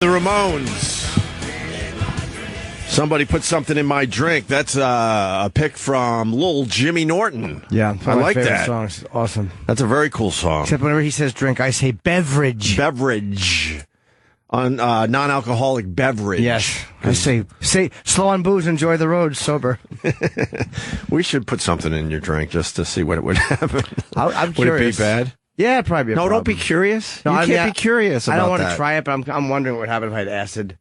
The Ramones. Somebody put something in my drink. That's a pick from Lil Jimmy Norton. Yeah, I like that. Songs. Awesome. That's a very cool song. Except whenever he says drink, I say beverage. Beverage. On non-alcoholic beverage. Yes. I say slow on booze, enjoy the road, sober. We should put something in your drink just to see what it would happen. I'm would curious. it be bad? Yeah, it'd probably be a problem. Don't be curious. No, you can't be curious about that. I don't want to try it, but I'm wondering what would happen if I had acid.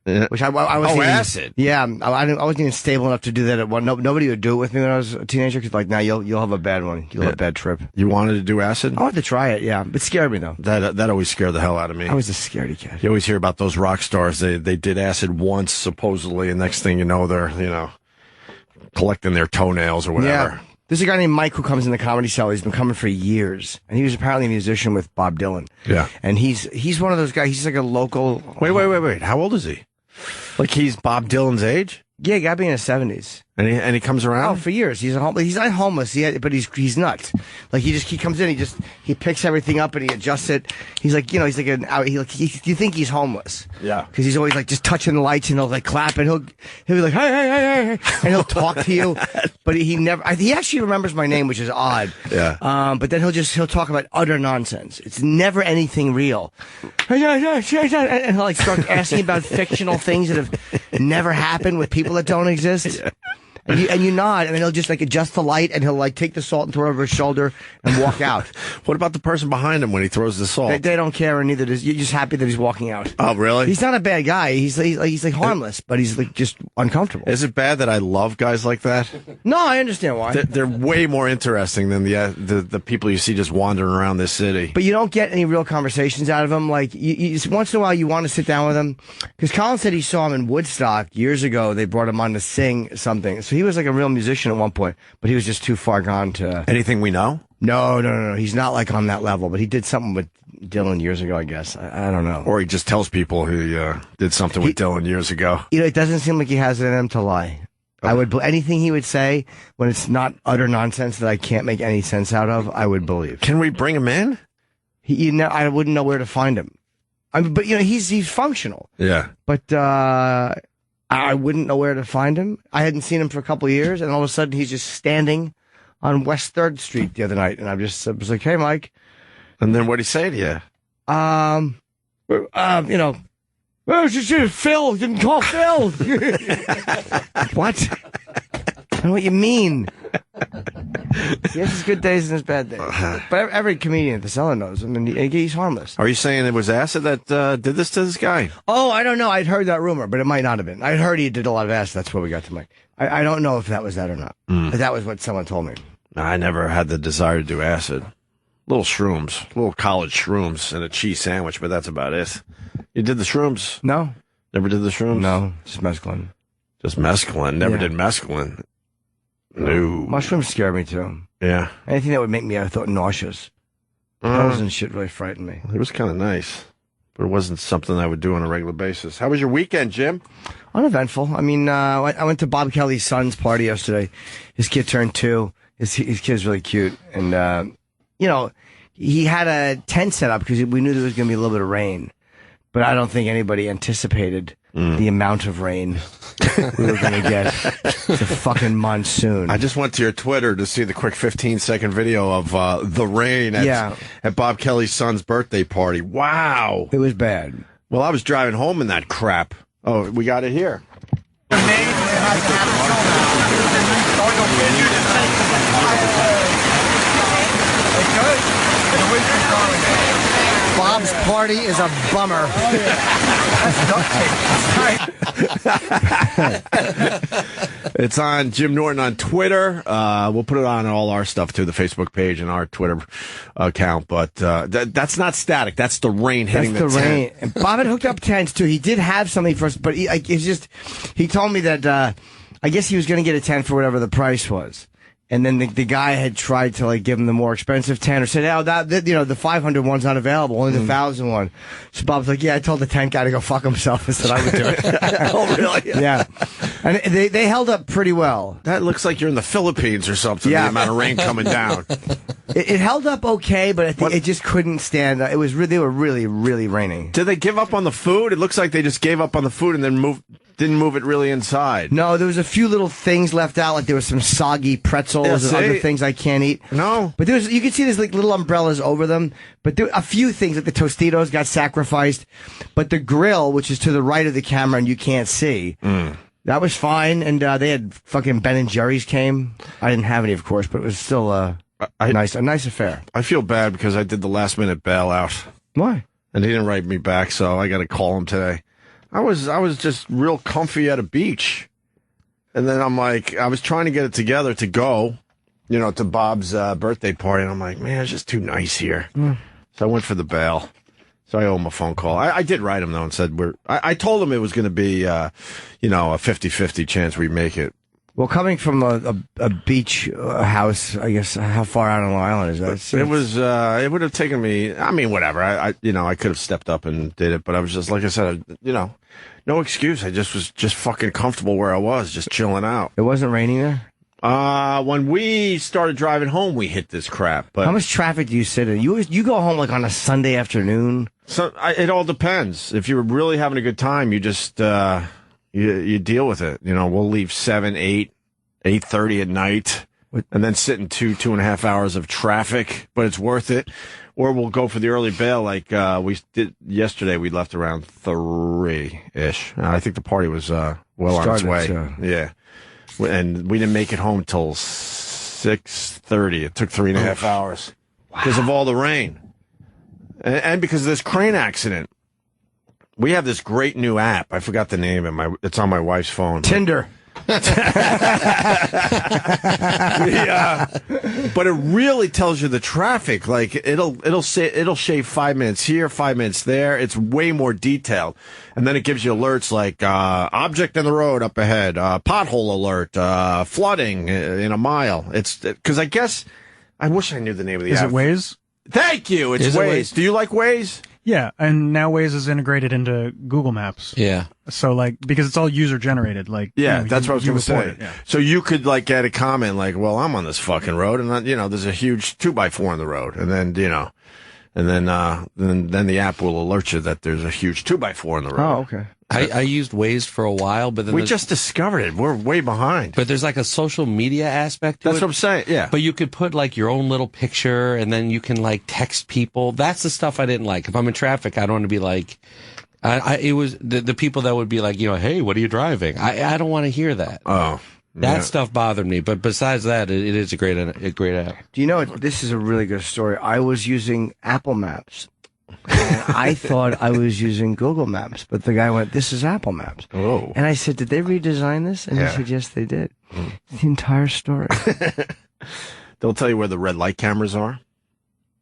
Yeah. Which I was acid. Yeah, I wasn't even stable enough to do that at one. Nobody would do it with me when I was a teenager. Cause like, now you'll have a bad one. You'll have a bad trip. You wanted to do acid? I wanted to try it. Yeah, it scared me though. That always scared the hell out of me. I was a scaredy cat. You always hear about those rock stars. They did acid once supposedly, and next thing you know, they're collecting their toenails or whatever. Yeah. There's a guy named Mike who comes in the Comedy Cellar. He's been coming for years, and he was apparently a musician with Bob Dylan. Yeah, and he's one of those guys. He's like a local. Wait. How old is he? Like he's Bob Dylan's age? Yeah, he got to be in his 70s. And he comes around? Oh, for years. He's not homeless, but he's nuts. Like he comes in, he picks everything up and he adjusts it. He's like, you think he's homeless. Yeah. Because he's always like just touching the lights and he'll like clap and he'll be like, hey, and he'll talk to you. But he actually remembers my name, which is odd. Yeah. But then he'll talk about utter nonsense. It's never anything real. And he'll like start asking about fictional things that have never happened with people that don't exist. Yeah. And you nod, and then he'll just like adjust the light, and he'll like take the salt and throw it over his shoulder and walk out. What about the person behind him when he throws the salt? They don't care, and neither does. You're just happy that he's walking out. Oh, really? He's not a bad guy. He's like harmless, but he's like just uncomfortable. Is it bad that I love guys like that? No, I understand why. They're way more interesting than the people you see just wandering around this city. But you don't get any real conversations out of them. Like you once in a while, you want to sit down with him because Colin said he saw him in Woodstock years ago. They brought him on to sing something, so he was like a real musician at one point, but he was just too far gone to... Anything we know? No. He's not like on that level, but he did something with Dylan years ago, I guess. I don't know. Or he just tells people he did something with Dylan years ago. It doesn't seem like he has it in him to lie. I would anything he would say when it's not utter nonsense that I can't make any sense out of, I would believe. Can we bring him in? I wouldn't know where to find him. But he's functional. Yeah. But I wouldn't know where to find him. I hadn't seen him for a couple of years, and all of a sudden he's just standing on West 3rd Street the other night, and I was like, hey, Mike. And then what'd he say to you? Phil, didn't call Phil. What? I don't know what you mean. He has his good days and his bad days. But every comedian at the Cellar knows him, and he's harmless. Are you saying it was acid that did this to this guy? Oh, I don't know. I'd heard that rumor, but it might not have been. I'd heard he did a lot of acid. That's where we got to Mike. I don't know if that was that or not. But that was what someone told me. I never had the desire to do acid. Little shrooms, little college shrooms, and a cheese sandwich, but that's about it. You did the shrooms? No. Never did the shrooms? No, just mescaline. Just mescaline. Never did mescaline. No. Mushrooms scare me too. Yeah. Anything that would make me, I thought, nauseous. Pills and shit really frightened me. It was kind of nice, but it wasn't something I would do on a regular basis. How was your weekend, Jim? Uneventful. I mean, I went to Bob Kelly's son's party yesterday. His kid turned 2. His kid's really cute. And, he had a tent set up because we knew there was going to be a little bit of rain. But I don't think anybody anticipated the amount of rain we were going to get. It's a fucking monsoon. I just went to your Twitter to see the quick 15-second video of the rain at Bob Kelly's son's birthday party. Wow. It was bad. Well, I was driving home in that crap. Oh, we got it here. Bob's party is a bummer. It's on Jim Norton on Twitter. We'll put it on all our stuff too, the Facebook page and our Twitter account. But that's not static. That's the rain hitting the tent. Rain. And Bob had hooked up tents too. He did have something for us, but he told me that I guess he was going to get a tent for whatever the price was. And then the guy had tried to like give him the more expensive tent, or said, "Oh, the 500 one's not available, only the 1,000 one." So Bob's like, "Yeah, I told the tent guy to go fuck himself." I said I would do it. Oh, really? Yeah. And they held up pretty well. That looks like you're in the Philippines or something, Yeah. the amount of rain coming down. It held up okay, but I think it just couldn't stand. They were really, really raining. Did they give up on the food? It looks like they just gave up on the food and then didn't move it really inside. No, there was a few little things left out, like there was some soggy pretzels and other things I can't eat. No. But you can see there's like little umbrellas over them. But there a few things, like the Tostitos got sacrificed. But the grill, which is to the right of the camera and you can't see, that was fine. And they had fucking Ben and Jerry's came. I didn't have any, of course, but it was still a nice affair. I feel bad because I did the last minute bailout. Why? And he didn't write me back, so I got to call him today. I was just real comfy at a beach. And then I'm like, I was trying to get it together to go, to Bob's birthday party. And I'm like, man, it's just too nice here. So I went for the bail. So I owe him a phone call. I did write him, though, and said, I told him it was going to be, a 50-50 chance we make it. Well, coming from a beach house, I guess, how far out on Long Island is that? It was, it would have taken me, I mean, whatever. I could have stepped up and did it, but I was just, like I said, no excuse. I was just fucking comfortable where I was, just chilling out. It wasn't raining there? When we started driving home, we hit this crap. But how much traffic do you sit in? You go home like on a Sunday afternoon? So it all depends. If you're really having a good time, you just, you deal with it. We'll leave 7, 8, 8:30 at night, and then sit in 2.5 hours of traffic, but it's worth it. Or we'll go for the early bail like we did yesterday. We left around 3-ish. I think the party was on its way. Yeah. And we didn't make it home till 6:30. It took 3.5 hours because of all the rain. And because of this crane accident. We have this great new app. I forgot the name. It's on my wife's phone. Tinder. But it really tells you the traffic. Like it'll shave 5 minutes here, 5 minutes there. It's way more detailed, and then it gives you alerts like object in the road up ahead, pothole alert, flooding in a mile. It's because I wish I knew the name of the app. Is it Waze? Thank you. It's Waze. Do you like Waze? Yeah, and now Waze is integrated into Google Maps. Yeah. So, because it's all user-generated, that's what I was going to say. Yeah. So you could, get a comment like, well, I'm on this fucking road, and, there's a huge 2x4 on the road, and then, then the app will alert you that there's a huge 2x4 on the road. Oh, okay. I used Waze for a while, but then we just discovered it. We're way behind. But there's a social media aspect to it. That's what I'm saying, yeah. But you could put your own little picture, and then you can text people. That's the stuff I didn't like. If I'm in traffic, I don't want to be it was the people that would be hey, what are you driving? I don't want to hear that. Oh. That stuff bothered me. But besides that, it is a great app. Do you know this is a really good story? I was using Apple Maps. And I thought I was using Google Maps, but the guy went, "This is Apple Maps." Oh. And I said, "Did they redesign this?" And he said, "Yes, they did." The entire story. They'll tell you where the red light cameras are.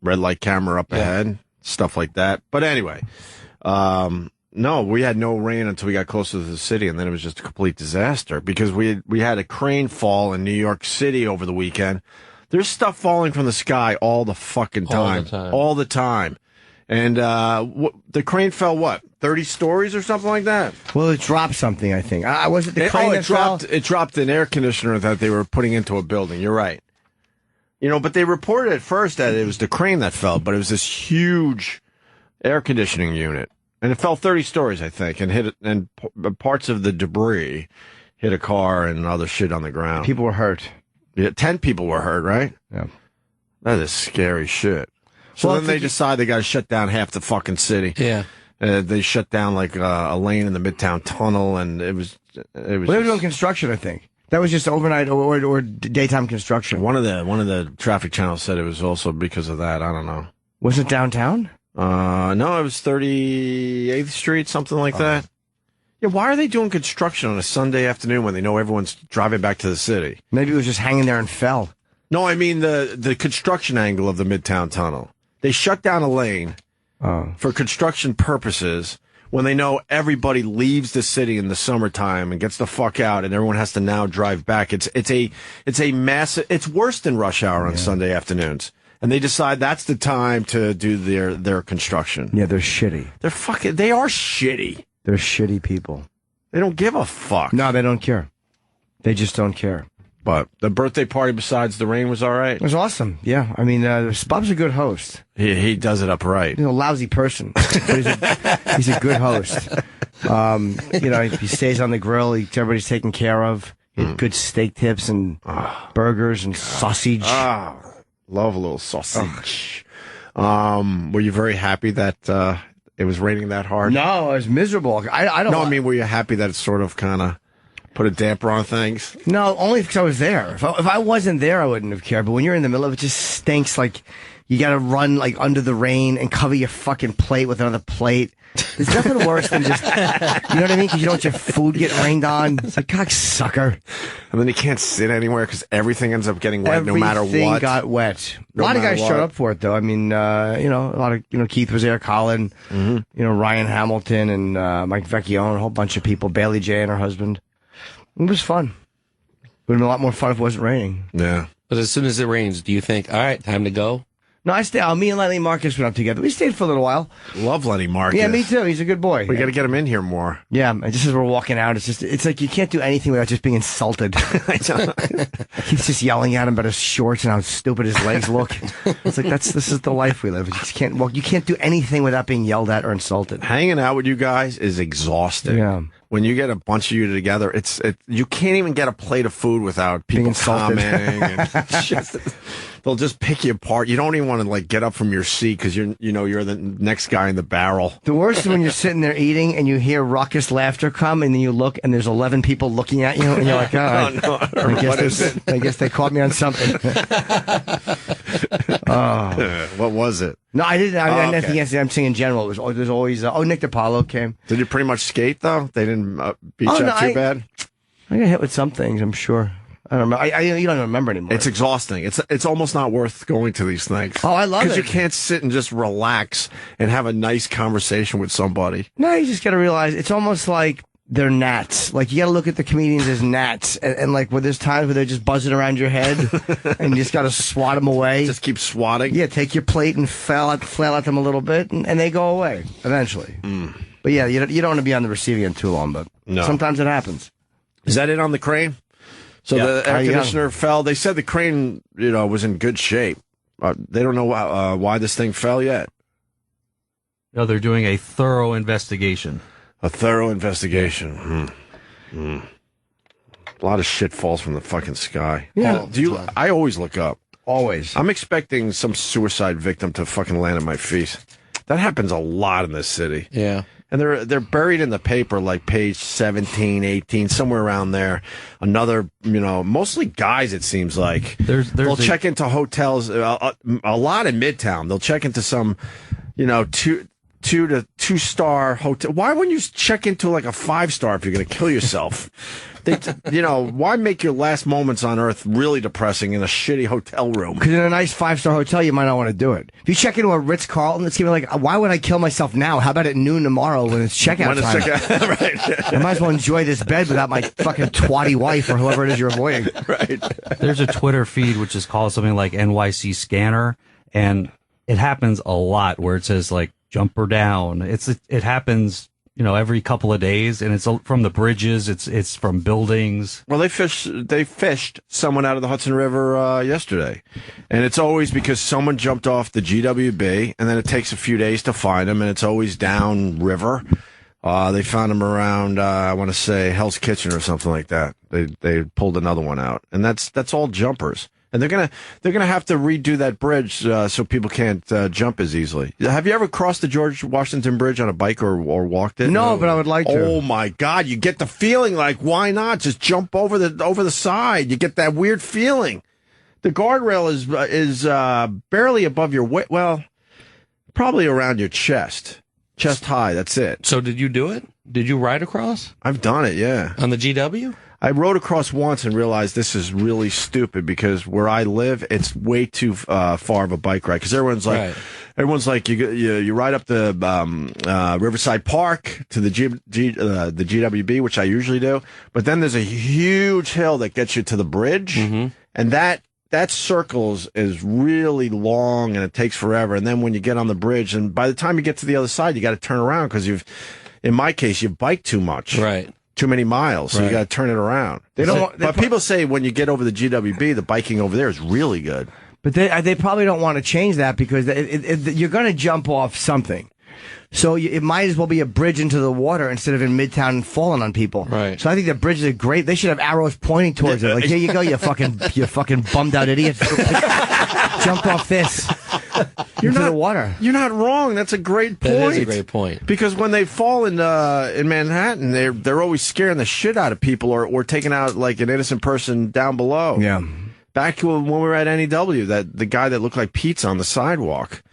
Red light camera up ahead, stuff like that. But anyway, no, we had no rain until we got closer to the city, and then it was just a complete disaster because we had a crane fall in New York City over the weekend. There's stuff falling from the sky all the fucking time. All the time. And the crane fell, 30 stories or something like that? Well, it dropped something, I think. Was it the crane that fell? It dropped an air conditioner that they were putting into a building. You're right. But they reported at first that it was the crane that fell, but it was this huge air conditioning unit. And it fell 30 stories, I think, and hit it, and parts of the debris hit a car and other shit on the ground. People were hurt. Yeah, 10 people were hurt, right? Yeah. That is scary shit. So then they decide they got to shut down half the fucking city. Yeah. They shut down a lane in the Midtown Tunnel, and it was. Well, they were doing construction, I think. That was just overnight or daytime construction. One of the traffic channels said it was also because of that. I don't know. Was it downtown? No, it was 38th Street, something like that. Yeah, why are they doing construction on a Sunday afternoon when they know everyone's driving back to the city? Maybe it was just hanging there and fell. No, I mean the construction angle of the Midtown Tunnel. They shut down a lane for construction purposes when they know everybody leaves the city in the summertime and gets the fuck out, and everyone has to now drive back. It's a massive. It's worse than rush hour on Sunday afternoons, and they decide that's the time to do their construction. Yeah, they're shitty. They are shitty. They're shitty people. They don't give a fuck. No, they don't care. They just don't care. But the birthday party, besides the rain, was all right. It was awesome. Yeah, I mean, Bob's a good host. He does it up right. He's a lousy person, but he's a good host. He stays on the grill. Everybody's taken care of. He had good steak tips and burgers and sausage. Love a little sausage. Were you very happy that it was raining that hard? No, I was miserable. I don't. No, I mean, were you happy that it sort of kind of put a damper on things? No, only because I was there. If I wasn't there, I wouldn't have cared. But when you're in the middle of it, just stinks. Like you got to run like under the rain and cover your fucking plate with another plate. There's nothing worse than just, you know what I mean? Because you don't want your food get rained on. It's like, cocksucker. And then you can't sit anywhere because everything ends up getting wet no matter what. Everything got wet. A lot of guys showed up for it, though. I mean, a lot of, Keith was there, Colin, Ryan Hamilton, and Mike Vecchione, a whole bunch of people, Bailey J and her husband. It was fun. It would have been a lot more fun if it wasn't raining. Yeah. But as soon as it rains, do you think, all right, time to go? No, I stayed. Me and Lenny Marcus went up together. We stayed for a little while. Love Lenny Marcus. Yeah, me too. He's a good boy. We got to get him in here more. Yeah, and just as we're walking out, it's like you can't do anything without just being insulted. He's just yelling at him about his shorts and how stupid his legs look. It's like this is the life we live. You just can't walk. You can't do anything without being yelled at or insulted. Hanging out with you guys is exhausting. Yeah. When you get a bunch of you together, you can't even get a plate of food without people commenting. And they'll just pick you apart. You don't even want to get up from your seat because you're the next guy in the barrel. The worst is when you're sitting there eating and you hear raucous laughter come, and then you look and there's 11 people looking at you, and you're like, I guess they caught me on something. What was it? No, I didn't. I had nothing against it. I'm saying in general. There's always. Nick DiPaolo came. Did you pretty much skate though? They didn't beat you up too bad. I got hit with some things. I'm sure. I don't remember. You don't even remember anymore. It's exhausting. It's almost not worth going to these things. Oh, I love it because you can't sit and just relax and have a nice conversation with somebody. No, you just got to realize it's almost like they're gnats. Like you got to look at the comedians as gnats, and like where there's times where they're just buzzing around your head, and you just got to swat them away. Just keep swatting. Yeah, take your plate and flail at them a little bit, and they go away eventually. But yeah, you don't want to be on the receiving end too long, but sometimes it happens. Is that it on the crane? So the air conditioner fell. They said the crane, was in good shape. They don't know why this thing fell yet. No, they're doing a thorough investigation. A thorough investigation. A lot of shit falls from the fucking sky. Yeah. I always look up. Always. I'm expecting some suicide victim to fucking land at my feet. That happens a lot in this city. Yeah. And they're buried in the paper like page 17, 18, somewhere around there. Another, mostly guys, it seems like. They'll check into hotels, a lot in Midtown. They'll check into some, 2-star hotel. Why wouldn't you check into like a 5-star if you're going to kill yourself? Why make your last moments on Earth really depressing in a shitty hotel room? Because in a nice 5-star hotel, you might not want to do it. If you check into a Ritz-Carlton, it's going to be like, why would I kill myself now? How about at noon tomorrow when it's checkout time? Right. I might as well enjoy this bed without my fucking twatty wife or whoever it is you're avoiding. Right. There's a Twitter feed which is called something like NYC Scanner, and it happens a lot where it says like jump or down. It happens every couple of days, and it's from the bridges, it's from buildings. Well, they fished someone out of the Hudson River yesterday, and it's always because someone jumped off the GWB, and then it takes a few days to find them, and it's always down river. They found him around, I want to say Hell's Kitchen or something like that. They pulled another one out, and that's all jumpers. And they're gonna have to redo that bridge so people can't jump as easily. Have you ever crossed the George Washington Bridge on a bike or walked it? No, but I would like to. Oh my God, you get the feeling like why not just jump over the side? You get that weird feeling. The guardrail is barely above your waist. Well, probably around your chest high. That's it. So did you do it? Did you ride across? I've done it. Yeah. On the GW? I rode across once and realized this is really stupid because where I live, it's way too far of a bike ride. Because everyone's like, you ride up the Riverside Park to the GWB, which I usually do. But then there's a huge hill that gets you to the bridge, and that circle is really long and it takes forever. And then when you get on the bridge, and by the time you get to the other side, you got to turn around because in my case, you bike too much. Right. too many miles, so you got to turn it around. But people say when you get over the GWB, the biking over there is really good. But they probably don't want to change that because you're going to jump off something. So it might as well be a bridge into the water instead of in Midtown and falling on people. Right. So I think the bridges are great. They should have arrows pointing towards it. Like, here you go, you fucking bummed out idiot. Jump off this. Into the water. You're not wrong. That's a great point. That is a great point. Because when they fall in Manhattan, they're always scaring the shit out of people or taking out like an innocent person down below. Yeah. Back when we were at NEW, the guy that looked like pizza on the sidewalk.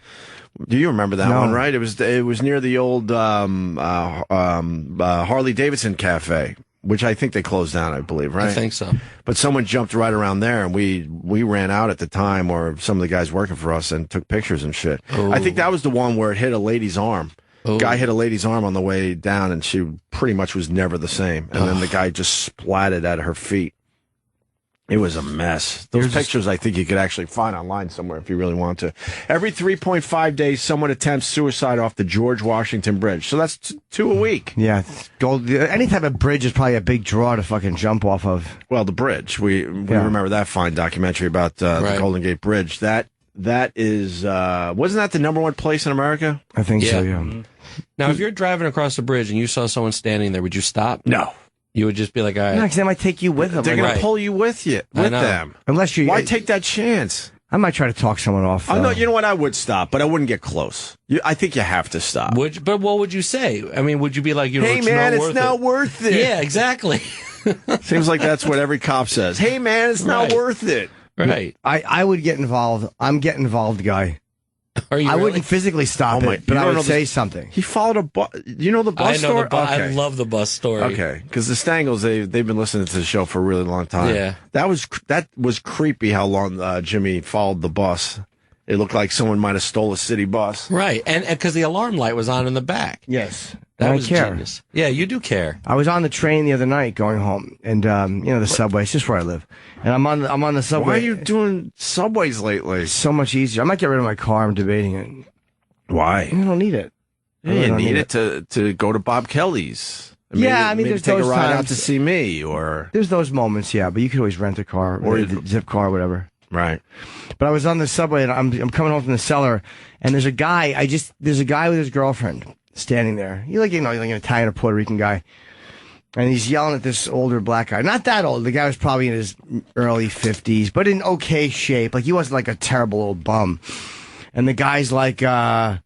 Do you remember that one? Right? It was near the old Harley Davidson Cafe, which I think they closed down. I believe, right? I think so. But someone jumped right around there, and we ran out at the time, or some of the guys working for us, and took pictures and shit. Ooh. I think that was the one where it hit a lady's arm. Ooh. Guy hit a lady's arm on the way down, and she pretty much was never the same. And then the guy just splatted at her feet. It was a mess. Those pictures, I think you could actually find online somewhere if you really want to. Every 3.5 days, someone attempts suicide off the George Washington Bridge. So that's 2 a week. Yeah. Any type of bridge is probably a big draw to fucking jump off of. Well, the bridge. We remember that fine documentary about the Golden Gate Bridge. That is, wasn't that the number one place in America? I think so, yeah. Mm-hmm. Now, if you're driving across the bridge and you saw someone standing there, would you stop? No. You would just be like, all right. No, because they might take you with them. They're going to pull you with them. Unless you. Why take that chance? I might try to talk someone off. I know. You know what? I would stop, but I wouldn't get close. I think you have to stop. But what would you say? I mean, would you be like, hey, man, it's not worth it. Yeah, exactly. Seems like that's what every cop says. Hey, man, it's not worth it. Right. I would get involved. I'm get involved guy. Are you I really? wouldn't physically stop it, but I would say something. He followed a bus. You know the bus story? I love the bus story. Okay, because the Stangles, they've been listening to the show for a really long time. Yeah. That was creepy how long Jimmy followed the bus. It looked like someone might have stole a city bus. Right, and because the alarm light was on in the back. Yes. That I was care. genius. Yeah, you do care. I was on the train the other night going home, and the subway. It's just where I live, and I'm on the subway. Why are you doing subways lately? So much easier. I might get rid of my car. I'm debating it. Why? I don't need it. You need it to go to Bob Kelly's. Maybe there's take those a ride out times. to see me, or There's those moments, yeah, but you could always rent a car or a zip car or whatever. right. But I was on the subway and I'm coming home from the cellar, and there's a guy with his girlfriend standing there. He's like an Italian or Puerto Rican guy, and he's yelling at this older black guy. Not that old. The guy was probably in his early 50s, but in okay shape. Like he wasn't like a terrible old bum. And the guy's like, yeah,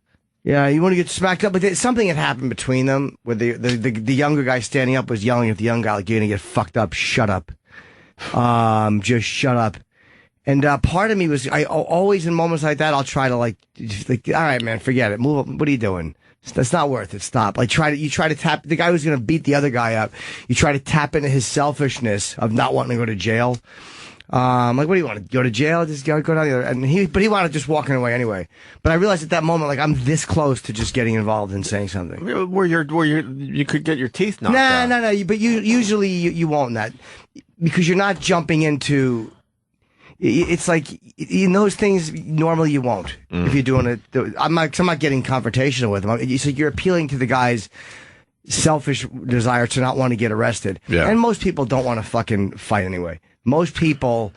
you want to get smacked up? But something had happened between them where the younger guy standing up was yelling at the young guy, like, you're going to get fucked up. Shut up. Just shut up. And part of me was, I always in moments like that, I'll try to like, all right, man, forget it. Move up. What are you doing? That's not worth it. Stop. Like you try to tap the guy who's going to beat the other guy up. You try to tap into his selfishness of not wanting to go to jail. Like, what do you want to go to jail? Just go down the other. And he wanted just walking away anyway. But I realized at that moment, like, I'm this close to just getting involved and saying something. Where you could get your teeth knocked out. No. But usually you won't that because you're not jumping into. It's like in those things normally you won't if you're doing it. I'm not getting confrontational with him. So you're appealing to the guy's selfish desire to not want to get arrested. Yeah. And most people don't want to fucking fight anyway. Most people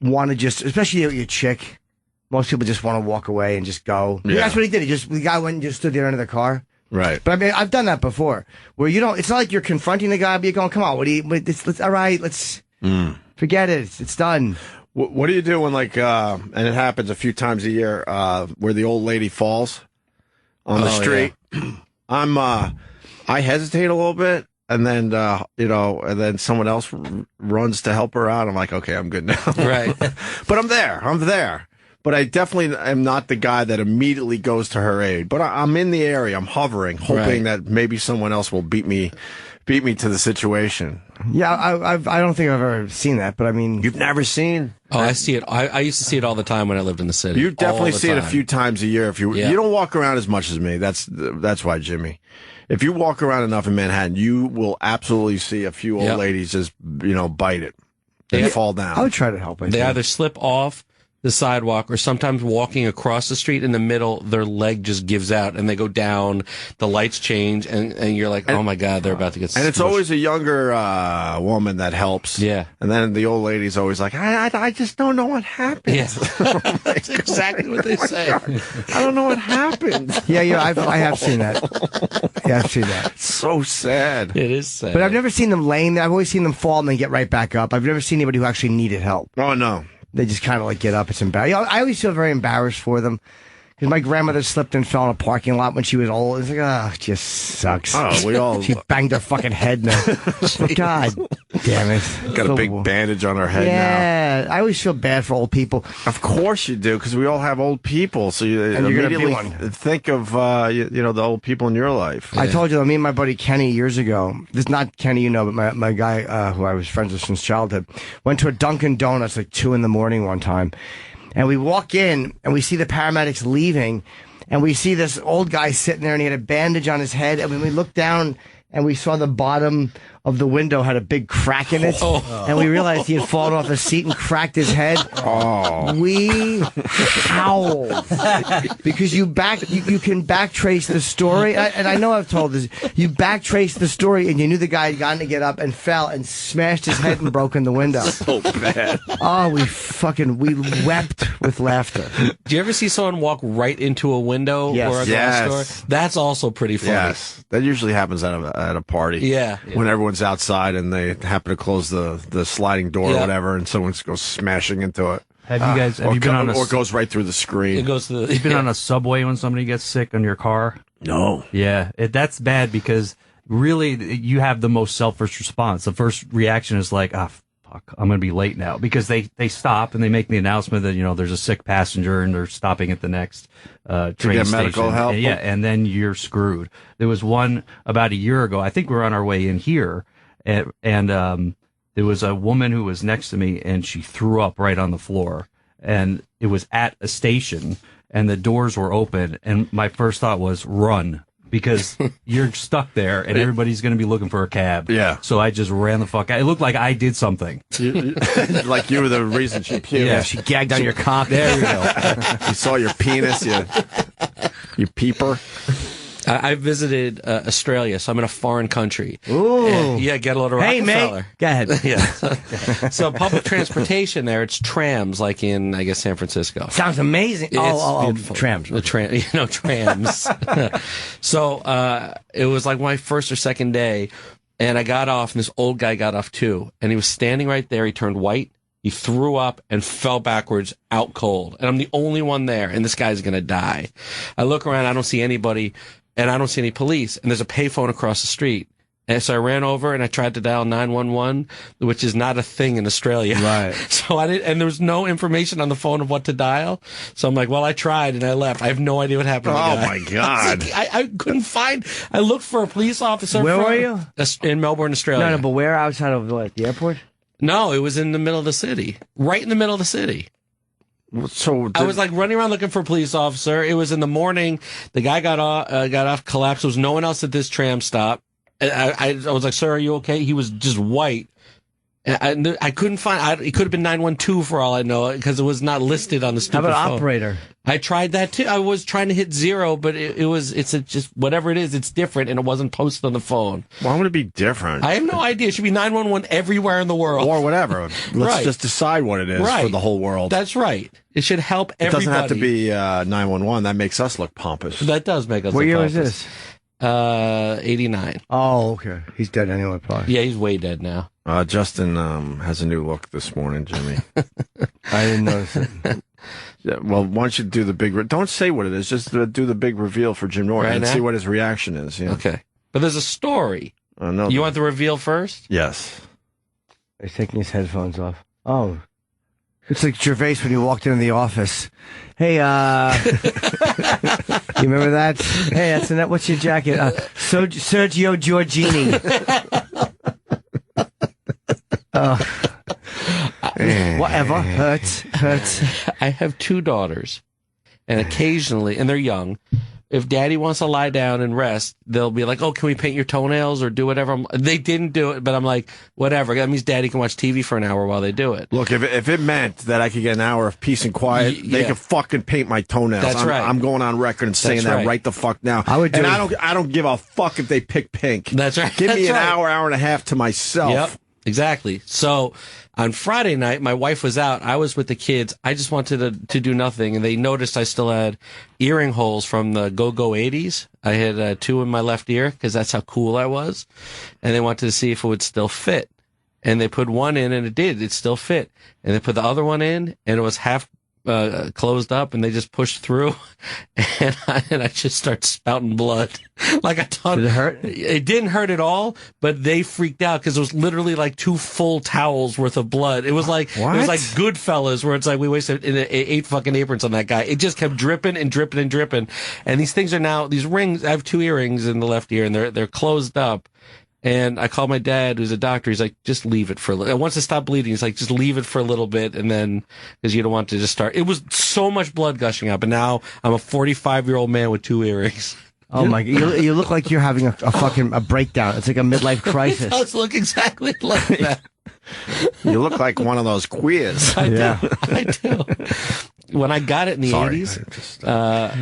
want to just, especially your chick, most people just want to walk away and just go. Yeah. That's what he did. The guy went and just stood there under the car. Right. But I mean, I've done that before where it's not like you're confronting the guy, but you're going, come on, all right, let's forget it. It's done. What do you do when and it happens a few times a year, where the old lady falls on the street? Yeah. I hesitate a little bit. And then, and then someone else runs to help her out. I'm like, okay, I'm good now. Right. But I'm there. But I definitely am not the guy that immediately goes to her aid. But I'm in the area. I'm hovering, hoping that maybe someone else will beat me to the situation. Yeah, I don't think I've ever seen that, but I mean... You've never seen? Oh, I see it. I used to see it all the time when I lived in the city. You definitely see it a few times a year. You don't walk around as much as me. That's why, Jimmy. If you walk around enough in Manhattan, you will absolutely see a few old ladies just, bite it and fall down. I would try to help. They either slip off the sidewalk, or sometimes walking across the street in the middle, their leg just gives out and they go down, the lights change, and you're like, oh my God, they're about to get And it's smushed. always a younger woman that helps. Yeah. And then the old lady's always like, I just don't know what happened. Yeah. That's exactly what they say. I don't know what happened. Yeah, I have seen that. Yeah, I've seen that. It's so sad. It is sad. But I've never seen them laying there. I've always seen them fall and then get right back up. I've never seen anybody who actually needed help. Oh, no. They just kind of like get up. It's embarrassing. I always feel very embarrassed for them. Because my grandmother slipped and fell in a parking lot when she was old. It's like, oh, it just sucks. Oh, we all She banged her fucking head now. God damn it. got a big bandage on our head now. Yeah, I always feel bad for old people. Of course you do, because we all have old people. So you And you're gonna be immediately one. think of the old people in your life. I told you, me and my buddy Kenny years ago, this is not Kenny you know, but my guy who I was friends with since childhood, went to a Dunkin' Donuts like 2 a.m. one time. And we walk in and we see the paramedics leaving and we see this old guy sitting there and he had a bandage on his head. And when we looked down and we saw the bottom of the window had a big crack in it. And we realized he had fallen off a seat and cracked his head. We howled because you can backtrace the story. And I know I've told this. You backtrace the story and you knew the guy had gotten to get up and fell and smashed his head and broken the window. So bad. Oh, we wept with laughter. Do you ever see someone walk right into a window Yes. or a glass Yes. door? That's also pretty funny. Yes. That usually happens at a party. Yeah. When everyone's outside and they happen to close the sliding door Yeah. or whatever, and someone goes smashing into it. Have you guys? Have you been on a? or goes right through the screen? It goes to the. You've been on a subway when somebody gets sick on your car? No. Yeah, that's bad because really you have the most selfish response. The first reaction is like, ah, fuck, I'm going to be late now, because they stop and they make the announcement that, there's a sick passenger and they're stopping at the next train get station. medical help? Yeah, and then you're screwed. There was one about a year ago. I think we were on our way in here, and there was a woman who was next to me and she threw up right on the floor, and it was at a station and the doors were open, and my first thought was run, because you're stuck there and everybody's going to be looking for a cab. Yeah. So I just ran the fuck out. It looked like I did something. Like you were the reason she puked. Yeah. She gagged on your cock. There you go. You saw your penis, you peeper. I visited Australia, so I'm in a foreign country. Ooh. Yeah, get a load of Hey, Rockefeller. mate. Go ahead. Yeah. So public transportation there, it's trams, like in, I guess, San Francisco. Sounds amazing. It's beautiful. Trams. The trams. So it was like my first or second day, and I got off, and this old guy got off too, and he was standing right there. He turned white. He threw up and fell backwards out cold. And I'm the only one there, and this guy's going to die. I look around, I don't see anybody, and I don't see any police, and there's a payphone across the street. And so I ran over and I tried to dial 911, which is not a thing in Australia. Right. So I didn't, and there was no information on the phone of what to dial. So I'm like, well, I tried and I left. I have no idea what happened to the Oh guy. my God. I couldn't find, I looked for a police officer. Where were you? In Melbourne, Australia. No, but where outside of what? The airport? No, it was in the middle of the city. Right in the middle of the city. So I was like running around looking for a police officer. It was in the morning. The guy got off, collapsed. There was no one else at this tram stop. And I was like, sir, are you okay? He was just white. And I couldn't find, it could have been 912 for all I know, because it was not listed on the How stupid about phone. operator? I tried that too. I was trying to hit 0, but it's just whatever it is, it's different, and it wasn't posted on the phone. why would it be different? I have no idea. It should be 911 everywhere in the world. Or whatever. Let's Right. just decide what it is for Right. the whole world. That's right. It should help It everybody. doesn't have to be 911. That makes us look pompous. That does make us. What look year was pompous. this? 89. Oh, okay. He's dead anyway, probably. Yeah, he's way dead now. Justin has a new look this morning, Jimmy. I didn't notice it. Yeah, well, why don't you do the big... don't say what it is. Just do the big reveal for Jim Norton Right and now? see what his reaction is. Yeah. Okay. But there's a story. No, You want the reveal first? Yes. He's taking his headphones off. Oh. It's like Gervais when you walked into the office. Hey, you remember that? Hey, that's Annette. What's your jacket? Sergio Giorgini. Whatever. Hurts. I have 2 daughters, and occasionally, and they're young, if Daddy wants to lie down and rest, they'll be like, "Oh, can we paint your toenails or do whatever?" They didn't do it, but I'm like, whatever. That means Daddy can watch TV for an hour while they do it. Look, if it meant that I could get an hour of peace and quiet, they could fucking paint my toenails. That's right. I'm going on record and saying that right the fuck now. I don't give a fuck if they pick pink. That's right. Give me an hour and a half to myself. Yep, exactly. So on Friday night, my wife was out. I was with the kids. I just wanted to do nothing, and they noticed I still had earring holes from the Go-Go 80s. I had 2 in my left ear because that's how cool I was, and they wanted to see if it would still fit. And they put one in, and it did. It still fit. And they put the other one in, and it was half closed up, and they just pushed through, and I just start spouting blood. Like I thought. Did it hurt? It didn't hurt at all, but they freaked out because it was literally like 2 full towels worth of blood. It was like what? It was like Goodfellas, where it's like we wasted 8 fucking aprons on that guy. It just kept dripping and dripping and dripping. And these things are now these rings. I have 2 earrings in the left ear, and they're closed up. And I called my dad, who's a doctor. He's like, just leave it for a little. Once it stopped bleeding, he's like, just leave it for a little bit. And then, because you don't want to just start. It was so much blood gushing up. And now I'm a 45-year-old man with 2 earrings. Oh my God! You look like you're having a fucking breakdown. It's like a midlife crisis. It does look exactly like that. You look like one of those queers. I do. When I got it in the 80s, I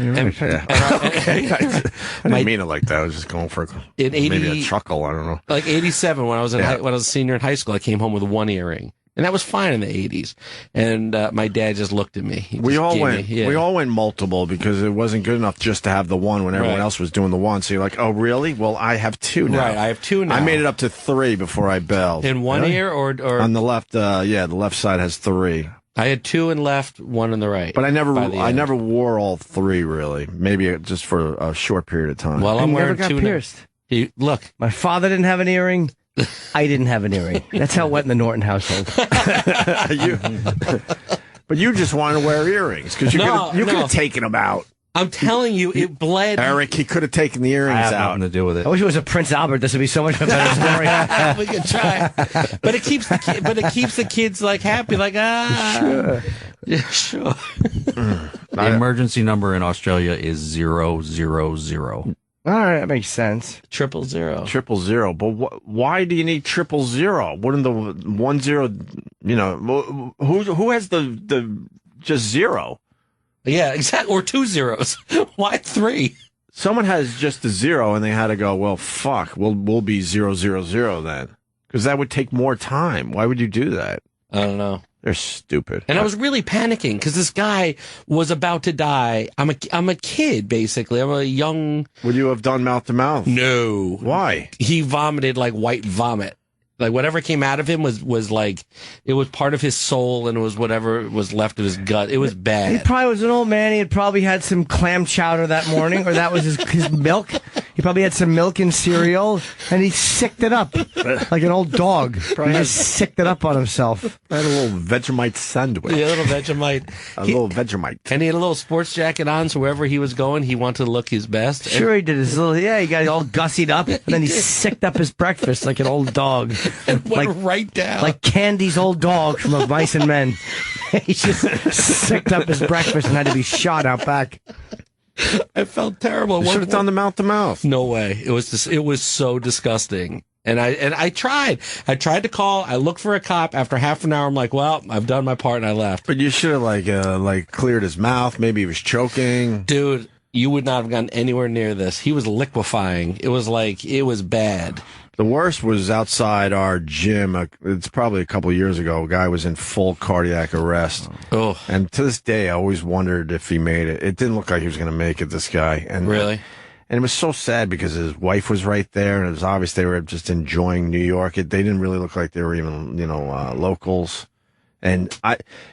didn't mean it like that. I was just going for maybe a chuckle. I don't know. Like 87, when I was when I was a senior in high school, I came home with 1 earring. And that was fine in the 80s. And my dad just looked at me. We all went multiple because it wasn't good enough just to have the one when everyone else was doing the one. So you're like, oh, really? Well, I have 2 now. Right, I have 2 now. I made it up to 3 before I bailed. In one ear or on the left? The left side has 3. I had 2 in left, 1 in the right. But I never wore all 3 really. Maybe just for a short period of time. Well, I'm wearing never got 2 pierced. now. Look, my father didn't have an earring. I didn't have an earring. That's how it went in the Norton household. But you just wanted to wear earrings because you could have taken them out. I'm telling you, it bled. Eric, he could have taken the earrings out. Nothing to do with it. I wish it was a Prince Albert. This would be so much of a better story. We could try, but it keeps the kids like happy, like Sure. Yeah, sure. The emergency number in Australia is 000. All right, that makes sense. 000. 000. But why do you need 000? Wouldn't the 10? Who has the just 0? Yeah, exactly. Or 2 zeros. Why 3? Someone has just the 0, and they had to go. Well, fuck. We'll be 000 then, because that would take more time. Why would you do that? I don't know. They're stupid. And I was really panicking because this guy was about to die. I'm a kid, basically. I'm a young. Would you have done mouth to mouth? No. Why? He vomited like white vomit. Like whatever came out of him was like, it was part of his soul, and it was whatever was left of his gut. It was bad. He probably was an old man. He had probably had some clam chowder that morning, or that was his milk. He probably had some milk and cereal, and he sicked it up like an old dog. Probably just sicked it up on himself. I had a little Vegemite sandwich. Yeah, a little Vegemite. Little Vegemite. And he had a little sports jacket on, so wherever he was going, he wanted to look his best. Sure, he did his little. Yeah, he got all gussied up, and then he sicked up his breakfast like an old dog. And went right down. Like Candy's old dog from Of Mice and Men. He just sicked up his breakfast and had to be shot out back. I felt terrible. You should have done the mouth to mouth. No way. It was so disgusting. And I tried. I tried to call. I looked for a cop. After half an hour, I'm like, well, I've done my part, and I left. But you should have like cleared his mouth. Maybe he was choking. Dude, you would not have gotten anywhere near this. He was liquefying. It was bad. The worst was outside our gym. It's probably a couple of years ago. A guy was in full cardiac arrest. Oh. And to this day, I always wondered if he made it. It didn't look like he was going to make it, this guy. And really? And it was so sad because his wife was right there, and it was obvious they were just enjoying New York. They didn't really look like they were even, locals. And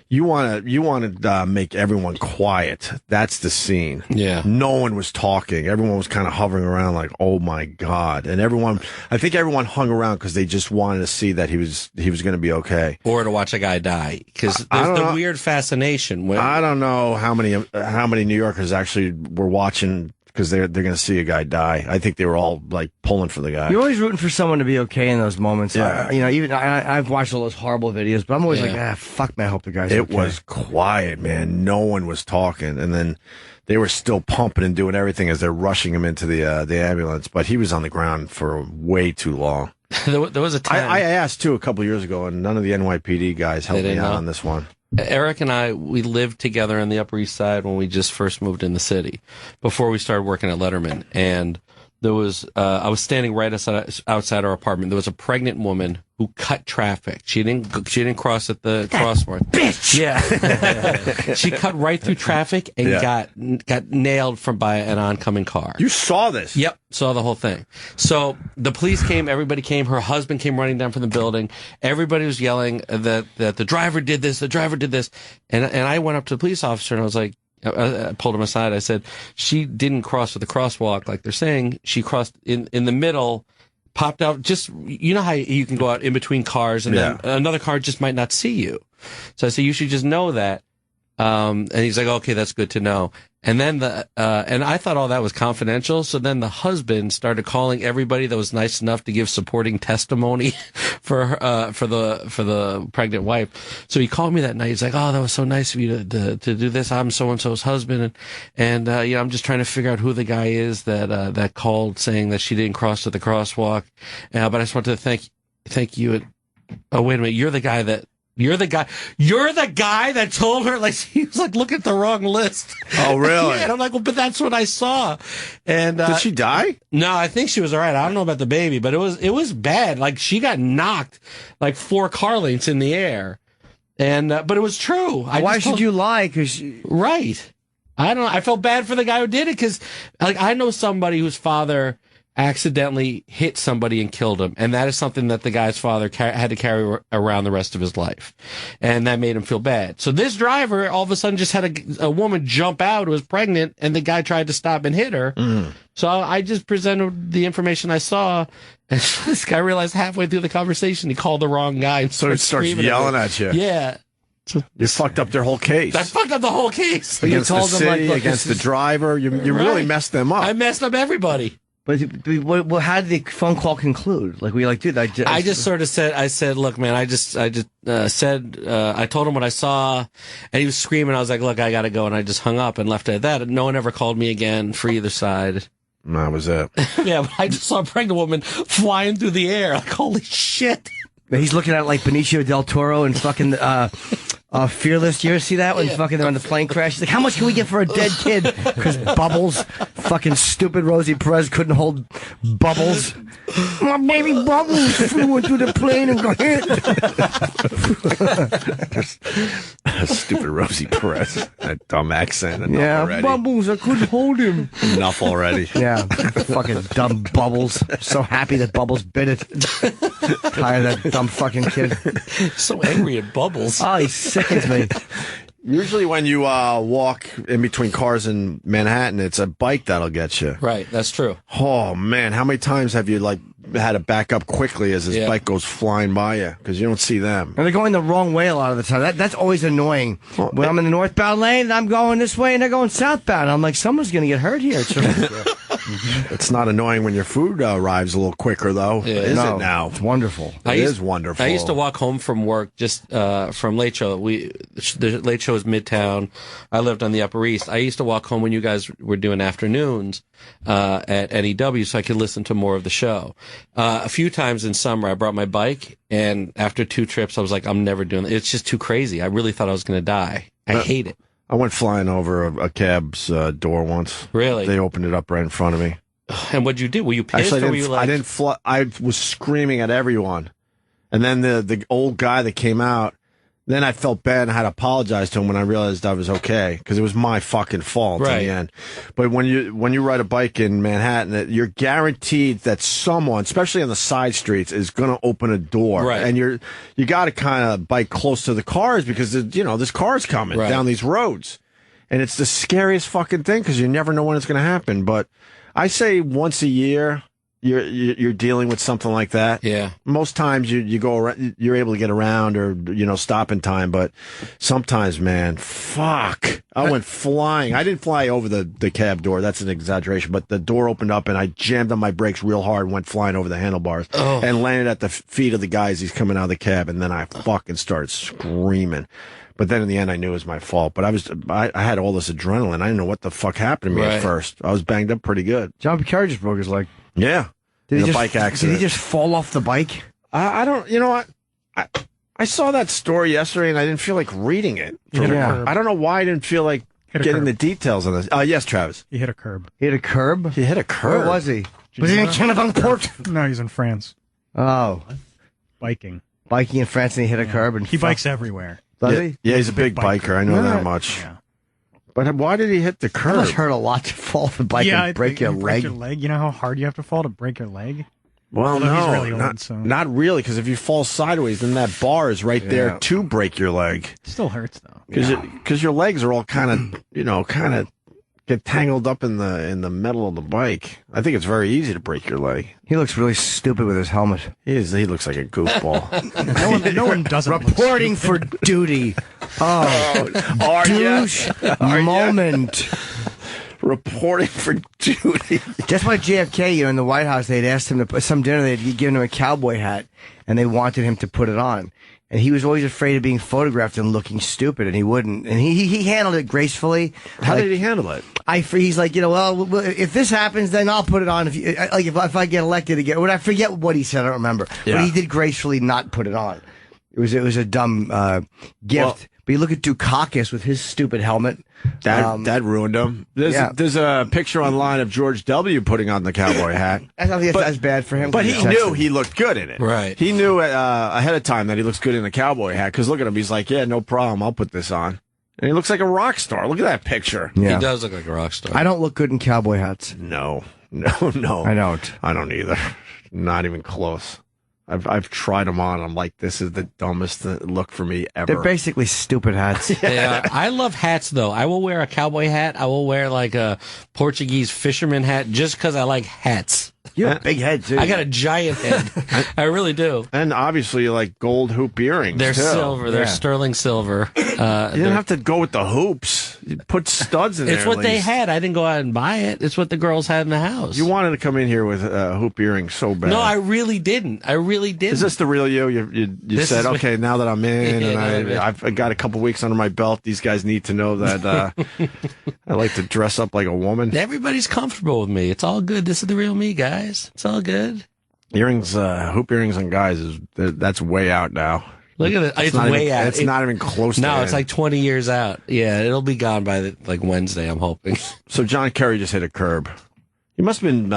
you want to make everyone quiet. That's the scene. Yeah. No one was talking. Everyone was kind of hovering around like, oh my God. And I think everyone hung around because they just wanted to see that he was going to be okay. Or to watch a guy die. Because there's the weird fascination. I don't know how many New Yorkers actually were watching, because they're going to see a guy die. I think they were all like pulling for the guy. You're always rooting for someone to be okay in those moments. Yeah. I've watched all those horrible videos, but I'm always like, fuck, man, I hope the guy's okay. It was quiet, man. No one was talking. And then they were still pumping and doing everything as they're rushing him into the ambulance. But he was on the ground for way too long. There was a time. I asked, too, a couple years ago, and none of the NYPD guys helped me out on this one. Eric and I, we lived together on the Upper East Side when we just first moved in the city, before we started working at Letterman. And there was, I was standing right outside our apartment. There was a pregnant woman who cut traffic. She didn't cross at the crosswalk. Bitch! Yeah. She cut right through traffic and got nailed by an oncoming car. You saw this? Yep, saw the whole thing. So the police came, everybody came, her husband came running down from the building. Everybody was yelling that the driver did this, And I went up to the police officer and I was like, I pulled him aside. I said, she didn't cross at the crosswalk like they're saying. She crossed in the middle, popped out. Just, you know how you can go out in between cars and then another car just might not see you. So I said, you should just know that. And he's like, okay, that's good to know. And then and I thought all that was confidential. So then the husband started calling everybody that was nice enough to give supporting testimony for the pregnant wife. So he called me that night. He's like, oh, that was so nice of you to do this. I'm so-and-so's husband. And I'm just trying to figure out who the guy is that called saying that she didn't cross at the crosswalk. But I just wanted to thank you. Oh, wait a minute. You're the guy that told her, like, he was like, look at the wrong list. Oh, really? Yeah, and I'm like, well, but that's what I saw. And did she die? No, I think she was all right. I don't know about the baby, but it was bad. Like, she got knocked like 4 car lengths in the air. And but it was true. Why should you lie? Right. I don't know. I felt bad for the guy who did it because, like, I know somebody whose father accidentally hit somebody and killed him, and that is something that the guy's father had to carry around the rest of his life, and that made him feel bad. So this driver all of a sudden just had a woman jump out who was pregnant, and the guy tried to stop and hit her. So I just presented the information I saw, and this guy realized halfway through the conversation he called the wrong guy, and so he starts yelling at you. Yeah. You fucked up their whole case. I fucked up the whole case. Against the city, against the driver. You really messed them up. I messed up everybody. But how did the phone call conclude? Like, we dude, I just sort of said, I said, look, man, I told him what I saw, and he was screaming. I was like, look, I got to go. And I just hung up and left it at that. And no one ever called me again for either side. And that was it. Yeah, but I just saw a pregnant woman flying through the air. Like, holy shit. He's looking at like Benicio del Toro and fucking Fearless. You ever see that when fucking they're on the plane crash? He's like, how much can we get for a dead kid? Because Bubbles, fucking stupid Rosie Perez couldn't hold Bubbles. My baby Bubbles flew into the plane and got hit. Stupid Rosie Perez. That dumb accent. Yeah, Bubbles, I couldn't hold him. Enough already. Yeah, fucking dumb Bubbles. So happy that Bubbles bit it. Tired of that dumb fucking kid. So angry at Bubbles. Oh, he sickens me. Usually when you walk in between cars in Manhattan, it's a bike that'll get you. Right, that's true. Oh, man. How many times have you, like, had to back up quickly as this bike goes flying by you? Because you don't see them. And they're going the wrong way a lot of the time. That's always annoying. When I'm in the northbound lane, I'm going this way, and they're going southbound. I'm like, someone's going to get hurt here. It's not annoying when your food arrives a little quicker, though. Yeah. Is it now? It's wonderful. It is wonderful. I used to walk home from work just from Late Show. The Late Show is Midtown. I lived on the Upper East. I used to walk home when you guys were doing afternoons at NEW so I could listen to more of the show. A few times in summer, I brought my bike, and after 2 trips, I was like, I'm never doing it. It's just too crazy. I really thought I was going to die. I hate it. I went flying over a cab's door once. Really? They opened it up right in front of me. And what'd you do? Were you pissed? Actually, or were you like... I didn't fly. I was screaming at everyone. And then the old guy that came out, then I felt bad and I had to apologize to him when I realized I was okay, because it was my fucking fault in the end. But when you ride a bike in Manhattan, you're guaranteed that someone, especially on the side streets, is going to open a door. Right. And you got to kind of bike close to the cars because this car's coming down these roads. And it's the scariest fucking thing because you never know when it's going to happen. But I say once a year, you're dealing with something like that. Yeah. Most times you go around, you're able to get around or stop in time, but sometimes, man, fuck, I went flying. I didn't fly over the cab door. That's an exaggeration, but the door opened up and I jammed on my brakes real hard and went flying over the handlebars and landed at the feet of the guys he's coming out of the cab, and then I fucking started screaming. But then in the end, I knew it was my fault. But I had all this adrenaline. I didn't know what the fuck happened to me at first. I was banged up pretty good. John Picard just broke his leg. Yeah. In a bike accident. Did he just fall off the bike? I don't, what? I saw that story yesterday and I didn't feel like reading it. I don't know why I didn't feel like getting the details on this. Yes, Travis. He hit a curb. He hit a curb? He hit a curb. Where was he? Was he in Kennebunkport? No, he's in France. Oh. Biking. Biking in France and he hit a curb. And he bikes everywhere. Does he? Yeah, he's a big biker. I know that much. Yeah. But why did he hit the curb? It must hurt a lot to fall off the bike and break your leg. Break your leg. You know how hard you have to fall to break your leg? Well, Although he's no, really old, not really, because if you fall sideways, then that bar is right there to break your leg. It still hurts, though. Because your legs are all kind of get tangled up in the metal of the bike. I think it's very easy to break your leg. He looks really stupid with his helmet. He looks like a goofball. no one doesn't. Reporting for duty. Oh, douche moment. Reporting for duty. Just like JFK, in the White House, they'd asked him to put some dinner. They'd given him a cowboy hat, and they wanted him to put it on. And he was always afraid of being photographed and looking stupid, and he wouldn't. And he handled it gracefully. How did he handle it? He's like, well, if this happens, then I'll put it on. If I get elected again, I forget what he said, I don't remember. Yeah. But he did gracefully not put it on. It was a dumb gift. Well, but you look at Dukakis with his stupid helmet. That ruined him. There's a picture online of George W. putting on the cowboy hat. I don't think that's bad for him. But he knew he looked good in it. Right. He knew ahead of time that he looks good in the cowboy hat, because look at him. He's like, yeah, no problem. I'll put this on. And he looks like a rock star. Look at that picture. Yeah. He does look like a rock star. I don't look good in cowboy hats. No. I don't. I don't either. Not even close. I've tried them on. I'm like, this is the dumbest look for me ever. They're basically stupid hats. Yeah, I love hats, though. I will wear a cowboy hat. I will wear like a Portuguese fisherman hat just because I like hats. You have a big head, too. I got a giant head. I really do. And obviously, you like gold hoop earrings. They're too. silver. They're sterling silver. You didn't have to go with the hoops. You put studs in there. It's what they had. I didn't go out and buy it. It's what the girls had in the house. You wanted to come in here with hoop earrings so bad. No, I really didn't. Is this the real you? You said, okay, now that I'm in and I've got a couple weeks under my belt, these guys need to know that I like to dress up like a woman. Everybody's comfortable with me. It's all good. This is the real me, guys. It's all good. Earrings, hoop earrings on guys that's way out now. Look at it. It's way out. It's not even close to No, it. it's like 20 years out. Yeah, it'll be gone by Wednesday, I'm hoping. So John Kerry just hit a curb. He must have been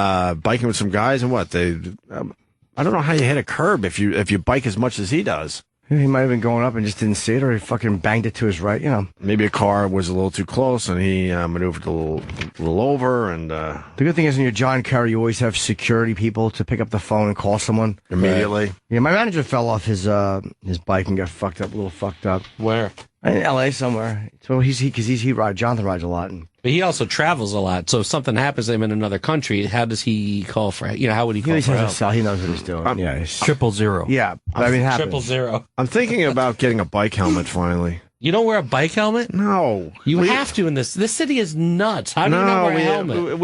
biking with some guys, and what? I don't know how you hit a curb if you bike as much as he does. He might have been going up and just didn't see it, or he fucking banged it to his right, Maybe a car was a little too close, and he maneuvered a little over. And the good thing is, when you're John Kerry, you always have security people to pick up the phone and call someone immediately. Yeah, my manager fell off his bike and got a little fucked up. Where? In L.A. somewhere. So Jonathan rides a lot. But he also travels a lot. So if something happens to him in another country, how does he call for? How would he call for help? He knows what he's doing. It's 000. Yeah, it happens. 000. I'm thinking about getting a bike helmet finally. You don't wear a bike helmet? No, you have to in this. This city is nuts. How do you not wear a helmet?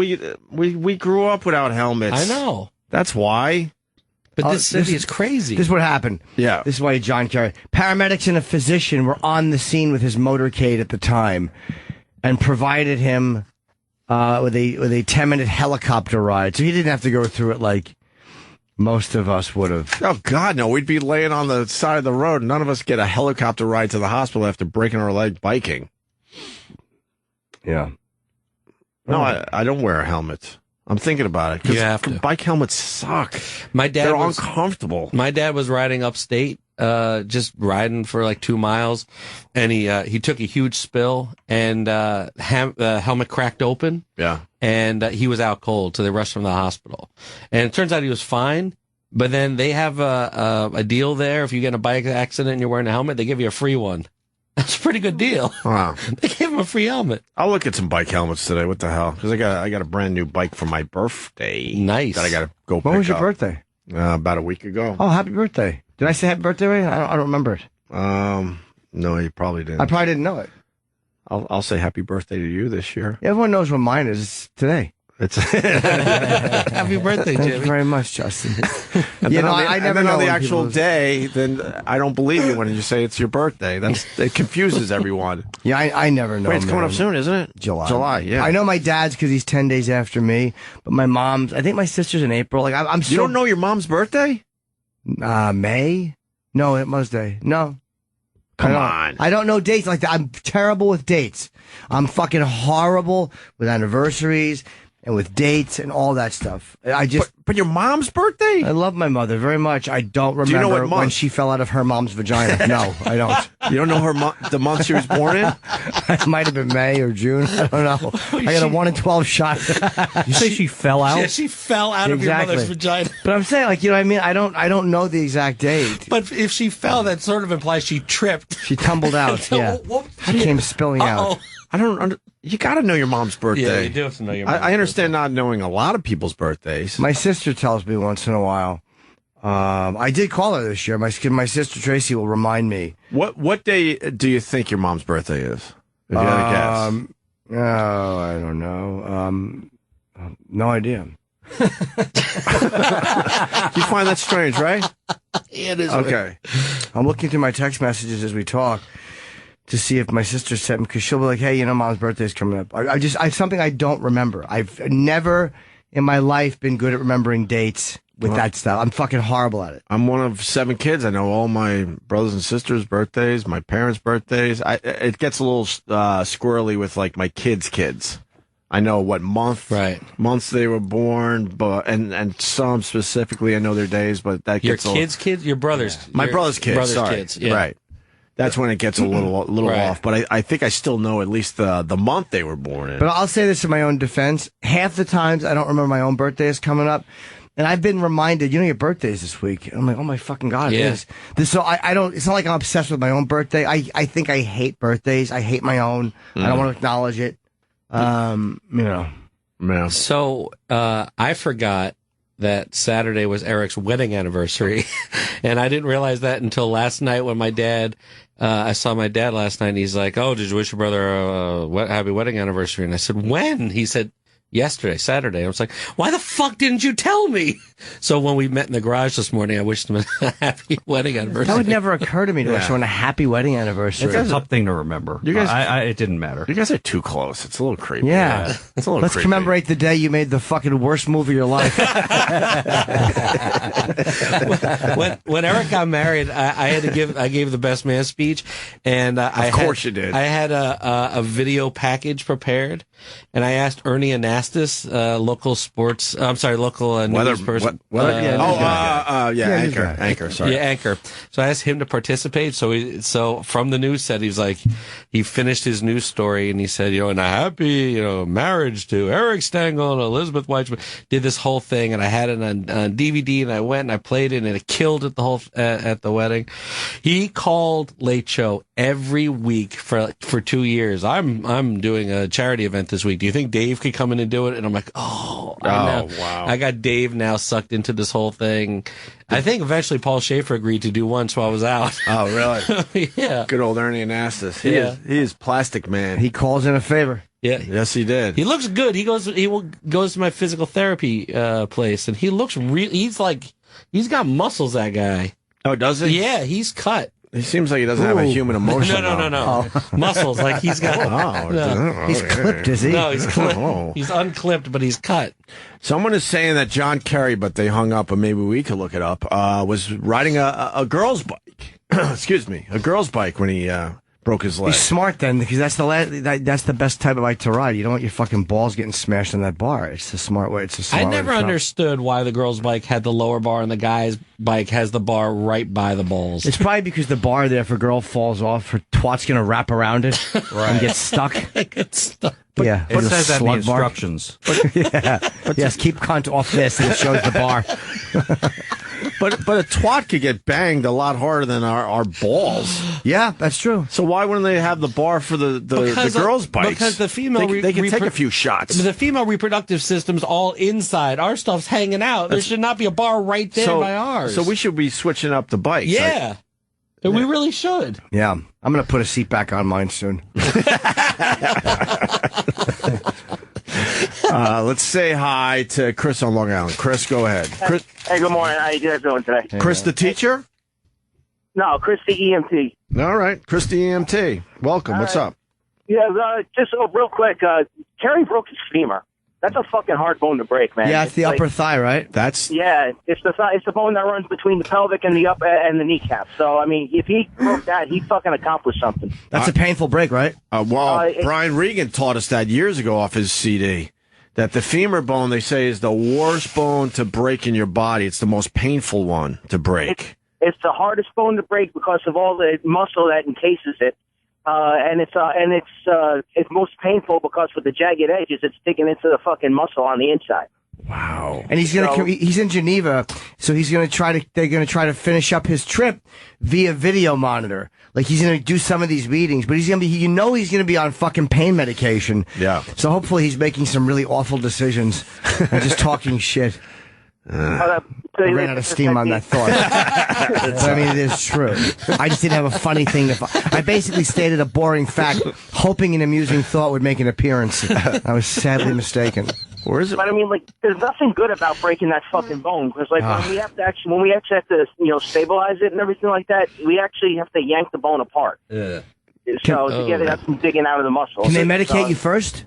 We grew up without helmets. I know. That's why. But this city is crazy. This is what happened. Yeah. This is why John Kerry. Paramedics and a physician were on the scene with his motorcade at the time and provided him with a 10-minute helicopter ride. So he didn't have to go through it like most of us would have. Oh, God, no. We'd be laying on the side of the road. None of us get a helicopter ride to the hospital after breaking our leg biking. Yeah. No, I don't wear a helmet. I'm thinking about it. You have to. Bike helmets suck. They're uncomfortable. My dad was riding upstate, just riding for like 2 miles, and he took a huge spill, and the helmet cracked open. Yeah. And he was out cold, so they rushed him to the hospital. And it turns out he was fine, but then they have a deal there. If you get in a bike accident and you're wearing a helmet, they give you a free one. That's a pretty good deal. Wow. They gave him a free helmet. I'll look at some bike helmets today. What the hell? Because I got a brand new bike for my birthday. Nice. That I got to go pick up. When was your birthday? About a week ago. Oh, happy birthday. Did I say happy birthday already? I don't remember it. No, you probably didn't. I probably didn't know it. I'll say happy birthday to you this year. Everyone knows what mine is. It's today. It's Happy birthday, Thank you Jimmy. very much, Justin. And then I never know on the when actual people- day, then I don't believe you when you say it's your birthday. It confuses everyone. Yeah, I never know. Wait, it's coming man. up soon, isn't it? July. Yeah. I know my dad's because he's 10 days after me, but my mom's, I think my sister's in April. Like, I'm You don't know your mom's birthday? May? No, it must day. No. Come I don't- on. I don't know dates like that. I'm terrible with dates. I'm fucking horrible with anniversaries and with dates and all that stuff. But your mom's birthday? I love my mother very much. I don't remember you know what when month? she fell out of her mom's vagina. No, I don't. You don't know the month she was born in? It might have been May or June. I don't know. I got a 1 in 12 shot. You say she fell out? Yeah, she fell out of your Exactly. mother's vagina. But I'm saying, like, you know what I mean? I don't know the exact date. But if she fell, that sort of implies she tripped. She tumbled out. Yeah, Whoops. she came spilling Uh-oh. out. I don't. You got to know your mom's birthday. Yeah, you do have to know your mom's I understand not knowing a lot of people's birthdays. My sister tells me once in a while. I did call her this year. My sister Tracy will remind me. What day do you think your mom's birthday is? If you had to guess. Oh, I don't know. No idea. You find that strange, right? It is. Okay. I'm looking through my text messages as we talk to see if my sister sent me, because she'll be like, "Hey, you know, mom's birthday's coming up." I something I don't remember. I've never in my life been good at remembering dates with that stuff. I'm fucking horrible at it. I'm one of 7 kids. I know all my brothers and sisters' birthdays, my parents' birthdays. It gets a little squirrely with like my kids. I know what months they were born, but and some specifically I know their days, but that Your gets kids, your brothers. my your brother's kids. Sorry. kids. Yeah. Right. That's when it gets a little Right. off. But I think I still know at least the month they were born in. But I'll say this in my own defense: half the times I don't remember my own birthday is coming up. And I've been reminded, you know, your birthday's this week. And I'm like, oh my fucking God, it Yeah. is. So I don't, it's not like I'm obsessed with my own birthday. I think I hate birthdays. I hate my own. I don't want to acknowledge it. You know. Yeah. So I forgot that Saturday was Eric's wedding anniversary, and I didn't realize that until last night when my dad. I saw my dad last night, and he's like, "Oh, did you wish your brother a happy wedding anniversary?" And I said, "When?" He said, "Yesterday, Saturday." I was like, "Why the fuck didn't you tell me?" So when we met in the garage this morning, I wished him a happy wedding anniversary. That would never occur to me to wish someone a happy wedding anniversary. It's a tough thing to remember. You guys- it didn't matter. You guys are too close. It's a little creepy. Yeah. It's a little Let's creepy. commemorate the day you made the fucking worst move of your life. when Eric got married, I gave the best man speech, and of course you did. I had a video package prepared, and I asked Ernie Anastas, local news person. Anchor. Sorry. Yeah, Anchor. So I asked him to participate. So from the news set, he finished his news story and he said, and a happy, marriage to Eric Stengel and Elizabeth Weichman. Did this whole thing, and I had it on DVD, and I went and I played it, and it killed it at the wedding. He called Late Show every week for 2 years. I'm doing a charity event this week. Do you think Dave could come in and do it? And I'm like, I know. Wow. I got Dave now sucked into this whole thing. I think eventually Paul Schaefer agreed to do one, so I was out. Oh, really? Yeah. Good old Ernie Anastas. He is plastic man. He calls in a favor. Yeah. Yes, he did. He looks good. He goes to my physical therapy place, and he looks he's got muscles, that guy. Oh, does he? Yeah, he's cut. He seems like he doesn't have a human emotion. No. Muscles, like he's got. He's clipped, is he? No, he's clipped. Oh. He's unclipped, but he's cut. Someone is saying that John Kerry, but they hung up, and maybe we could look it up, was riding a girl's bike. Excuse me, a girl's bike when he broke his leg. He's smart then, because that's the best type of bike to ride. You don't want your fucking balls getting smashed on that bar. It's a smart way. I never understood why the girl's bike had the lower bar and the guy's bike has the bar right by the balls. It's probably because the bar there, if a girl falls off, her twat's gonna wrap around it and get stuck. It's stuck. Yeah, It says that in the slug bar. instructions. Yes, keep cunt off this, and it shows the bar. But a twat could get banged a lot harder than our balls. Yeah, that's true. So why wouldn't they have the bar for the girls' bikes? Because the female they can take a few shots. The female reproductive system's all inside. Our stuff's hanging out. There should not be a bar right there by ours. So we should be switching up the bikes. Yeah. We really should. Yeah. I'm going to put a seat back on mine soon. Let's say hi to Chris on Long Island. Chris, go ahead. Chris, Hey, good morning. How you guys doing today? Chris the teacher? No, Chris the EMT. All right. Chris the EMT. Welcome. What's up? Yeah, just real quick. Terry broke his femur. That's a fucking hard bone to break, man. Yeah, it's the upper thigh, right? Yeah, it's the bone that runs between the pelvic and the and the kneecap. So, I mean, if he broke that, he fucking accomplished something. That's a painful break, right? Brian Regan taught us that years ago off his CD. That the femur bone, they say, is the worst bone to break in your body. It's the most painful one to break. It's the hardest bone to break because of all the muscle that encases it. And it's most painful because with the jagged edges, it's sticking into the fucking muscle on the inside. Wow. And he's in Geneva, so they're gonna try to finish up his trip via video monitor. Like he's gonna do some of these meetings, but he's gonna be on fucking pain medication. Yeah. So hopefully he's making some really awful decisions and just talking shit. I ran out of steam on that thought. But I mean, it is true. I just didn't have a funny thing I basically stated a boring fact, hoping an amusing thought would make an appearance. I was sadly mistaken. Where is it? But I mean, like, there's nothing good about breaking that fucking bone because, like, when we actually have to, stabilize it and everything like that, we actually have to yank the bone apart. Yeah. So to get it up from digging out of the muscle. Can they medicate you first?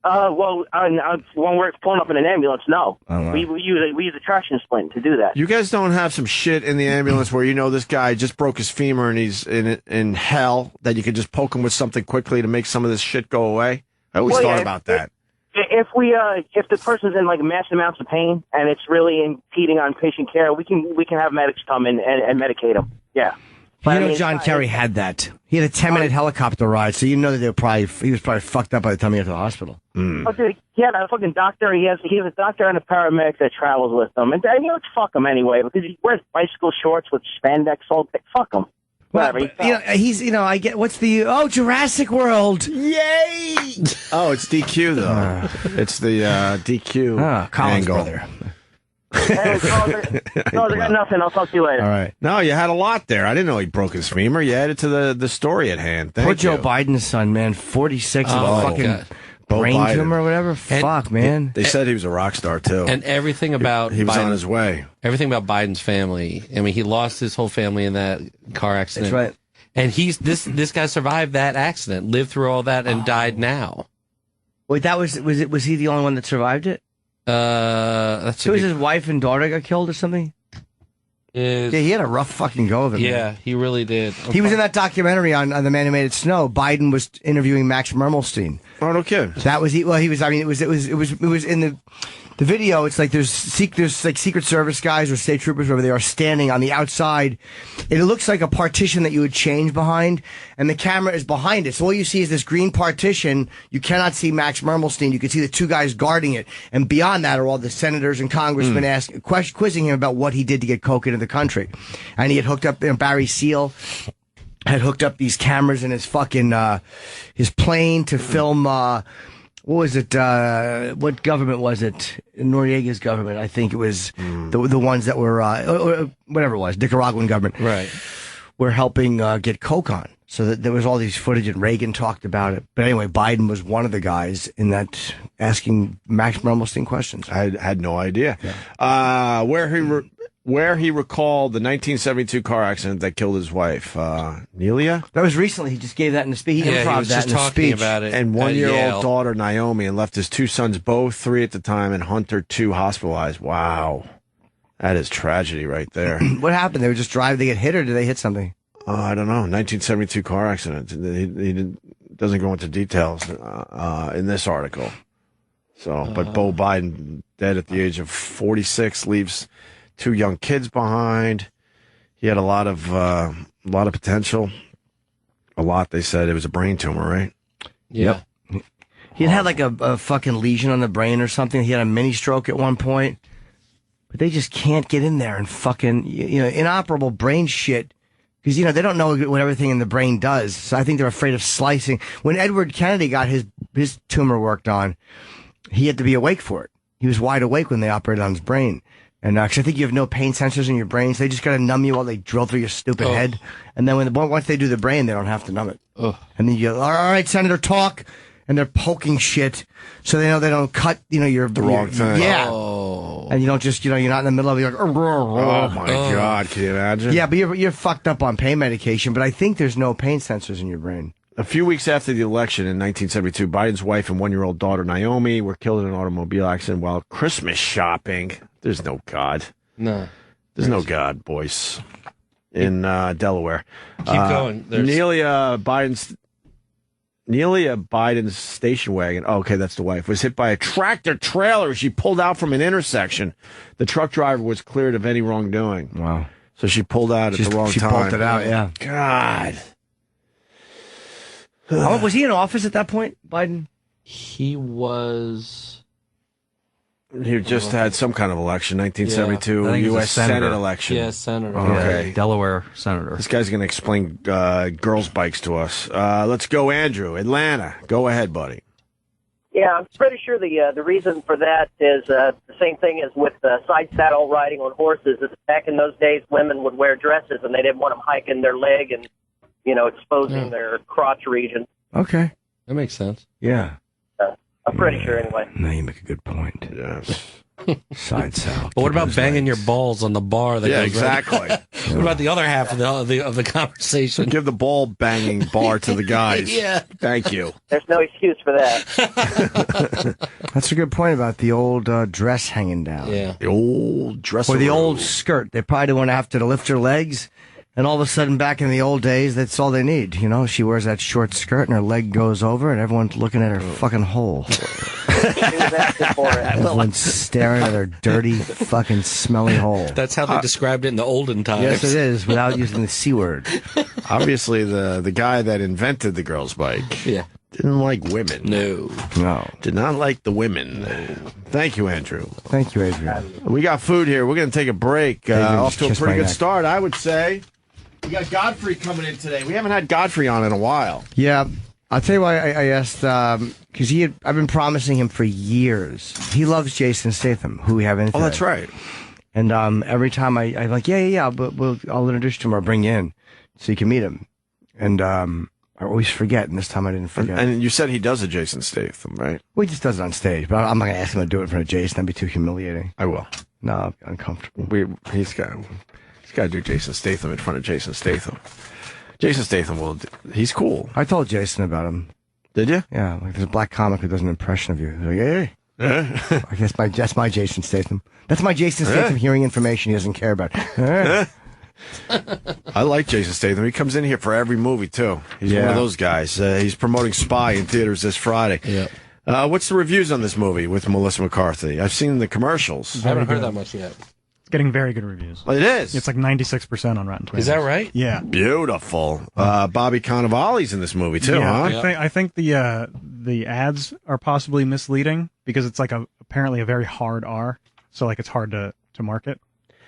Well, when we're pulling up in an ambulance, no. Oh, wow. We use a traction splint to do that. You guys don't have some shit in the ambulance where this guy just broke his femur and he's in hell that you could just poke him with something quickly to make some of this shit go away? I always thought about that. If the person's in like mass amounts of pain and it's really impeding on patient care, we can have medics come in and medicate them. Yeah. But, John Kerry had that. He had a 10-minute helicopter ride, so you know that he was probably fucked up by the time he got to the hospital. Oh, dude, he had a fucking doctor. He has a doctor and a paramedic that travels with him, and fuck him anyway because he wears bicycle shorts with spandex all day. Fuck him. Whatever. I get what's the Jurassic World. Yay! Oh, it's DQ though. It's the DQ Collins angle. brother. Hey, I got nothing. I'll talk to you later. All right. No, you had a lot there. I didn't know he broke his femur. You added to the story at hand. Thank Poor you. Joe Biden's son, man, 46 with a fucking brain Biden. tumor or whatever. Fuck, man. They said he was a rock star too. And everything about he was Biden, on his way. Everything about Biden's family. I mean, he lost his whole family in that car accident. That's right. And this guy survived that accident, lived through all that, and died now. Wait, was he the only one that survived it? That's So his wife and daughter got killed or something? Yeah, he had a rough fucking go of it. Yeah, man. he really did. He was in that documentary on The Man Who Made It Snow. Biden was interviewing Max Mermelstein. Oh, no kidding. That was he. Well, he was. I mean, it was in the video. It's like there's like Secret Service guys or state troopers, wherever they are, standing on the outside. It looks like a partition that you would change behind, and the camera is behind it. So all you see is this green partition. You cannot see Max Mermelstein. You can see the two guys guarding it, and beyond that are all the senators and congressmen quizzing him about what he did to get coke into the country. And he had hooked up Barry Seal. Had hooked up these cameras in his fucking his plane to film. What was it? What government was it? Noriega's government, I think it was. The ones that were or whatever it was, Nicaraguan government, right? Were helping get coke on. So that there was all these footage, and Reagan talked about it. But anyway, Biden was one of the guys in that asking Max Mermelstein questions. I had no idea. Yeah. Where he recalled the 1972 car accident that killed his wife, Nelia. That was recently. He just gave that in the speech. He improv that in the speech. About it and 1-year-old daughter Naomi, and left his two sons, both 3 at the time, and Hunter 2 hospitalized. Wow, that is tragedy right there. What happened? They were just driving. They get hit, or did they hit something? I don't know. 1972 car accident. He doesn't go into details in this article. So, but Beau Biden dead at the age of 46, leaves 2 young kids behind. He had a lot of potential. A lot, they said. It was a brain tumor, right? Yeah. Yep. He had like a fucking lesion on the brain or something. He had a mini stroke at one point. but they just can't get in there and fucking, inoperable brain shit. Because, they don't know what everything in the brain does. So I think they're afraid of slicing. When Edward Kennedy got his tumor worked on, he had to be awake for it. He was wide awake when they operated on his brain. And cause I think you have no pain sensors in your brain, so they just got to numb you while they drill through your stupid head. And then once they do the brain, they don't have to numb it. And then you go, all right, Senator, talk. And they're poking shit, so they know they don't cut, the wrong thing. Yeah. Oh. And you don't just, you're not in the middle of it, you're like, Oh my God, can you imagine? Yeah, but you're fucked up on pain medication, but I think there's no pain sensors in your brain. A few weeks after the election in 1972, Biden's wife and 1-year-old daughter, Naomi, were killed in an automobile accident while Christmas shopping. There's no God. No. There's no God, boys. In Delaware. Keep going. Nelia Biden's station wagon, okay, that's the wife, was hit by a tractor trailer as she pulled out from an intersection. The truck driver was cleared of any wrongdoing. Wow. So she pulled out at the wrong time. She pulled it out, yeah. God. Was he in office at that point, Biden? He was. He just had some kind of election, 1972 Yeah, I think he was a U.S. Senate senator. election. Yeah, senator. Okay. Yeah, Delaware senator. This guy's going to explain girls' bikes to us. Let's go, Andrew, Atlanta. Go ahead, buddy. Yeah, I'm pretty sure the reason for that is the same thing as with side saddle riding on horses. Is back in those days, women would wear dresses, and they didn't want them hiking their leg and, exposing their crotch region. Okay. That makes sense. Yeah. I'm pretty sure anyway. No, you make a good point. Yes. Side saddle. But what about banging your balls on the bar? That Yeah, goes exactly. What about the other half of the conversation? Give the ball banging bar to the guys. Yeah. Thank you. There's no excuse for that. That's a good point about the old dress hanging down. Yeah. The old dress. Or the old skirt. They probably don't want to have to lift her legs. And all of a sudden, back in the old days, that's all they need. She wears that short skirt and her leg goes over and everyone's looking at her fucking hole. Everyone's staring at her dirty, fucking smelly hole. That's how they described it in the olden times. Yes, it is, without using the C word. Obviously, the guy that invented the girls' bike didn't like women. No. Did not like the women. Thank you, Andrew. Thank you, Adrian. We got food here. We're going to take a break. Off to a kiss pretty my good neck. start, I would say. We got Godfrey coming in today. We haven't had Godfrey on in a while. Yeah, I'll tell you why I asked, because I've been promising him for years. He loves Jason Statham, who we have in today. Oh, that's right. And every time I'm like, yeah, but I'll introduce you to him or bring you in so you can meet him. And I always forget, and this time I didn't forget. And you said he does a Jason Statham, right? Well, he just does it on stage, but I'm not going to ask him to do it in front of Jason. That'd be too humiliating. I will. No, I'll be uncomfortable. He's got to do Jason Statham in front of Jason Statham. Jason Statham he's cool. I told Jason about him. Did you? Yeah, like there's a black comic who does an impression of you. He's like, hey. I guess that's my Jason Statham. That's my Jason Statham hearing information he doesn't care about. I like Jason Statham. He comes in here for every movie, too. He's one of those guys. He's promoting Spy in theaters this Friday. Yeah. What's the reviews on this movie with Melissa McCarthy? I've seen the commercials. I haven't heard that much yet. It's getting very good reviews. It is. It's like 96% on Rotten Tomatoes. Is that right? Yeah. Beautiful. Bobby Cannavale's in this movie, too, huh? I think the ads are possibly misleading because it's like apparently a very hard R, so like it's hard to market.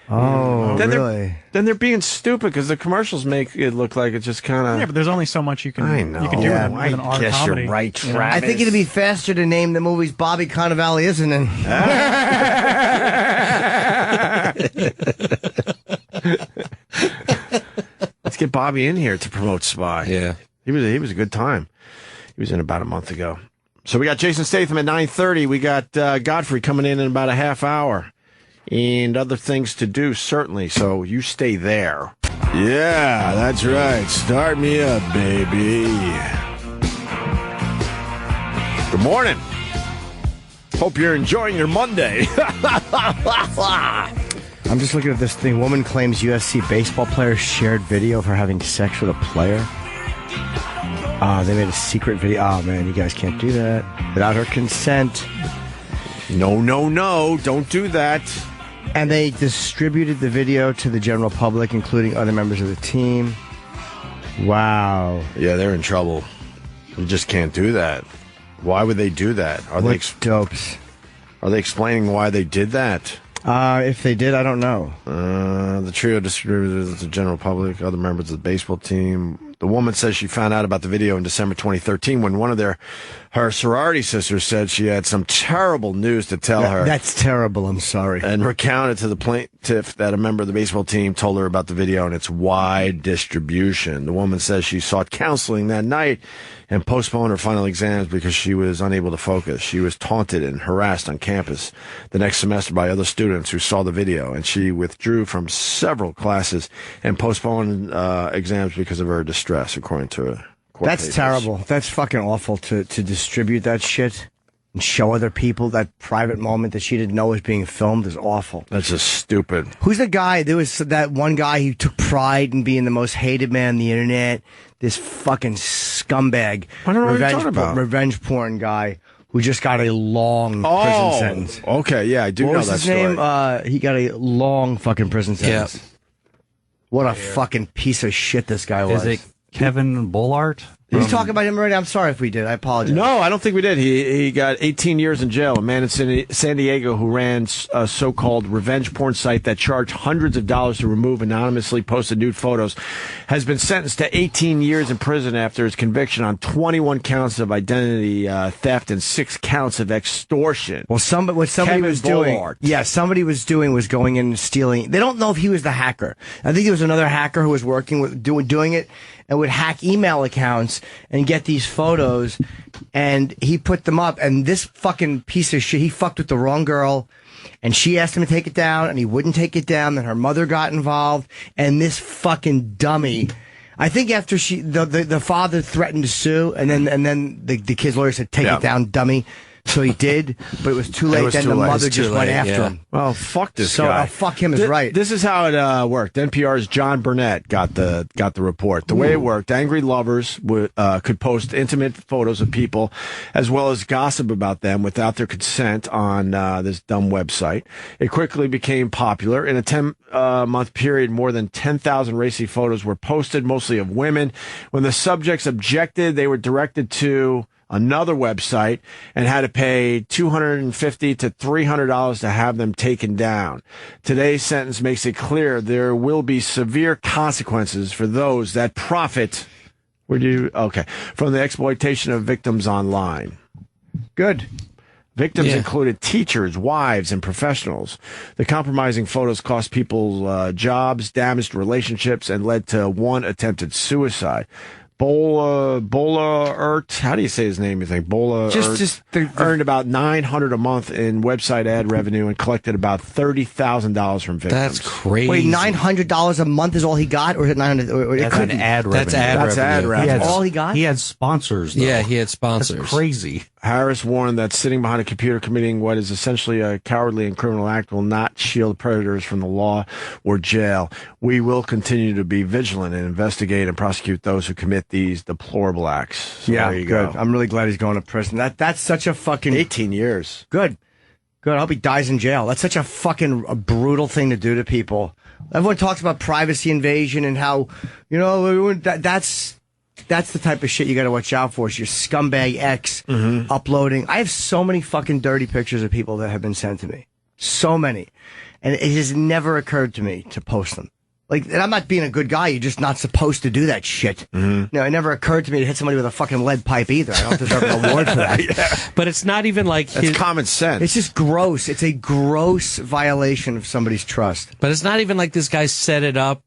Oh, Then really? Then they're being stupid because the commercials make it look like it's just kind of... Yeah, but there's only so much you can I know. you can do Yeah, with an R I guess comedy. you're right, you know? Travis. I think it'd be faster to name the movies Bobby Cannavale isn't in. Let's get Bobby in here to promote Spy. Yeah. He was a good time. He was in about a month ago. So we got Jason Statham at 9:30. We got Godfrey coming in about a half hour. And other things to do, certainly. So you stay there. Yeah, that's right. Start me up, baby. Good morning. Hope you're enjoying your Monday. I'm just looking at this thing. Woman claims UFC baseball player shared video of her having sex with a player. They made a secret video. Oh, man, you guys can't do that without her consent. No. Don't do that. And they distributed the video to the general public, including other members of the team. Wow. Yeah, they're in trouble. You just can't do that. Why would they do that? Are What dopes? they explaining why they did that? If they did, I don't know. The trio distributed it to the general public, other members of the baseball team. The woman says she found out about the video in December 2013 when one of her sorority sisters said she had some terrible news to tell her. That's terrible. I'm sorry. And recounted to the plaintiff that a member of the baseball team told her about the video and its wide distribution. The woman says she sought counseling that night and postponed her final exams because she was unable to focus. She was taunted and harassed on campus the next semester by other students who saw the video, and she withdrew from several classes and postponed exams because of her distress, according to her. That's terrible. That's fucking awful to distribute that shit and show other people that private moment that she didn't know was being filmed is awful. That's just stupid. Who's the guy? There was that one guy who took pride in being the most hated man on the internet. This fucking scumbag. I don't know what you're talking about. Revenge porn guy who just got a long prison sentence. Okay, yeah, I do know that story. What was his name? He got a long fucking prison sentence. Yeah. What a fucking piece of shit this guy was. Is it Kevin Bullard? Did we talk about him already? I'm sorry if we did. I apologize. No, I don't think we did. He got 18 years in jail. A man in San Diego who ran a so-called revenge porn site that charged hundreds of dollars to remove anonymously posted nude photos has been sentenced to 18 years in prison after his conviction on 21 counts of identity theft and 6 counts of extortion. Well, what somebody was doing was going in and stealing. They don't know if he was the hacker. I think there was another hacker who was working with doing it and would hack email accounts and get these photos, and he put them up, and this fucking piece of shit, he fucked with the wrong girl, and she asked him to take it down, and he wouldn't take it down, then her mother got involved, and this fucking dummy, I think after the father threatened to sue, and then the kid's lawyer said, take it down, dummy. So he did, but it was too late. Then the mother just went after him. Well, fuck this guy. Fuck him is right. This is how it worked. NPR's John Burnett got the report. The way it worked, angry lovers could post intimate photos of people as well as gossip about them without their consent on this dumb website. It quickly became popular. In a 10-month period, more than 10,000 racy photos were posted, mostly of women. When the subjects objected, they were directed to another website and had to pay $250 to $300 to have them taken down. Today's sentence makes it clear there will be severe consequences for those that profit from the exploitation of victims online. Good. Victims included teachers, wives, and professionals. The compromising photos cost people jobs, damaged relationships, and led to one attempted suicide. Bola Ert, how do you say his name, you think? Bola earned about $900 a month in website ad revenue and collected about $30,000 from victims. That's crazy. Wait, $900 a month is all he got, or is it $900? That's an ad revenue. That's ad revenue. That's all he got? He had sponsors, though. Yeah, he had sponsors. That's crazy. Harris warned that sitting behind a computer committing what is essentially a cowardly and criminal act will not shield predators from the law or jail. We will continue to be vigilant and investigate and prosecute those who commit these deplorable acts. So yeah, there you good. go. I'm really glad he's going to prison. That's such a fucking 18 years. Good. I hope he dies in jail. That's such a brutal thing to do to people. Everyone talks about privacy invasion and how, that's the type of shit you got to watch out for. It's your scumbag ex uploading. I have so many fucking dirty pictures of people that have been sent to me. So many. And it has never occurred to me to post them. And I'm not being a good guy. You're just not supposed to do that shit. Mm-hmm. No, it never occurred to me to hit somebody with a fucking lead pipe either. I don't deserve an award for that. Yeah. But it's not even like that's common sense. It's just gross. It's a gross violation of somebody's trust. But it's not even like this guy set it up.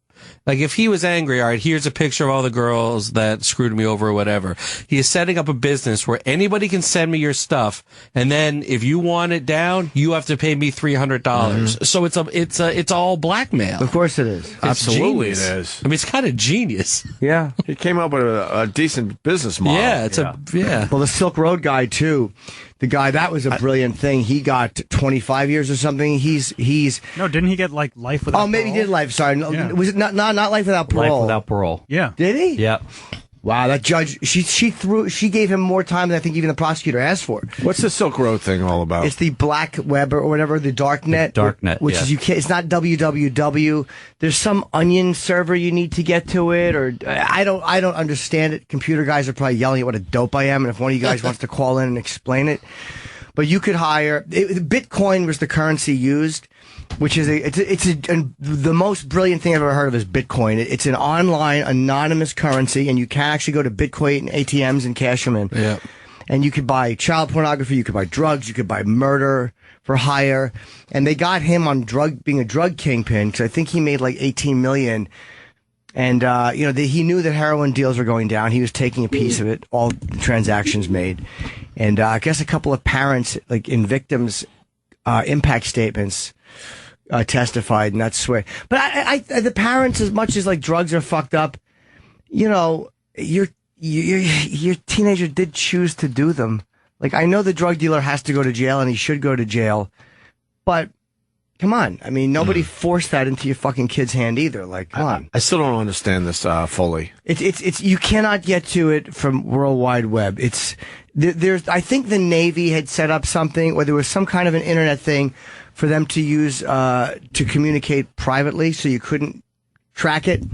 Like, if he was angry, all right, here's a picture of all the girls that screwed me over or whatever. He is setting up a business where anybody can send me your stuff, and then if you want it down, you have to pay me $300. Mm-hmm. So it's all blackmail. Of course it is. Absolutely genius. It is. I mean, it's kind of genius. Yeah. He came up with a decent business model. Yeah, Well, the Silk Road guy, too. The guy, that was a brilliant thing. He got 25 years or something. He's No, didn't he get life without parole? Oh, maybe he did life. Sorry. Yeah. Was it not life without parole? Life without parole. Yeah. Did he? Yeah. Wow, that judge, she gave him more time than I think even the prosecutor asked for. What's the Silk Road thing all about? It's the black web or whatever, the dark net. Which is, it's not www. There's some onion server you need to get to it, or I don't understand it. Computer guys are probably yelling at what a dope I am, and if one of you guys wants to call in and explain it. But you could hire, Bitcoin was the currency used, which is the most brilliant thing I've ever heard of is Bitcoin. It's an online anonymous currency, and you can actually go to Bitcoin ATMs and cash them in. Yeah. And you could buy child pornography, you could buy drugs, you could buy murder for hire. And they got him on being a drug kingpin, because I think he made like 18 million. And, he knew that heroin deals were going down. He was taking a piece of it, all the transactions made. And I guess a couple of parents, like in victims' impact statements, testified, and that's swear. But I the parents, as much as like drugs are fucked up, your teenager did choose to do them. Like, I know the drug dealer has to go to jail, and he should go to jail, but come on. I mean, nobody forced that into your fucking kid's hand either. Like, come on. I still don't understand this fully. It's you cannot get to it from World Wide Web. I think the Navy had set up something, or there was some kind of an internet thing for them to use to communicate privately, so you couldn't track it.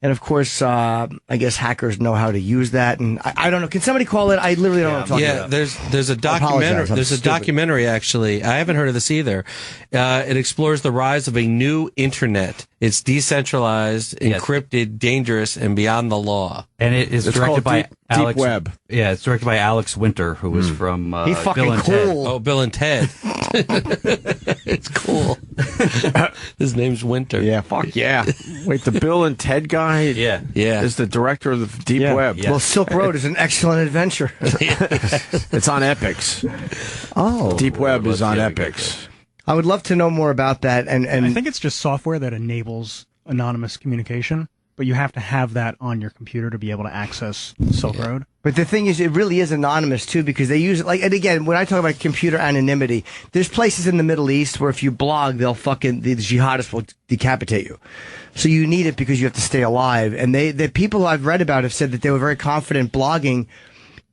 And of course, I guess hackers know how to use that. And I don't know. Can somebody call it? I literally don't know what I'm talking about. Yeah, there's a documentary. There's a documentary, actually. I haven't heard of this either. It explores the rise of a new internet. It's decentralized, encrypted, dangerous, and beyond the law. And it's directed by Alex. Deep Web. Yeah, it's directed by Alex Winter, who was from He fucking Bill and cool. Ted. Oh, Bill and Ted. It's cool. His name's Winter. Yeah, fuck yeah. Wait, the Bill and Ted guy Yeah. is the director of the Deep Web. Well, Silk Road is an excellent adventure. It's on Epics. Oh. Deep Web is on Epics. I would love to know more about that. And I think it's just software that enables anonymous communication, but you have to have that on your computer to be able to access Silk Road. But the thing is, it really is anonymous too, because they use it like, and again, when I talk about computer anonymity, there's places in the Middle East where if you blog, the jihadists will decapitate you. So you need it because you have to stay alive. And the people who I've read about have said that they were very confident blogging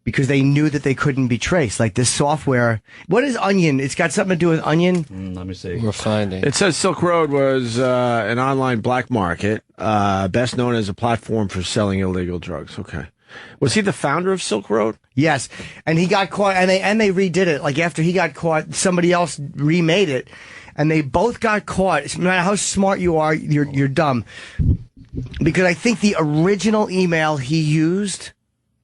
because they knew that they couldn't be traced. Like this software. What is Onion? It's got something to do with Onion? Let me see. We're finding. It says Silk Road was an online black market, best known as a platform for selling illegal drugs. Okay. Was he the founder of Silk Road? Yes. And he got caught, and they redid it. Like after he got caught, somebody else remade it. And they both got caught. No matter how smart you are, you're dumb. Because I think the original email he used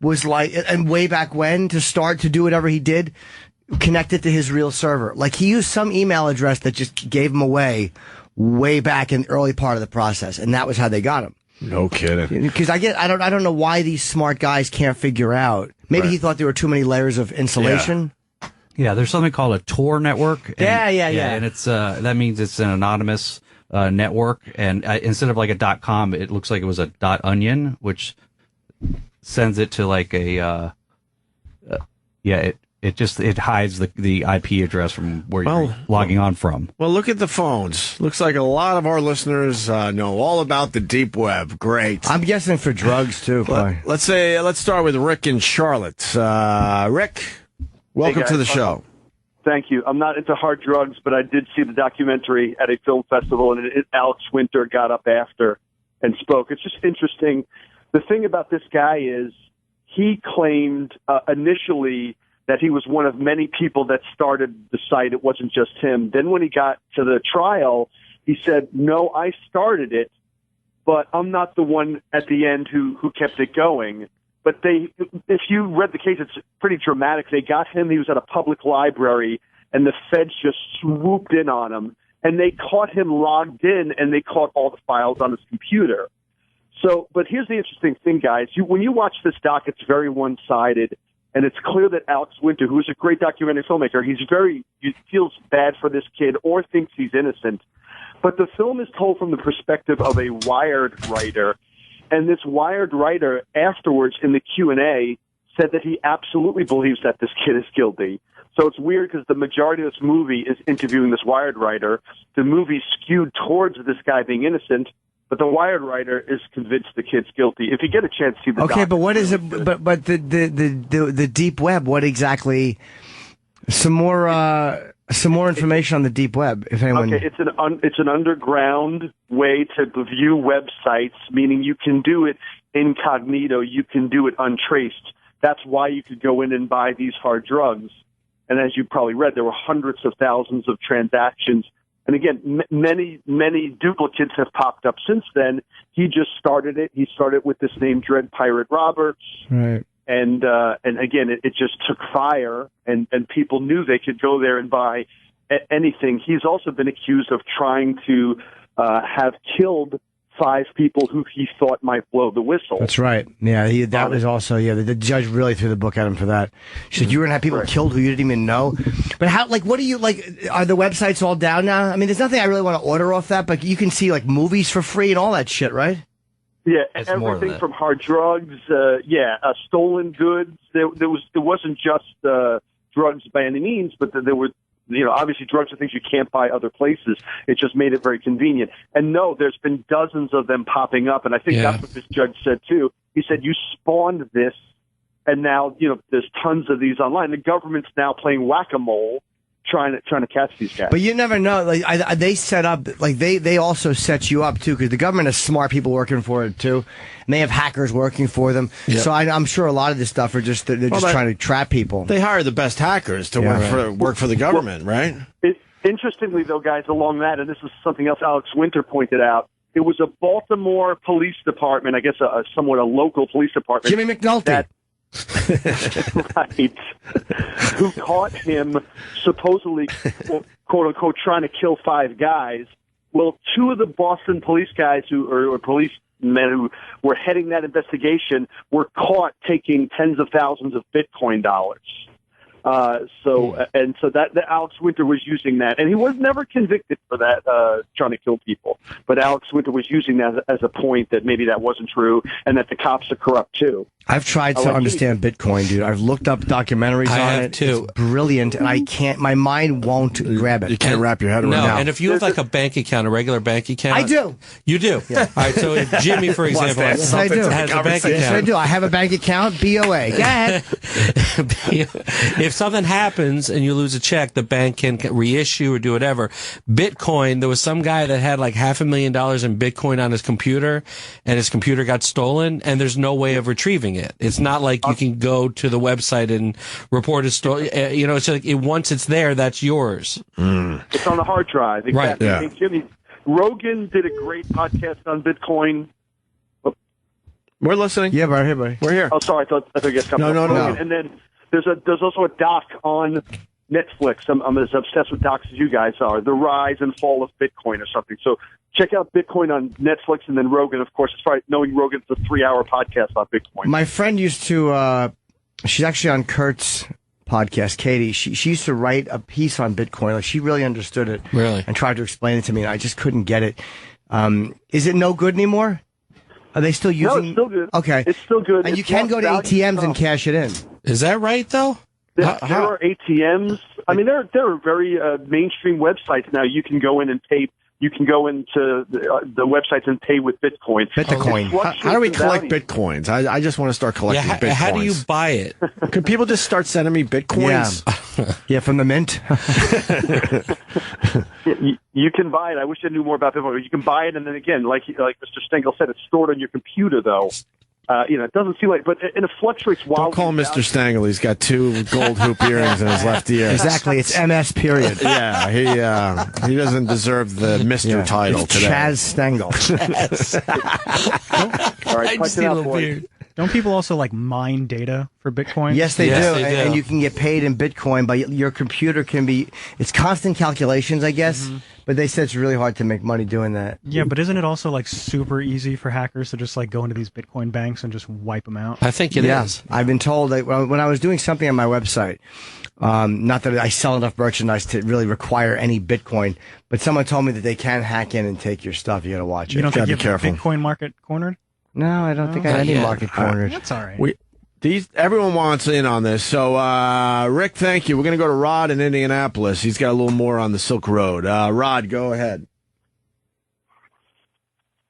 was like, and way back when, to start to do whatever he did, connected to his real server. Like he used some email address that just gave him away way back in the early part of the process, and that was how they got him. No kidding. Because I don't know why these smart guys can't figure out. Maybe he thought there were too many layers of insulation. Yeah, there's something called a Tor network. And, Yeah. And it's that means it's an anonymous network, and instead of like a .com, it looks like it was a .onion, which sends it to like a it hides the IP address from where you're logging on from. Well, look at the phones. Looks like a lot of our listeners know all about the Deep Web. Great. I'm guessing for drugs too. Let's start with Rick in Charlotte. Rick, welcome guys. to the show. Thank you. I'm not into hard drugs, but I did see the documentary at a film festival, and Alex Winter got up after and spoke. It's just interesting. The thing about this guy is he claimed initially that he was one of many people that started the site. It wasn't just him. Then when he got to the trial, he said, no, I started it, but I'm not the one at the end who kept it going. But if you read the case, it's pretty dramatic. They got him. He was at a public library, and the feds just swooped in on him, and they caught him logged in, and they caught all the files on his computer. So, but here's the interesting thing, guys. When you watch this doc, it's very one-sided, and it's clear that Alex Winter, who is a great documentary filmmaker, he feels bad for this kid or thinks he's innocent. But the film is told from the perspective of a Wired writer, and this Wired writer afterwards in the Q&A said that he absolutely believes that this kid is guilty. So it's weird because the majority of this movie is interviewing this Wired writer. The movie's skewed towards this guy being innocent, but the Wired writer is convinced the kid's guilty. If you get a chance to see the okay, but what is it? But the Deep Web. What exactly? Some more information on the Deep Web, if anyone. Okay, it's an underground way to view websites, meaning you can do it incognito, you can do it untraced. That's why you could go in and buy these hard drugs. And as you probably read, there were hundreds of thousands of transactions And again, many duplicates have popped up since then. He just started it. He started with this name, Dread Pirate Roberts. Right. And again, it just took fire, and people knew they could go there and buy anything. He's also been accused of trying to have killed 5 people who he thought might blow the whistle. That's right. Yeah, that was also, the judge really threw the book at him for that. She said, you were going to have people killed who you didn't even know. But how, what do you, are the websites all down now? I mean, there's nothing I really want to order off that, but you can see, movies for free and all that shit, right? Yeah, It's everything from hard drugs, stolen goods. It wasn't just drugs by any means, but there were, obviously drugs are things you can't buy other places. It just made it very convenient. And no, there's been dozens of them popping up, and I think that's what this judge said too. He said, you spawned this, and now, there's tons of these online. The government's now playing whack-a-mole, trying to catch these guys. But you never know. They set up, they also set you up too, because the government has smart people working for it too, and they have hackers working for them. Yep. So I'm sure a lot of this stuff are just they're just trying to trap people. They hire the best hackers to work for the government, right? Interestingly, though, guys, along that, and this is something else Alex Winter pointed out. It was a Baltimore police department, I guess, somewhat a local police department. Jimmy McNulty. Right. Who caught him supposedly, quote unquote, trying to kill 5 guys. Well, 2 of the Boston police guys or policemen who were heading that investigation were caught taking tens of thousands of Bitcoin dollars. So that Alex Winter was using that, and he was never convicted for that, trying to kill people. But Alex Winter was using that as a point that maybe that wasn't true, and that the cops are corrupt too. I've tried to understand Bitcoin, dude. I've looked up documentaries on it. Too. It's brilliant, and I can't. My mind won't grab it. You can't wrap your head around it. No, and if you have a bank account, a regular bank account, I do. You do. Yeah. All right. So if Jimmy, for example, Yes, I do. has a bank account. Yes, I do. I have a bank account. BOA. Go ahead. If something happens and you lose a check, the bank can reissue or do whatever. Bitcoin, there was some guy that had $500,000 in Bitcoin on his computer, and his computer got stolen, and there's no way of retrieving it. It's not like you can go to the website and report a story. It's once it's there, that's yours. It's on the hard drive. Exactly. Right. Yeah. Jimmy, Rogan did a great podcast on Bitcoin. We're listening. Yeah, buddy. Hey, buddy. We're here. Oh, sorry. I thought you guys coming. No. And then there's also a doc on Netflix. I'm as obsessed with docs as you guys are. The Rise and Fall of Bitcoin or something. So check out Bitcoin on Netflix, and then Rogan, of course. It's probably knowing Rogan's a 3-hour podcast on Bitcoin. My friend used to, she's actually on Kurt's podcast, Katie. She used to write a piece on Bitcoin. She really understood it. Really? And tried to explain it to me, and I just couldn't get it. Is it no good anymore? Are they still using? No, it's still good. Okay. It's still good. And you can go to ATMs and cash it in. Is that right, though? There are ATMs. I mean, there are very mainstream websites now. You can go in and pay. You can go into the websites and pay with Bitcoin. Bitcoin. How do we collect Bitcoins? I just want to start collecting Bitcoins. How do you buy it? Could people just start sending me Bitcoins? Yeah, from the mint. You can buy it. I wish I knew more about Bitcoin. You can buy it, and then again, like Mr. Stengel said, it's stored on your computer, though. It doesn't seem like, but it fluctuates wildly. Don't call him Mr. Stengel. He's got 2 gold hoop earrings in his left ear. Exactly. It's MS period. Yeah, he doesn't deserve the Mr. title it's today. Chaz Stengel. All right, punch it out, boys. Don't people also mine data for Bitcoin? Yes, they Yes, do. they do. And you can get paid in Bitcoin, but your computer can be, it's constant calculations, I guess. Mm-hmm. But they said it's really hard to make money doing that. Yeah, but isn't it also super easy for hackers to just go into these Bitcoin banks and just wipe them out? I think it is. I've been told that when I was doing something on my website, not that I sell enough merchandise to really require any Bitcoin, but someone told me that they can hack in and take your stuff. You got to watch it. You don't think you have the careful. Bitcoin market cornered? No, I don't think I have any market cornered. That's all right. Everyone wants in on this. So, Rick, thank you. We're going to go to Rod in Indianapolis. He's got a little more on the Silk Road. Rod, go ahead.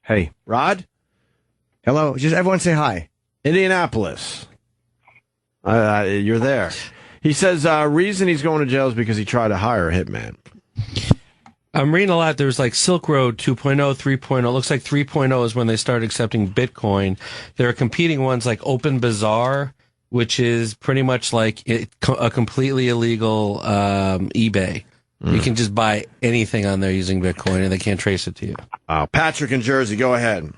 Hey. Rod? Hello. Just everyone say hi. Indianapolis. You're there. He says reason he's going to jail is because he tried to hire a hitman. I'm reading a lot. There's Silk Road 2.0, 3.0. It looks like 3.0 is when they started accepting Bitcoin. There are competing ones like Open Bazaar, which is pretty much a completely illegal eBay. You can just buy anything on there using Bitcoin, and they can't trace it to you. Patrick in Jersey, go ahead.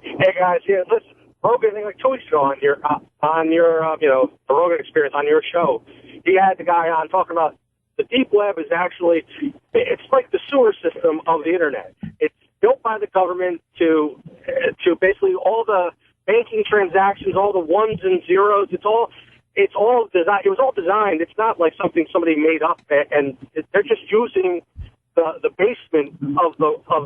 Hey guys, yeah, listen, Rogan, I think like 2 weeks ago on your the Rogan Experience on your show, he had the guy on talking about the deep web is actually, it's like the sewer system of the internet. It's built by the government to basically all the banking transactions, all the ones and zeros. It's all designed. It was all designed. It's not like something somebody made up, and they're just using the basement of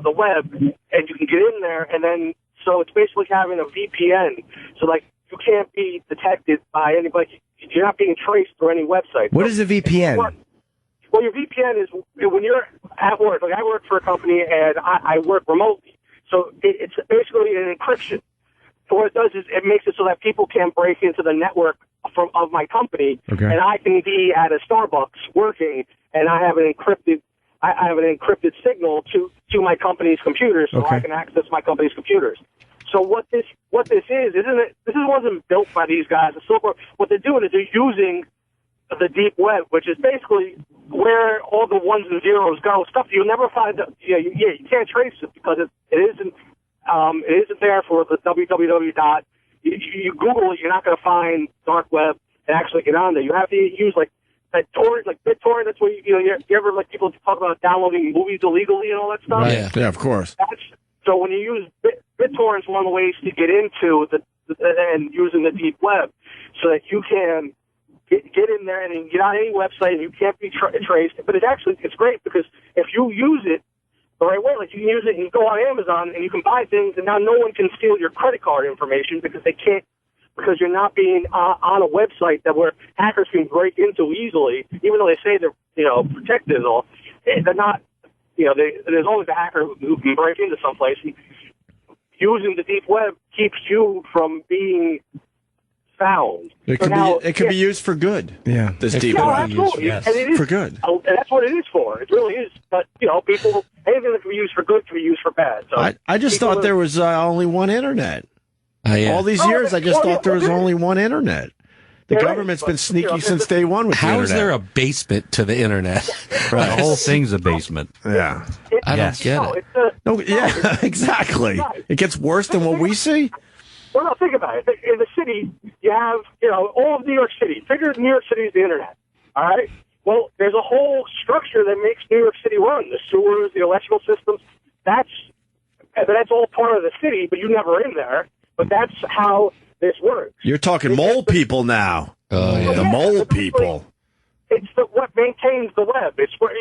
the web, and you can get in there, and then so it's basically having a VPN. So like you can't be detected by anybody. You're not being traced through any website. What is a VPN? Well, your VPN is when you're at work. Like I work for a company and I work remotely, so it's basically an encryption. So what it does is it makes it so that people can't break into the network of my company, and I can be at a Starbucks working, and I have an encrypted signal to my company's computers, so I can access my company's computers. So what this is, isn't it? This wasn't built by these guys. What they're doing is they're using the deep web, which is basically where all the ones and zeros go. Stuff you'll never find. You can't trace it because it isn't there for the www. You Google it, you're not going to find dark web and actually get on there. You have to use like torrent, like BitTorrent. That's where you ever like people talk about downloading movies illegally and all that stuff. Right. Yeah, of course. So when you use BitTorrent's one of the ways to get into and using the deep web, so that you can get in there and get on any website and you can't be traced. But it's great because if you use it the right way, like you can use it and you go on Amazon and you can buy things, and now no one can steal your credit card information because they can't, because you're not being on a website where hackers can break into easily, even though they say they're protected and all. They're not. There's always a hacker who can break into someplace. And using the deep web keeps you from being found. It could be used for good. Yeah, this deep web. Absolutely. Yes. And it is for good. And that's what it is for. It really is. But people, anything that can be used for good can be used for bad. So I just thought there was only one internet. All these years, I just thought there was only one internet. The government's been sneaky since day one with the internet. How is there a basement to the internet? Right. The whole thing's a basement. Yeah. I don't get it. Exactly. It gets worse than what we see? Well, no, think about it. In the city, you have, all of New York City. Figure New York City is the internet. All right? Well, there's a whole structure that makes New York City run. The sewers, the electrical systems. That's all part of the city, but you're never in there. But that's how this works. You're talking mole people now. Oh, yeah. The mole people. It's what maintains the web. It's when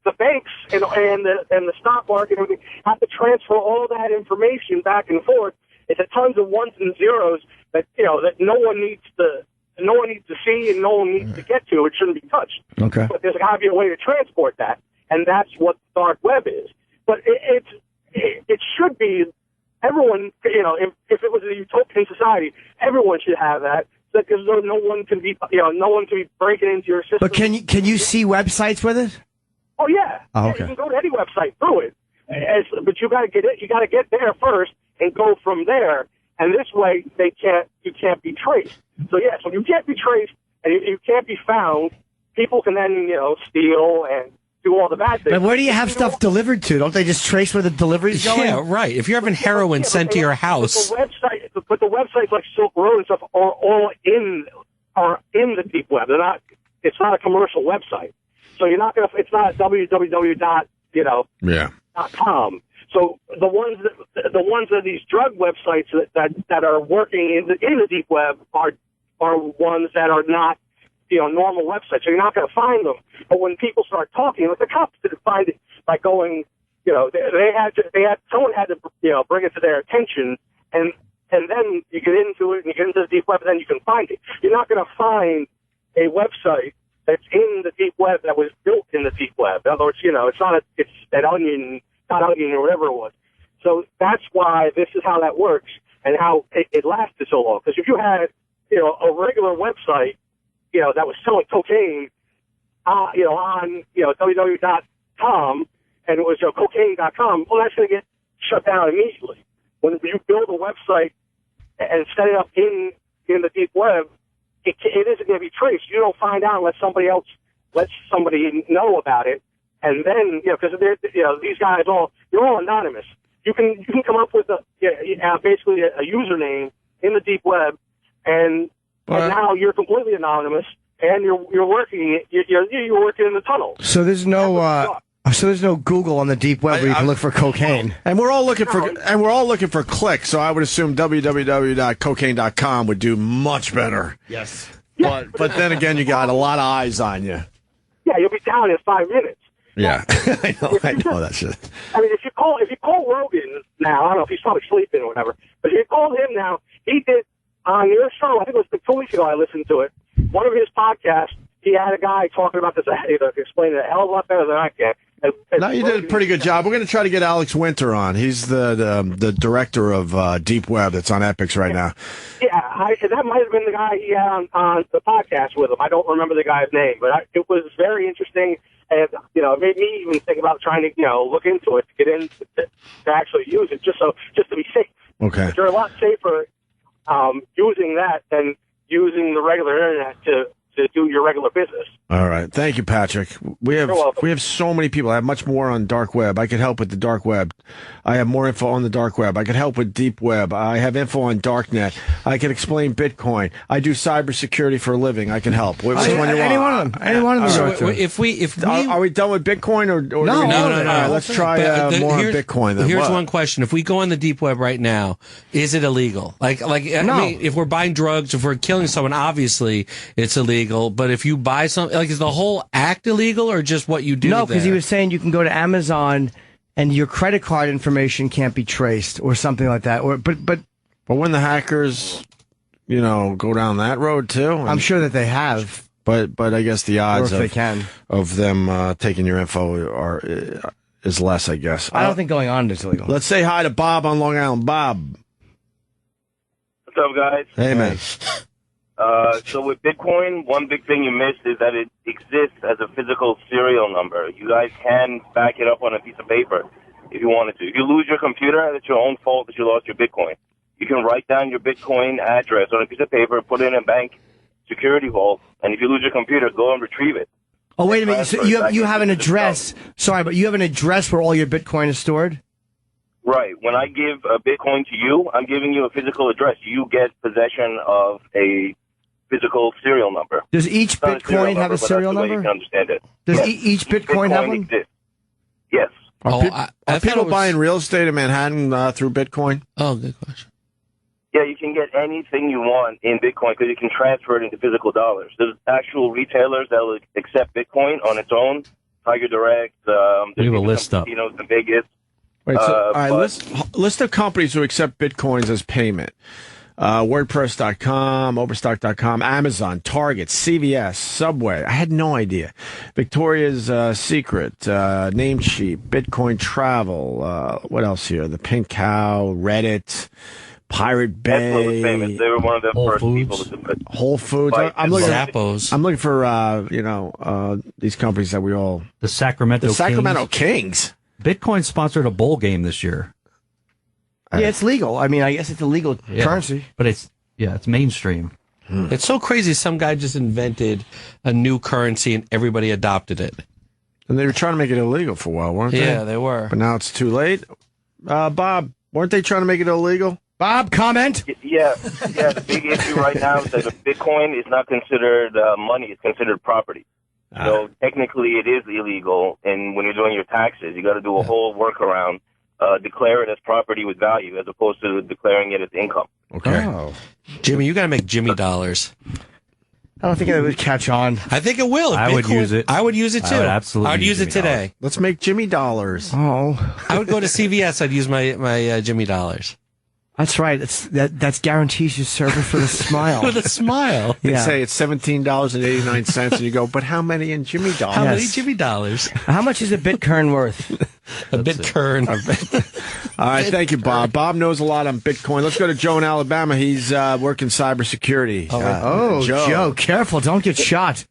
the banks and the stock market and everything have to transfer all that information back and forth. It's a tons of ones and zeros that that no one needs to see and no one needs to get to. It shouldn't be touched. Okay. But there's got to be a way to transport that, and that's what the dark web is. But it should be. Everyone, if it was a utopian society, everyone should have that, because no one can be breaking into your system. But can you see websites with it? Oh yeah. Oh, okay. You can go to any website through it, but you got to get it. You got to get there first and go from there. And this way, you can't be traced. So yes, when you can't be traced and you can't be found, people can then steal and do all the bad things. But where do you have stuff delivered to? Don't they just trace where the delivery's going? Yeah, right. If you're having heroin sent to your house. But the websites like Silk Road and stuff are all in the deep web. They're not. It's not a commercial website. So you're not gonna. It's not www.com. So the ones that these drug websites that are working in the deep web are ones that are not normal websites. So you're not going to find them. But when people start talking, like the cops didn't find it by going, someone had to bring it to their attention, and then you get into it and you get into the deep web, and then you can find it. You're not going to find a website that's in the deep web that was built in the deep web. In other words, it's that onion or whatever it was. So that's why this is how that works and how it lasted so long. Because if you had, a regular website, that was selling cocaine, on, www.com, and it was cocaine.com, well, that's going to get shut down immediately. When you build a website and set it up in the deep web, it isn't going to be traced. You don't find out unless somebody else lets somebody know about it, and then because these guys you're all anonymous. You can come up with basically a username in the deep web, and now you're completely anonymous, and you're working in the tunnel. So there's no Google on the deep web where you can look for cocaine. And we're all looking for clicks. So I would assume www.cocaine.com would do much better. Yes. But then again, you got a lot of eyes on you. Yeah, you'll be down in 5 minutes. Yeah, I know that shit. I mean, if you call Rogan now, I don't know if he's probably sleeping or whatever, but if you call him now, he did on your show. I think it was 2 weeks ago. I listened to it. One of his podcasts. He had a guy talking about this. Explaining it a hell of a lot better than I can. No, you did a pretty good job. We're going to try to get Alex Winter on. He's the director of Deep Web that's on Epix right now. Yeah, that might have been the guy he had on the podcast with him. I don't remember the guy's name, but it was very interesting, and it made me even think about trying to look into it to get in to actually use it just to be safe. Okay, but you're a lot safer using that than using the regular internet to do your regular business. All right. Thank you, Patrick. We have so many people. I have much more on dark web. I could help with the dark web. I have more info on the dark web. I could help with deep web. I have info on darknet. I can explain Bitcoin. I do cybersecurity for a living. I can help. Which one you want? Any one of them. Any one of them. So if we are we done with Bitcoin or no. All right, let's try more on Bitcoin. Then. Here's one question: if we go on the deep web right now, is it illegal? I mean, if we're buying drugs, if we're killing someone, obviously it's illegal. But if you buy something, is the whole act illegal or just what you do? No, because he was saying you can go to Amazon and your credit card information can't be traced or something like that. But when the hackers, go down that road too, I'm sure that they have. But I guess the odds of them taking your info is less, I guess. I don't think going on is illegal. Let's say hi to Bob on Long Island. Bob. What's up, guys? Hey, man. So with Bitcoin, one big thing you missed is that it exists as a physical serial number. You guys can back it up on a piece of paper if you wanted to. If you lose your computer, it's your own fault that you lost your Bitcoin. You can write down your Bitcoin address on a piece of paper, put it in a bank security vault, and if you lose your computer, go and retrieve it. Oh, wait a minute. So you have an address. Sorry, but you have an address where all your Bitcoin is stored? Right. When I give a Bitcoin to you, I'm giving you a physical address. You get possession of a physical serial number. Does each Bitcoin have a serial number? You can understand it. Does each Bitcoin have one? Exists. Yes. Are people buying real estate in Manhattan through Bitcoin? Oh, good question. Yeah, you can get anything you want in Bitcoin because you can transfer it into physical dollars. There's actual retailers that will accept Bitcoin on its own. Tiger Direct. We have a list up. The biggest. Wait, all right, list of companies who accept Bitcoins as payment. WordPress.com, Overstock.com, Amazon, Target, CVS, Subway. I had no idea. Victoria's Secret, Namecheap, Bitcoin Travel. What else here? The Pink Cow, Reddit, Pirate Bay. Tesla was famous. They were one of the first people to do it. Whole Foods. Right. I'm looking Zappos. I'm looking for these companies that we all. The Sacramento Kings. Bitcoin sponsored a bowl game this year. Yeah, it's legal. I mean, I guess it's a legal currency. But it's mainstream. It's so crazy. Some guy just invented a new currency and everybody adopted it. And they were trying to make it illegal for a while, weren't they? Yeah, they were. But now it's too late. Bob, weren't they trying to make it illegal? Bob, comment? Yeah. The big issue right now is that Bitcoin is not considered money; it's considered property. So technically, it is illegal. And when you're doing your taxes, you got to do a whole workaround. Declare it as property with value as opposed to declaring it as income. Okay. Oh. Jimmy, you got to make Jimmy dollars. I don't think it would catch on. I think it will. I would use it. I would use it too. I would absolutely I would use it today. Let's make Jimmy dollars. Oh. I would go to CVS. I'd use my Jimmy dollars. That's right. That's guarantees you service with a smile. With a smile. They say it's $17.89, and you go, but how many in Jimmy dollars? How many Jimmy dollars? How much is a Bitcoin worth? A Bitcoin. All right, thank you, Bob. Bob knows a lot on Bitcoin. Let's go to Joe in Alabama. He's working cybersecurity. Joe, careful. Don't get shot.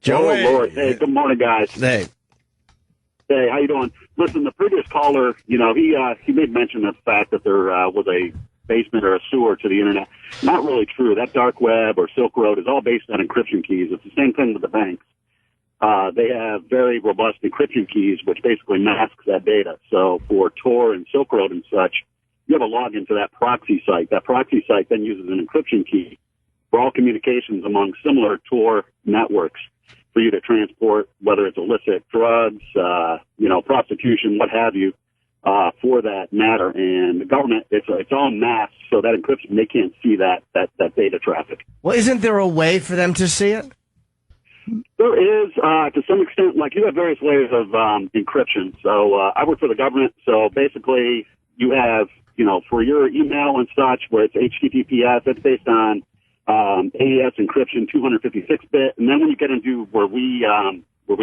Joe. Oh, Lord. Hey, good morning, guys. Hey. Hey, how you doing? Listen, the previous caller, he made mention of the fact that there was a basement or a sewer to the internet. Not really true. That dark web or Silk Road is all based on encryption keys. It's the same thing with the banks. they have very robust encryption keys, which basically masks that data. So for Tor and Silk Road and such, you have a login to that proxy site. That proxy site then uses an encryption key for all communications among similar Tor networks for you to transport, whether it's illicit drugs, prostitution, what have you, for that matter. And the government, it's all masked, so that encryption, they can't see that data traffic. Well, isn't there a way for them to see it? There is, to some extent, like you have various layers of encryption. So I work for the government, so basically you have, for your email and such, where it's HTTPS, that's based on AES encryption, 256-bit. And then when you get into where we for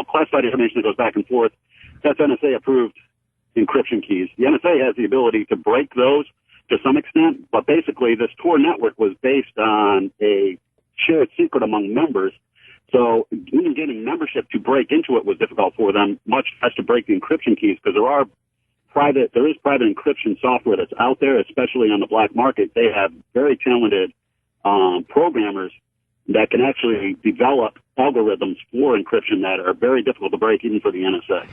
classified information that goes back and forth, that's NSA-approved encryption keys. The NSA has the ability to break those to some extent, but basically this Tor network was based on a shared secret among members. So even getting membership to break into it was difficult for them, much less to break the encryption keys, because there is private encryption software that's out there, especially on the black market. They have very talented programmers that can actually develop algorithms for encryption that are very difficult to break even for the NSA.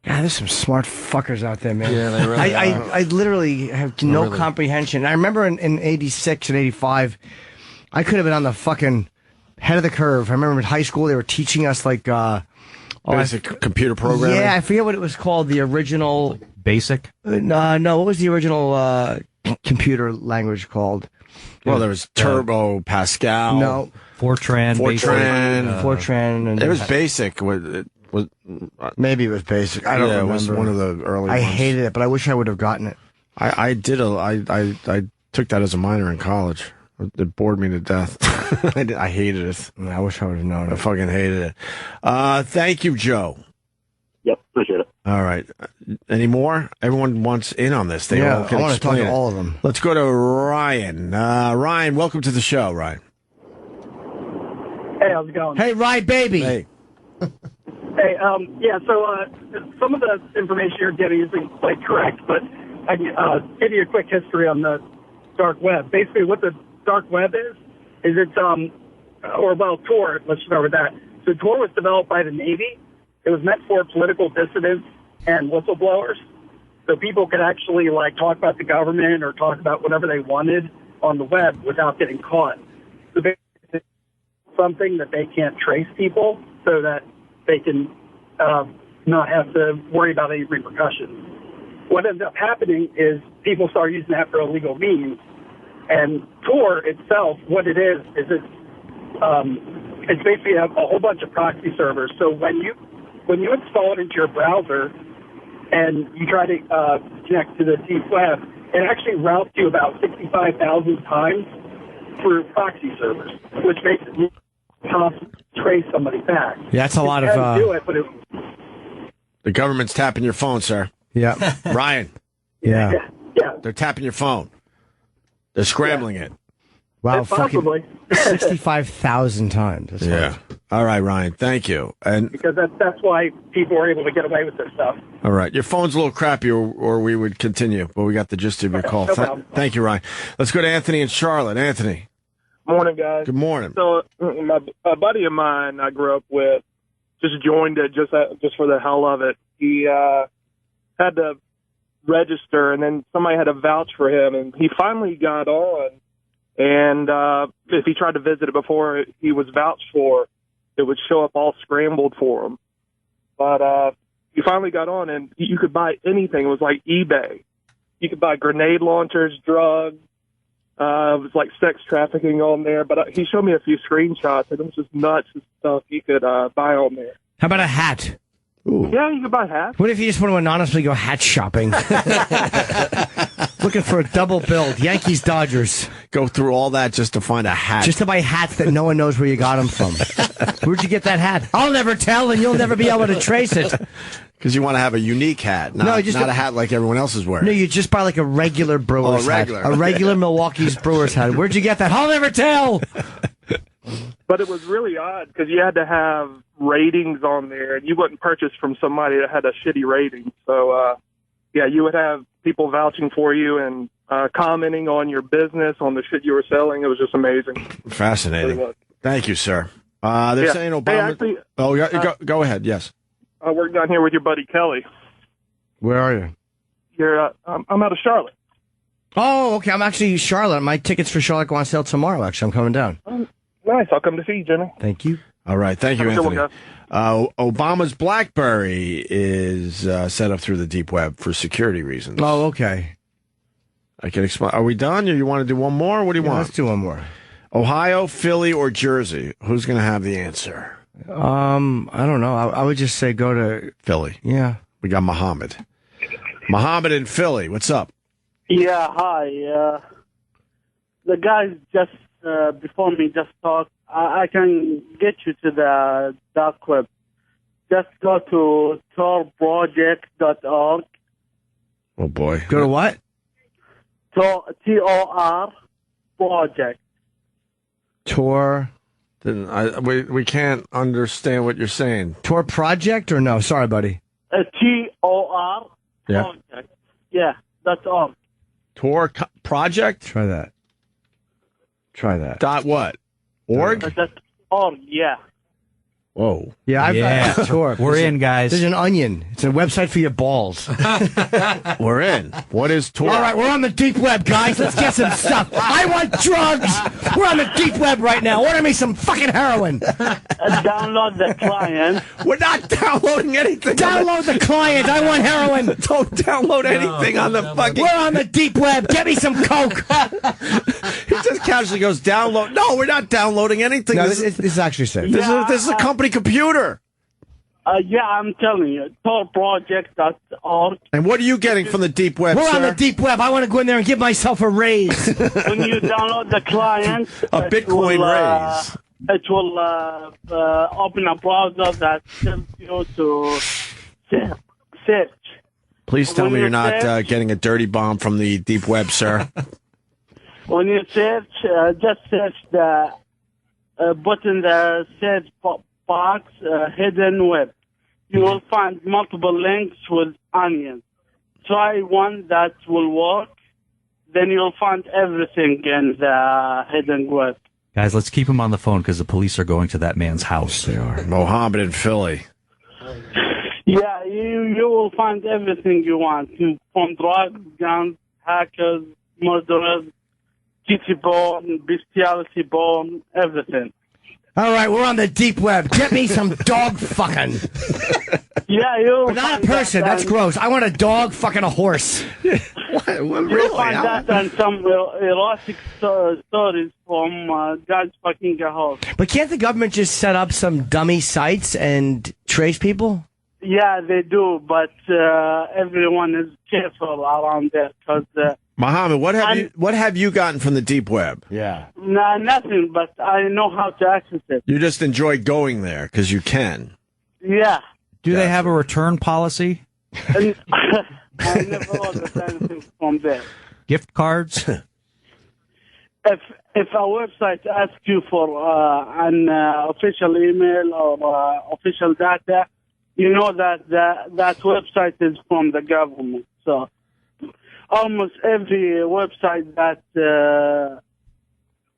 God, there's some smart fuckers out there, man. Yeah, they really are. I literally have no comprehension. I remember in 86 and 85, I could have been on the fucking head of the curve. I remember in high school they were teaching us basic computer programming. Yeah, I forget what it was called. The original Basic? No, what was the original computer language called? Well, there was Turbo, Pascal. No, Fortran. Fortran. And it was Basic. Maybe it was Basic. I don't remember. It was one of the early I ones. hated it, but I wish I would have gotten it. I took that as a minor in college. It bored me to death. I hated it. I wish I would have known I it. fucking hated it. Thank you, Joe. Yep, appreciate it. All right. Any more? Everyone wants in on this. They all I can want to talk explain to it. all of them. Let's go to Ryan. Ryan, welcome to the show, Ryan. Hey, how's it going? Hey, Ryan, baby. Hey. Hey, so some of the information you're getting isn't quite correct, but I can give you a quick history on the dark web. Basically, what the dark web is it's, Tor, let's start with that. So Tor was developed by the Navy. It was meant for political dissidents and whistleblowers. So people could actually, talk about the government or talk about whatever they wanted on the web without getting caught. So basically, something that they can't trace people so that they can not have to worry about any repercussions. What ends up happening is people start using that for illegal means. And Tor itself, what it is it's basically a whole bunch of proxy servers. So when you install it into your browser and you try to connect to the deep web, it actually routes you about 65,000 times through proxy servers, which makes it possible to trace somebody back. Yeah, that's a lot of. Do it, but The government's tapping your phone, sir. Yeah. Ryan. Yeah. They're tapping your phone. They're scrambling it. Wow, possibly. 65,000 times. That's Yeah. hard. All right, Ryan. Thank you. And Because that's why people are able to get away with this stuff. all right, your phone's a little crappy, or we would continue, but we got the gist of your call. No problem. Thank you, Ryan. Let's go to Anthony in Charlotte. Anthony. Morning, guys. Good morning. So, a buddy of mine I grew up with just joined it just for the hell of it. He had to register, and then somebody had to vouch for him, and he finally got on. And if he tried to visit it before he was vouched for, it would show up all scrambled for him. But he finally got on, and you could buy anything. It was like eBay. You could buy grenade launchers, drugs. It was like sex trafficking on there. But he showed me a few screenshots, and it was just nuts and stuff you could buy on there. How about a hat? Ooh. Yeah, you could buy hats. What if you just want to anonymously go hat shopping? Looking for a double bill, Yankees, Dodgers. Go through all that just to find a hat. Just to buy hats that no one knows where you got them from. Where'd you get that hat? I'll never tell, and you'll never be able to trace it. Because you want to have a unique hat, not a hat like everyone else is wearing. No, you just buy like a regular Brewers hat. A regular Milwaukee's Brewers hat. Where'd you get that? I'll never tell. But it was really odd because you had to have ratings on there, and you wouldn't purchase from somebody that had a shitty rating. So, you would have people vouching for you and commenting on your business, on the shit you were selling. It was just amazing. Fascinating. Really was. Thank you, sir. They're Yeah. saying Hey, Obama. actually, Oh, yeah, go ahead. Yes. I work down here with your buddy Kelly. Where are you? I'm out of Charlotte. Oh, okay. I'm actually Charlotte. My tickets for Charlotte go on sale tomorrow. Actually, I'm coming down. Nice. I'll come to see you, Jimmy. Thank you. All right. Thank you, Have a good Anthony. one, Obama's BlackBerry is set up through the deep web for security reasons. Oh, okay. I can explain. Are we done? Or you want to do one more? What do you want? Let's do one more. Ohio, Philly, or Jersey? Who's going to have the answer? I don't know. I would just say go to Philly. Yeah. We got Muhammad. Muhammad in Philly. What's up? Yeah, hi. The guys just before me just talked. I can get you to the dark web. Just go to torproject.org. Oh, boy. Go to what? TOR project. Tor. We can't understand what you're saying. Tor Project or no? Sorry, buddy. TOR Yeah. project. Yeah, that's all. Tor Project? Try that. Dot what? Org? That's org, yeah. Whoa. Yeah, I've Tor. We're in, guys. There's an onion. It's a website for your balls. We're in. What is Tor? All right, we're on the deep web, guys. Let's get some stuff. I want drugs. We're on the deep web right now. Order me some fucking heroin. Download the client. We're not downloading anything. Download the client. I want heroin. Don't download anything on the fucking... We're on the deep web. Get me some coke. He just casually goes, download. No, we're not downloading anything. No, this this is actually safe. This is a company computer. Yeah, I'm telling you, torproject.org. And what are you getting from the deep web, We're sir? on the deep web. I want to go in there and give myself a raise. When you download the client, A Bitcoin raise. It will open a browser that tells you to search. Please tell When me you you're not search- getting a dirty bomb from the deep web, sir. When you search, just search the button, the search box, hidden web. You will find multiple links with onions. Try one that will work, then you'll find everything in the hidden web. Guys, let's keep him on the phone because the police are going to that man's house. They are. Mohammed in Philly. Yeah, you will find everything you want, from drugs, guns, hackers, murderers, kitty porn, bestiality porn, everything. All right, we're on the deep web. Get me some dog fucking. Yeah, you. But not a person. That's gross. I want a dog fucking a horse. What really? You'll find that and some erotic stories from guys fucking a horse. But can't the government just set up some dummy sites and trace people? Yeah, they do, but everyone is careful around there because Mohammed, what have you gotten from the deep web? Yeah. nothing. But I know how to access it. You just enjoy going there because you can. Yeah. Do they have a return policy? And I never ordered anything from there. Gift cards? If a website asks you for an official email or official data, you know that that website is from the government. So almost every website that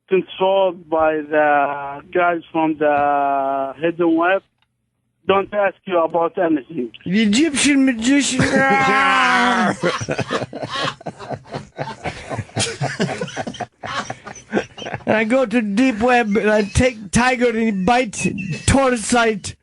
controlled by the guys from the hidden web don't ask you about anything. The Egyptian magician. And I go to deep web and I take tiger and he bites tortoise sight.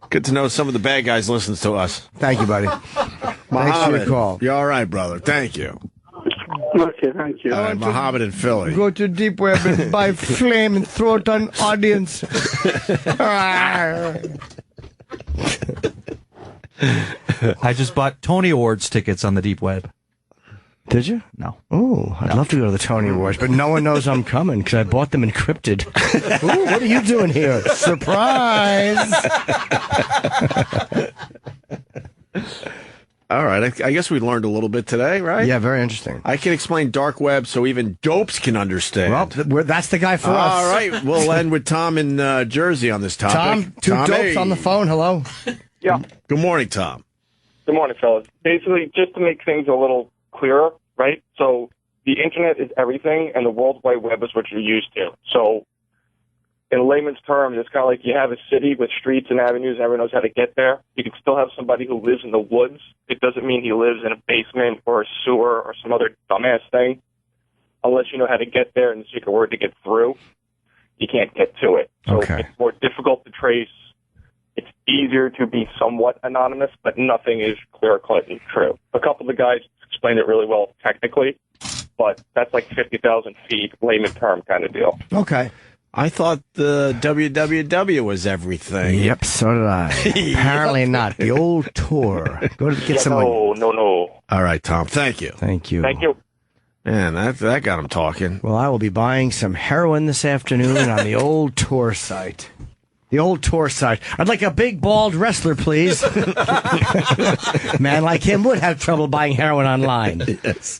Good to know some of the bad guys listens to us. Thank you, buddy. Thanks for Mohammed, your call. you're all right, brother. Thank you. Okay, thank you. All right, Mohammed in Philly. Go to deep web and buy flame and throw it on audience. I just bought Tony Awards tickets on the deep web. Did you? No. Oh, I'd love to go to the Tony Awards, but no one knows I'm coming because I bought them encrypted. Ooh, what are you doing here? Surprise! All right, I guess we learned a little bit today, right? Yeah, very interesting. I can explain dark web so even dopes can understand. Well, that's the guy for us. All right, we'll end with Tom in Jersey on this topic. Tom, two dopes on the phone. Hello. Yeah. Good morning, Tom. Good morning, fellas. Basically, just to make things a little clearer, right? So the internet is everything, and the World Wide Web is what you're used to. So in layman's terms, it's kind of like you have a city with streets and avenues, and everyone knows how to get there. You can still have somebody who lives in the woods. It doesn't mean he lives in a basement or a sewer or some other dumbass thing. Unless you know how to get there and the secret word to get through, you can't get to it. So it's more difficult to trace. It's easier to be somewhat anonymous, but nothing is clear-cut and true. A couple of the guys explained it really well technically, but that's like 50,000 feet, layman term kind of deal. Okay. I thought the WWW was everything. Yep, so did I. Apparently not. The old tour. Go to get some. No. All right, Tom. Thank you. Thank you. Thank you. Man, that got him talking. Well, I will be buying some heroin this afternoon on the old tour site. The old tour site. I'd like a big, bald wrestler, please. Man like him would have trouble buying heroin online. Yes.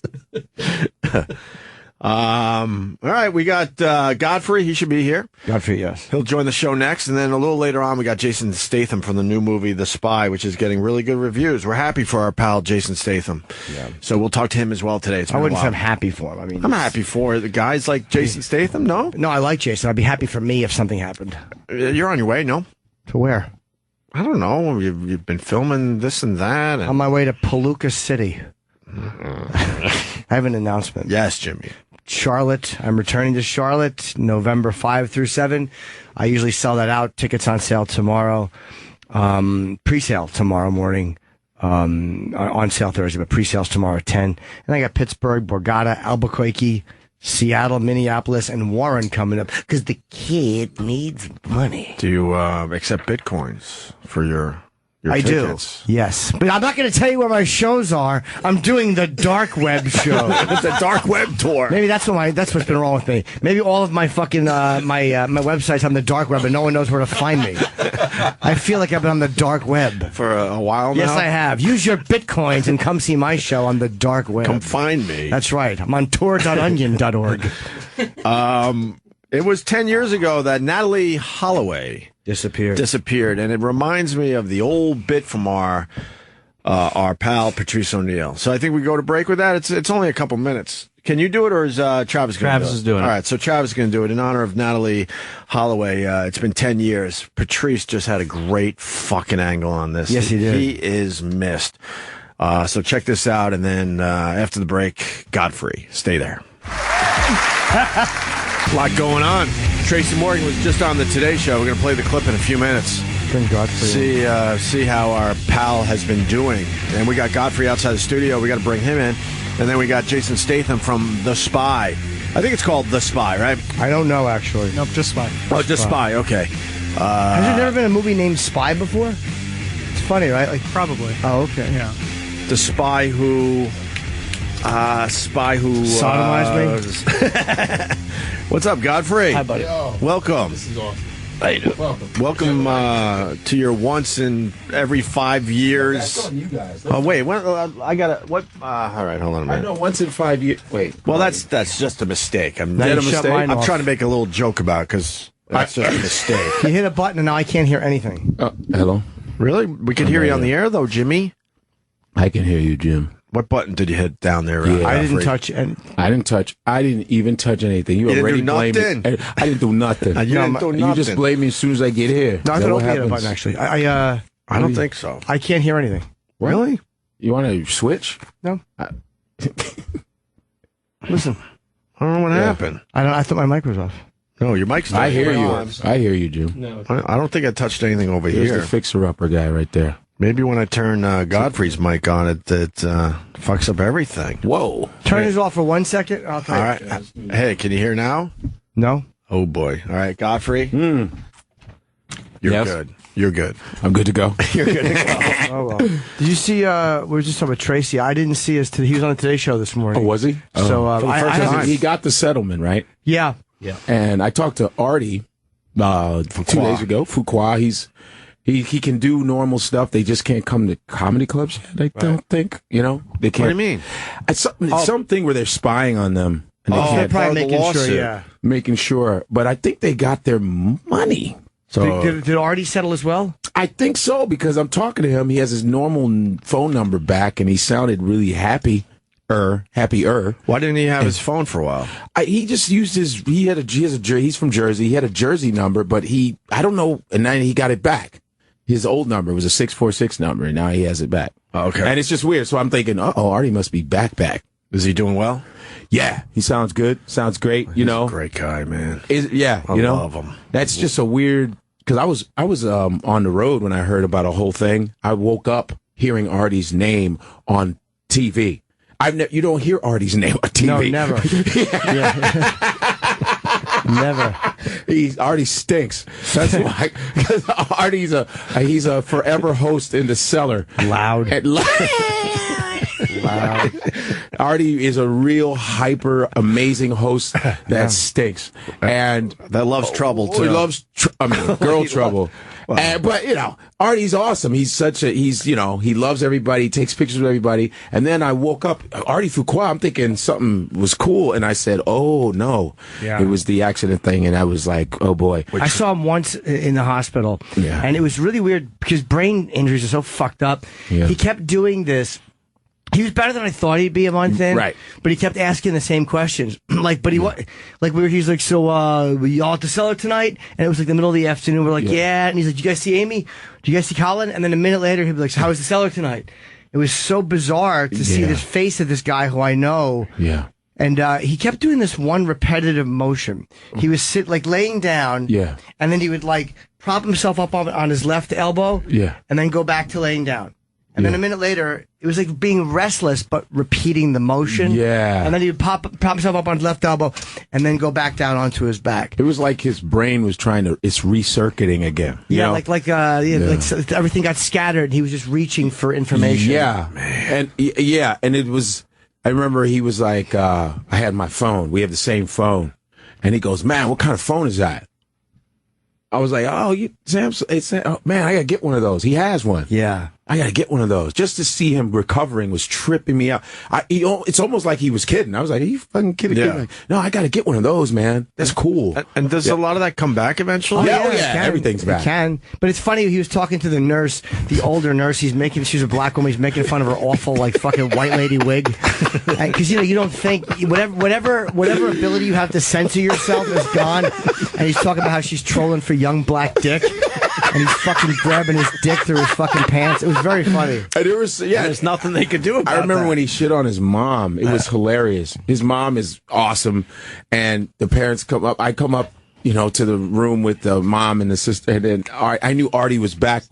All right, we got Godfrey. He should be here. Godfrey, yes. He'll join the show next, and then a little later on, we got Jason Statham from the new movie The Spy, which is getting really good reviews. We're happy for our pal Jason Statham. Yeah. So we'll talk to him as well today. I wouldn't say I'm happy for him. I mean, I'm happy for the guys like Jason Statham. No, I like Jason. I'd be happy for me if something happened. You're on your way. No, to where? I don't know. You've been filming this and that. On my way to Palooka City. I have an announcement. Yes, Jimmy. Charlotte. I'm returning to Charlotte November 5 through 7. I usually sell that out. Tickets on sale tomorrow. Pre-sale tomorrow morning. On sale Thursday, but pre-sales tomorrow at 10. And I got Pittsburgh, Borgata, Albuquerque, Seattle, Minneapolis, and Warren coming up because the kid needs money. Do you accept Bitcoins for your I tickets? do. Yes. But I'm not going to tell you where my shows are. I'm doing the dark web show. The dark web tour. Maybe that's what's been wrong with me. Maybe all of my fucking my websites on the dark web and no one knows where to find me. I feel like I've been on the dark web for a while now. Yes, I have. Use your Bitcoins and come see my show on the dark web. Come find me. That's right. I'm on tour.onion.org. It was 10 years ago that Natalie Holloway disappeared, and it reminds me of the old bit from our pal Patrice O'Neill. So I think we go to break with that. It's only a couple minutes. Can you do it, or is Travis going to do it? Travis is doing it. All right, so Travis is going to do it in honor of Natalie Holloway. It's been 10 years. Patrice just had a great fucking angle on this. Yes, he did. He is missed. So check this out, and then after the break, Godfrey. Stay there. A lot going on. Tracy Morgan was just on the Today Show. We're going to play the clip in a few minutes. Bring Godfrey see how our pal has been doing. And we got Godfrey outside the studio. We got to bring him in. And then we got Jason Statham from The Spy. I think it's called The Spy, right? I don't know, actually. Nope, just Spy. Oh, just Spy. Okay. Has there never been a movie named Spy before? It's funny, right? Like probably. Oh, okay. Yeah. The Spy who sodomized me. What's up, Godfrey? Hi, buddy. Yo, welcome. This is awesome. How you doing? Welcome to your once in every 5 years. You guys. Oh wait, I gotta what? All right, hold on a minute. I know once in 5 years. Wait. Well, that's just a mistake. I'm trying to make a little joke about it because that's just a mistake. You hit a button and now I can't hear anything. Hello. Really? We can hear you on the air though, Jimmy. I can hear you, Jim. What button did you hit down there? I didn't touch any. I didn't even touch anything. You already blamed me. I didn't do nothing. You just blame me as soon as I get here. No, I don't hit a button actually. I don't think so. I can't hear anything. What? Really? You want to switch? No. Listen. I don't know what happened. I thought my mic was off. No, your mic's not. I hear you. I hear you, Jim. No, I don't think I touched anything over Here's here. the fixer-upper guy right there. Maybe when I turn Godfrey's mic on, it fucks up everything. Whoa. Turn his off for 1 second. All right. Hey, can you hear now? No. Oh, boy. All right, Godfrey. You're good. You're good. I'm good to go. You're good to go. Oh, well. Did you see, we were just talking about Tracy. I didn't see us. He was on the Today Show this morning. Oh, was he? So, for the first time. He got the settlement, right? Yeah. Yeah. And I talked to Artie 2 days ago. Fuqua. He can do normal stuff. They just can't come to comedy clubs yet, I don't think. You know? They can't. What do you mean? It's something where they're spying on them. And they they're probably making sure, Making sure. But I think they got their money. So did Artie settle as well? I think so, because I'm talking to him. He has his normal phone number back, and he sounded really happier. Why didn't he have his phone for a while? He just used his. He's from Jersey. He had a Jersey number, but I don't know. And then he got it back. His old number was a 646 number, and now he has it back. Oh, okay. And it's just weird. So I'm thinking, Artie must be back. Is he doing well? Yeah, he sounds good. Sounds great. He's a great guy, man. I love him. That's just a weird. Because I was on the road when I heard about a whole thing. I woke up hearing Artie's name on TV. You don't hear Artie's name on TV. No, never. Never. Artie stinks. That's why. Because Artie's he's a forever host in the cellar. Loud. Loud. Artie is a real hyper amazing host that stinks and that loves trouble too. He loves girl trouble. But Artie's awesome. He's he loves everybody, he takes pictures with everybody. And then I woke up, Artie Fuqua, I'm thinking something was cool, and I said, oh no. It was the accident thing, and I was like, oh boy. I saw him once in the hospital, and it was really weird because brain injuries are so fucked up. Yeah. He kept doing this. He was better than I thought he'd be a month in, right? But he kept asking the same questions, he's like, so we all at the cellar tonight, and it was like the middle of the afternoon. We're like, yeah, and he's like, "Do you guys see Amy? Do you guys see Colin?" And then a minute later, he'd be like, "So how was the cellar tonight?" It was so bizarre to see this face of this guy who I know. Yeah. And he kept doing this one repetitive motion. He was laying down, and then he would prop himself up on his left elbow, and then go back to laying down. And then a minute later, it was like being restless, but repeating the motion. Yeah. And then he would prop himself up on his left elbow and then go back down onto his back. It was like his brain was it's recircuiting again. Yeah, like everything got scattered and he was just reaching for information. Yeah. And it was, I remember he was like, I had my phone. We have the same phone. And he goes, man, what kind of phone is that? I was like, Sam, man, I got to get one of those. He has one. Yeah. I got to get one of those. Just to see him recovering was tripping me out. It's almost like he was kidding. I was like, are you fucking kidding? Yeah. Like, no, I got to get one of those, man. That's cool. And does a lot of that come back eventually? Everything's back. It can. But it's funny, he was talking to the nurse, the older nurse. She was a black woman. He's making fun of her awful, fucking white lady wig. Because, you don't think, whatever ability you have to censor yourself is gone. And he's talking about how she's trolling for young black dick. And he's fucking grabbing his dick through his fucking pants. It was very funny. There's nothing they could do about it. I remember when he shit on his mom. It was hilarious. His mom is awesome. And the parents come up. I come up, to the room with the mom and the sister. And then I knew Artie was back.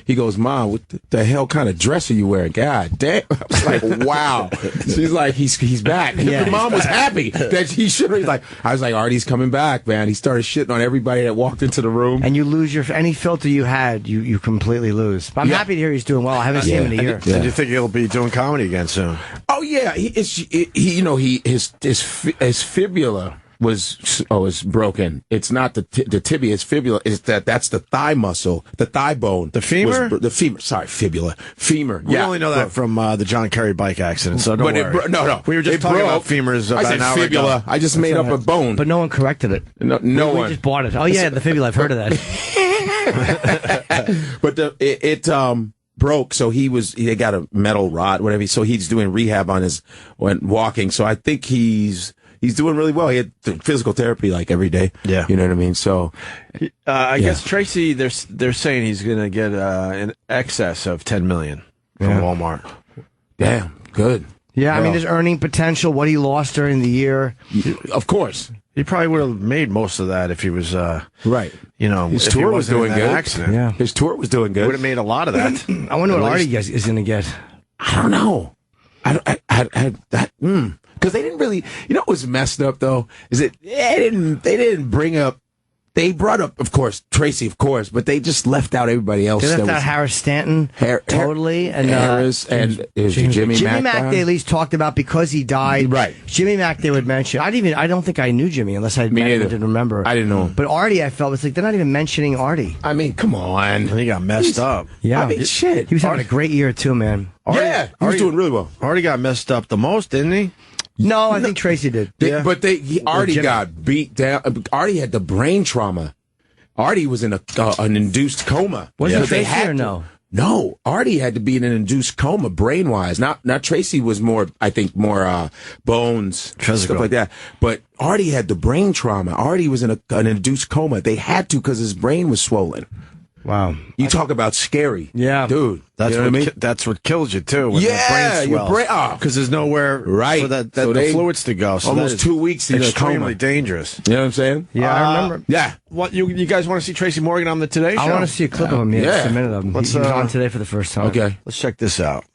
He goes, Mom, what the hell kind of dress are you wearing? God damn. I was like, wow. She's like, he's back. Yeah, the mom was happy that he should. I was like, Artie's coming back, man. He started shitting on everybody that walked into the room. And you lose any filter you had, you completely lose. But I'm happy to hear he's doing well. I haven't seen him in a year. And do you think he'll be doing comedy again soon? Oh yeah, his fibula was broken. It's not the tibia, it's fibula. That's the thigh muscle, the thigh bone. The femur? The femur. Sorry, fibula. Femur. We only know that from the John Kerry bike accident, so don't worry. No. We were just talking about femurs about an hour fibula. ago. I just made up a bone. But no one corrected it. No one. We just bought it. Oh yeah, the fibula. I've heard of that. But it broke, so they got a metal rod, whatever. So he's doing rehab when walking. So I think he's doing really well. He had physical therapy every day. Yeah. You know what I mean? So, I guess Tracy, they're saying he's going to get an excess of $10 million from Walmart. Damn, good. Yeah, I mean, his earning potential, what he lost during the year. Of course. He probably would have made most of that if he was, right. His tour was doing good. Accident. Yeah. His tour was doing good. Would have made a lot of that. I wonder what Artie is going to get. I don't know. Because they didn't really, what was messed up though, is they didn't bring up, they brought up, of course, Tracy, of course, but they just left out everybody else. They left out Harris Stanton, totally, and Harris, and Jimmy Mac. They at least talked about because he died. Right. Jimmy Mac, they would mention. I don't think I knew Jimmy unless I didn't remember. I didn't know him. But Artie, I felt, it's like they're not even mentioning Artie. I mean, come on. He got messed up. Yeah. I mean, shit. He was having a great year too, man. He was doing really well. Artie got messed up the most, didn't he? No, I think Tracy did. But Artie got beat down. Artie had the brain trauma. Artie was in an induced coma. Was Yeah. it Tracy or no? No, Artie had to be in an induced coma, brain wise. Not Tracy was more, I think, more bones, Physical. stuff like that. But Artie had the brain trauma. Artie was in an induced coma. They had to because his brain was swollen. Wow. You talk about scary. Yeah. Dude. That's you know what I mean? that's what kills you too. When Yeah, that brain your brain- swells, because there's nowhere Right. for that So the they- fluids to go. So almost that is 2 weeks in a extremely coma. dangerous. You know what I'm saying? Yeah, I remember. Yeah. What you guys want to see Tracy Morgan on the Today Show? I want to see a clip of him. Yeah, just a minute of him. Let's, He was on today for the first time. Okay. Let's check this out.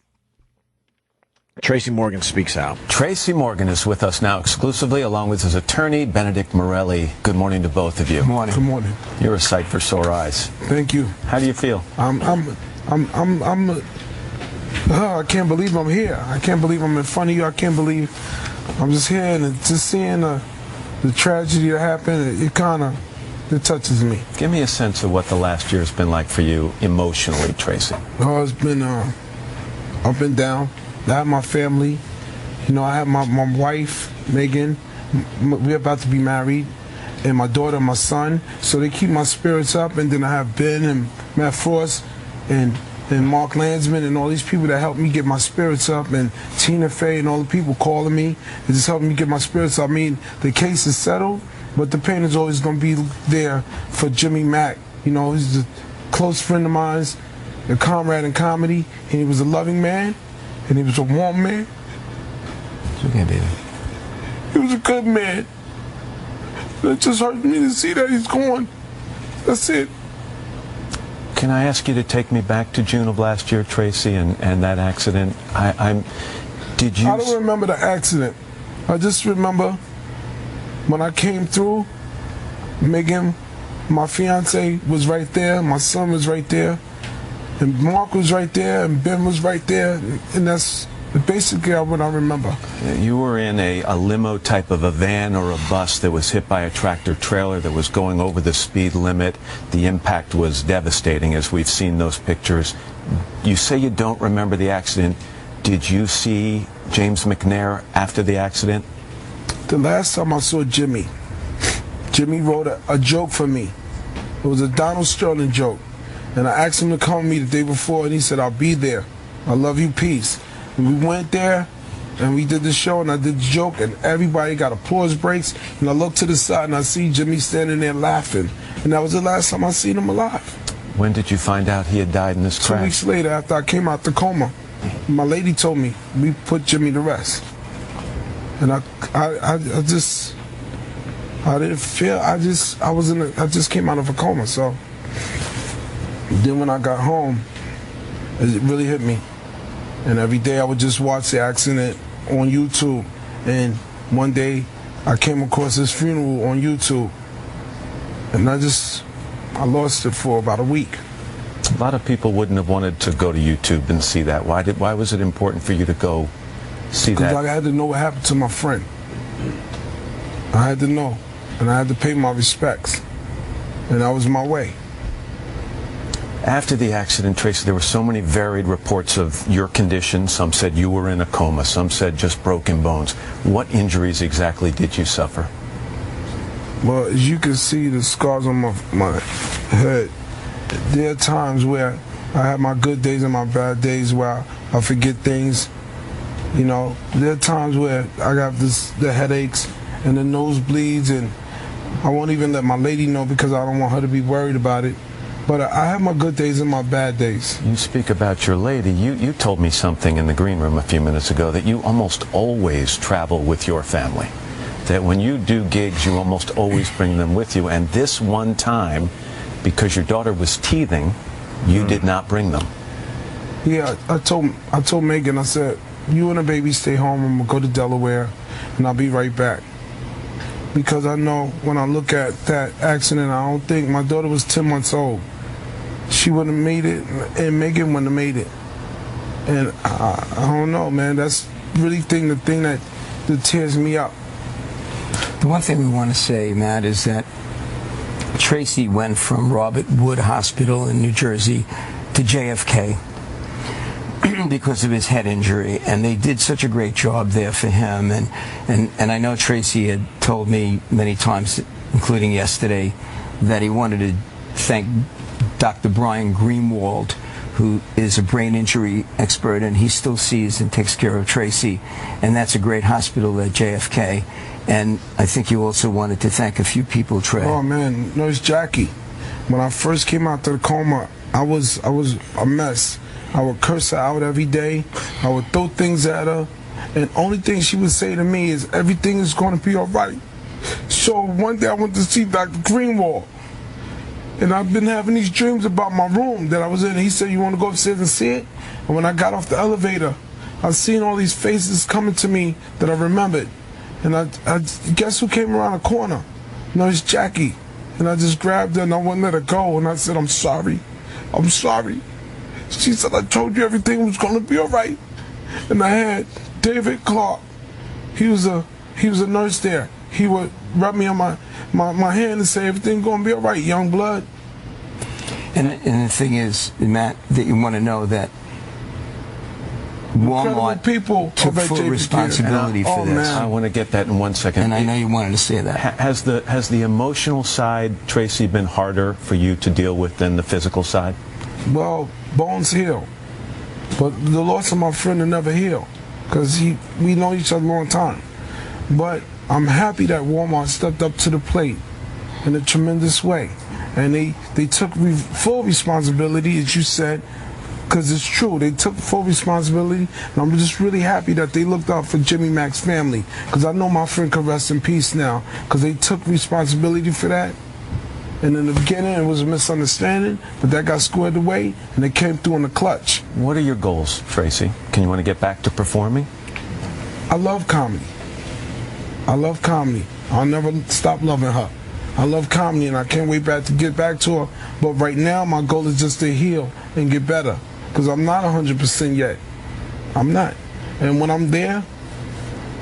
Tracy Morgan speaks out. Tracy Morgan is with us now exclusively, along with his attorney, Benedict Morelli. Good morning to both of you. Good morning. Good morning. You're a sight for sore eyes. Thank you. How do you feel? I can't believe I'm here. I can't believe I'm in front of you. I can't believe I'm just here and just seeing the tragedy that happened. It touches me. Give me a sense of what the last year has been like for you emotionally, Tracy. Oh, it's been up and down. I have my family. You know, I have my wife, Megan. We're about to be married. And my daughter, my son. So they keep my spirits up. And then I have Ben and Matt Frost and Mark Landsman and all these people that help me get my spirits up, and Tina Fey and all the people calling me. It's just helping me get my spirits up. I mean, the case is settled, but the pain is always going to be there for Jimmy Mack. You know, he's a close friend of mine, a comrade in comedy, and he was a loving man, and he was a warm man. It's okay, baby. He was a good man. It just hurt me to see that he's gone. That's it. Can I ask you to take me back to June of last year, Tracy, and that accident? Did you... I don't remember the accident. I just remember when I came through, Megan, my fiance, was right there, my son was right there, and Mark was right there, and Ben was right there, and that's basically what I remember. You were in a limo type of a van or a bus that was hit by a tractor trailer that was going over the speed limit. The impact was devastating, as we've seen those pictures. You say you don't remember the accident. Did you see James McNair after the accident? The last time I saw Jimmy wrote a joke for me. It was a Donald Sterling joke. And I asked him to come with me the day before, and he said, "I'll be there. I love you, peace." And we went there, and we did the show, and I did the joke, and everybody got applause breaks. And I looked to the side, and I see Jimmy standing there laughing. And that was the last time I seen him alive. When did you find out he had died in this crash? 2 weeks later, after I came out the coma, my lady told me, we put Jimmy to rest. And I just came out of a coma. So then when I got home, it really hit me. And every day I would just watch the accident on YouTube. And one day I came across his funeral on YouTube. And I lost it for about a week. A lot of people wouldn't have wanted to go to YouTube and see that. Why was it important for you to go see that? Because I had to know what happened to my friend. I had to know. And I had to pay my respects. And that was my way. After the accident, Tracy, there were so many varied reports of your condition. Some said you were in a coma. Some said just broken bones. What injuries exactly did you suffer? Well, as you can see the scars on my head, there are times where I have my good days and my bad days where I forget things. You know, there are times where I got the headaches and the nosebleeds, and I won't even let my lady know because I don't want her to be worried about it. But I have my good days and my bad days. You speak about your lady. You told me something in the green room a few minutes ago, that you almost always travel with your family. That when you do gigs, you almost always bring them with you. And this one time, because your daughter was teething, you did not bring them. Yeah, I told Megan, I said, you and the baby stay home. I'm going to go to Delaware, and I'll be right back. Because I know when I look at that accident, I don't think my daughter was 10 months old. She wouldn't have made it, and Megan wouldn't have made it. And I don't know, man. That's really the thing that tears me up. The one thing we want to say, Matt, is that Tracy went from Robert Wood Hospital in New Jersey to JFK because of his head injury, and they did such a great job there for him. And I know Tracy had told me many times, including yesterday, that he wanted to thank Dr. Brian Greenwald, who is a brain injury expert, and he still sees and takes care of Tracy, and that's a great hospital at JFK. And I think you also wanted to thank a few people, Trey. Oh man, Nurse Jackie. When I first came out to the coma, I was a mess. I would curse her out every day. I would throw things at her, and only thing she would say to me is, "Everything is going to be all right." So one day I went to see Dr. Greenwald, and I've been having these dreams about my room that I was in. He said, "You want to go upstairs and see it?" And when I got off the elevator, I was seeing all these faces coming to me that I remembered. And I guess who came around the corner? Nurse Jackie. And I just grabbed her and I wouldn't let her go. And I said, "I'm sorry. I'm sorry." She said, "I told you everything was going to be all right." And I had David Clark. He was a nurse there. He would rub me on my hand and say, "Everything's going to be all right, young blood." And the thing is, Matt, that you want to know that Walmart people took full responsibility for this. I want to get that in 1 second. And I know you wanted to say that. Has the emotional side, Tracy, been harder for you to deal with than the physical side? Well, bones heal, but the loss of my friend will never heal, because we know each other a long time. But I'm happy that Walmart stepped up to the plate in a tremendous way, and they took full responsibility, as you said. Because it's true, they took full responsibility, and I'm just really happy that they looked out for Jimmy Mac's family, because I know my friend can rest in peace now, because they took responsibility for that. And in the beginning, it was a misunderstanding, but that got squared away, and they came through in the clutch. What are your goals, Tracy? Can you want to get back to performing? I love comedy. I love comedy. I'll never stop loving her. I love comedy, and I can't wait to get back to her. But right now, my goal is just to heal and get better. Because I'm not 100% yet. I'm not. And when I'm there,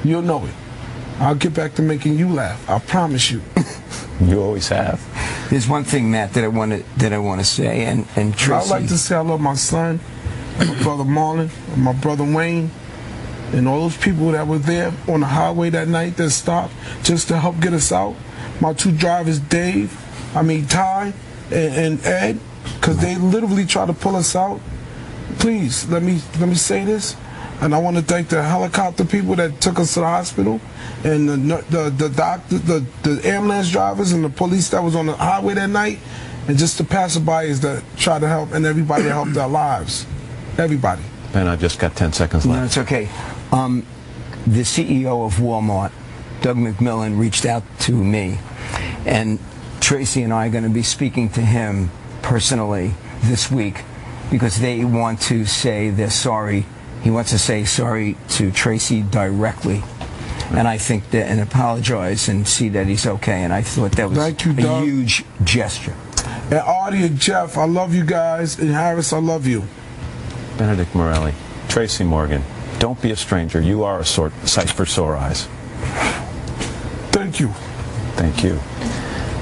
you'll know it. I'll get back to making you laugh. I promise you. You always have. There's one thing, Matt, that I want to say, and Tracy. I'd like to say I love my son, my brother Marlon, and my brother Wayne, and all those people that were there on the highway that night that stopped just to help get us out. My two drivers, Ty and Ed, because they literally tried to pull us out. Please, let me say this, and I want to thank the helicopter people that took us to the hospital, and the doctor, the ambulance drivers, and the police that was on the highway that night, and just the passerbys that tried to help, and everybody that helped our lives. Everybody. Ben, I've just got 10 seconds left. No, it's okay. The CEO of Walmart, Doug McMillan, reached out to me, and Tracy and I are going to be speaking to him personally this week, because they want to say they're sorry. He wants to say sorry to Tracy directly, and I think that, and apologize and see that he's okay. And I thought that was a huge gesture. And Artie and Jeff, I love you guys. And Harris, I love you. Benedict Morelli, Tracy Morgan, don't be a stranger. You are a sight for sore eyes. Thank you. Thank you.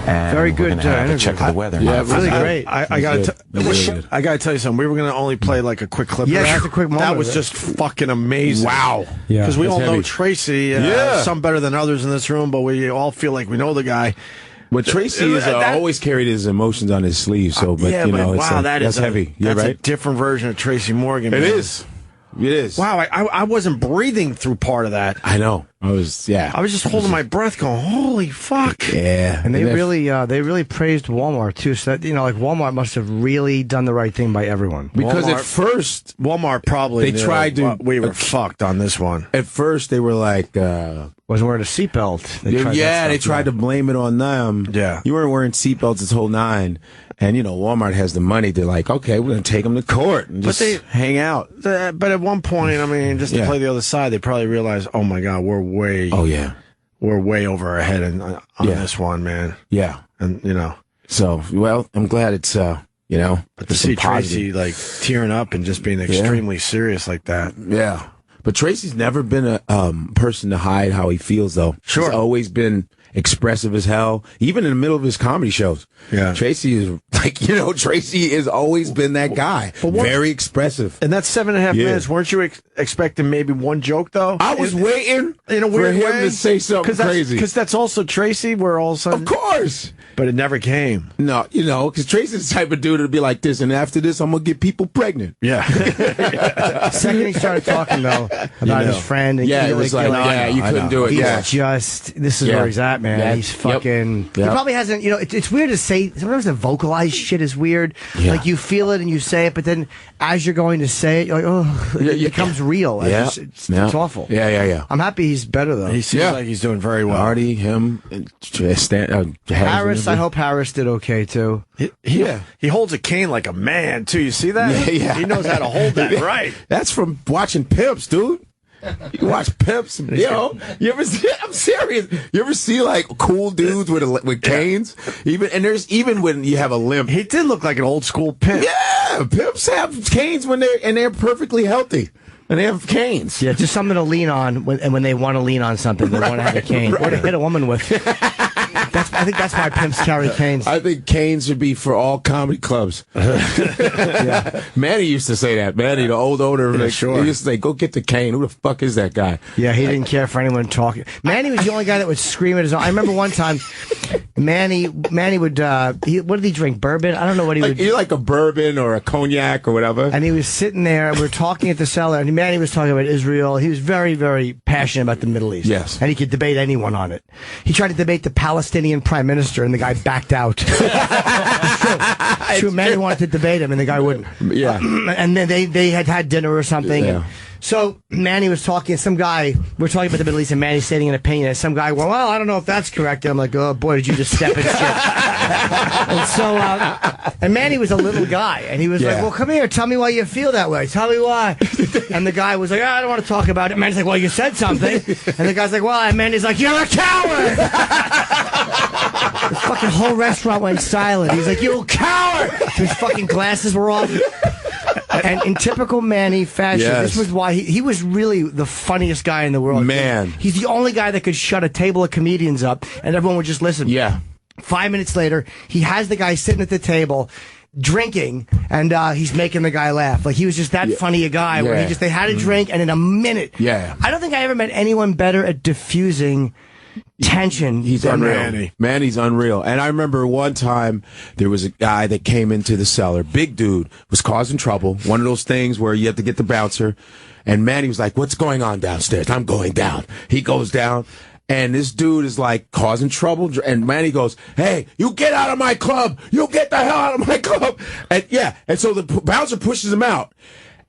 And very good. We're have a check of the weather. Yeah, really great. I gotta tell you something. We were gonna only play like a quick clip. Yeah, of just a quick moment. That was just fucking amazing. Wow. Yeah, because we all heavy. know Tracy. Some better than others in this room, but we all feel like we know the guy. But Tracy has always carried his emotions on his sleeve. So, but yeah, you know, wow, that's heavy. That's right. a different version of Tracy Morgan. It man. is. It is. Wow, I wasn't breathing through part of that. I know. I was just holding my breath, going, "Holy fuck!" Yeah, and they really praised Walmart too. So that, like Walmart must have really done the right thing by everyone. Because at first, Walmart probably they tried to. We were fucked on this one. At first, they were like, wasn't wearing a seatbelt. They tried to blame it on them. Yeah, you weren't wearing seatbelts this whole nine. And, Walmart has the money to okay, we're going to take them to court and just hang out. But at one point, just to play the other side, they probably realized, oh, my God, we're way over our head on this one, man. Yeah. And, So, well, I'm glad it's, But to see Tracy, tearing up and just being extremely serious like that. Yeah. But Tracy's never been a person to hide how he feels, though. Sure. He's always been expressive as hell, even in the middle of his comedy shows. Yeah. Tracy is like, Tracy has always been that guy. Very expressive. And that's 7.5 Yeah. minutes. Weren't you expecting maybe one joke, though? I was waiting in a for weird him way to say something crazy. Because that's also Tracy, where all of a sudden... Of course. But it never came. No, because Tracy's the type of dude that'd be like this, and after this, I'm going to get people pregnant. Yeah. The second he started talking, though, about his friend. And it was like, you couldn't do it. He's Yeah. this is where he's at, man. Yeah. He's fucking... Yep. He probably hasn't, it's weird to say, sometimes the vocalized shit is weird. Yeah. Like, you feel it and you say it, but then as you're going to say it, you're like, oh, it becomes real. Yeah. It's awful. Yeah. I'm happy he's better, though. He seems like he's doing very well. Artie, him, and Harris, I hope Harris did okay, too. He holds a cane like a man, too. You see that? Yeah. He knows how to hold that right. That's from watching Pimps, dude. You watch Pimps, you ever see? I'm serious. You ever see like cool dudes with canes? Even when you have a limp. He did look like an old school pimp. Yeah, pimps have canes when they're perfectly healthy. And they have canes. Yeah, just something to lean on when they want to lean on something. They want to have a cane. Or to hit a woman with. I think that's why pimps carry canes. I think canes should be for all comedy clubs. Yeah. Manny used to say that. Manny, the old owner, he used to say, "Go get the cane." Who the fuck is that guy? Yeah, he didn't care for anyone talking. Manny was the only guy that would scream at his own. I remember one time, Manny would. What did he drink? Bourbon? I don't know what he would. He like a bourbon or a cognac or whatever. And he was sitting there, and we were talking at the cellar, and Manny was talking about Israel. He was very, very passionate about the Middle East. Yes. And he could debate anyone on it. He tried to debate the Palestinian prime minister, and the guy backed out. It's true. Manny wanted to debate him, and the guy wouldn't. Yeah. And then they had dinner or something. Yeah. So Manny was talking, some guy, we're talking about the Middle East, and Manny's stating an opinion, and some guy went, well, I don't know if that's correct. And I'm like, oh boy, did you just step in shit. And so, and Manny was a little guy, and he was like, well, come here, tell me why you feel that way. Tell me why. And the guy was like, I don't want to talk about it. And Manny's like, well, you said something. And the guy's like, well, and Manny's like, you're a coward. The fucking whole restaurant went silent. He's like, you coward. His fucking glasses were off. And in typical Manny fashion, this was why he was really the funniest guy in the world. Man. He's the only guy that could shut a table of comedians up, and everyone would just listen. Yeah. 5 minutes later, he has the guy sitting at the table drinking, and he's making the guy laugh. Like, he was just that funny a guy where they had a drink, and in a minute. Yeah. I don't think I ever met anyone better at diffusing tension. He's unreal. Manny's unreal. And I remember one time there was a guy that came into the cellar, big dude, was causing trouble. One of those things where you have to get the bouncer. And Manny was like, what's going on downstairs? I'm going down. He goes down. And this dude is like causing trouble. And Manny goes, hey, you get out of my club. You get the hell out of my club. And and so the bouncer pushes him out.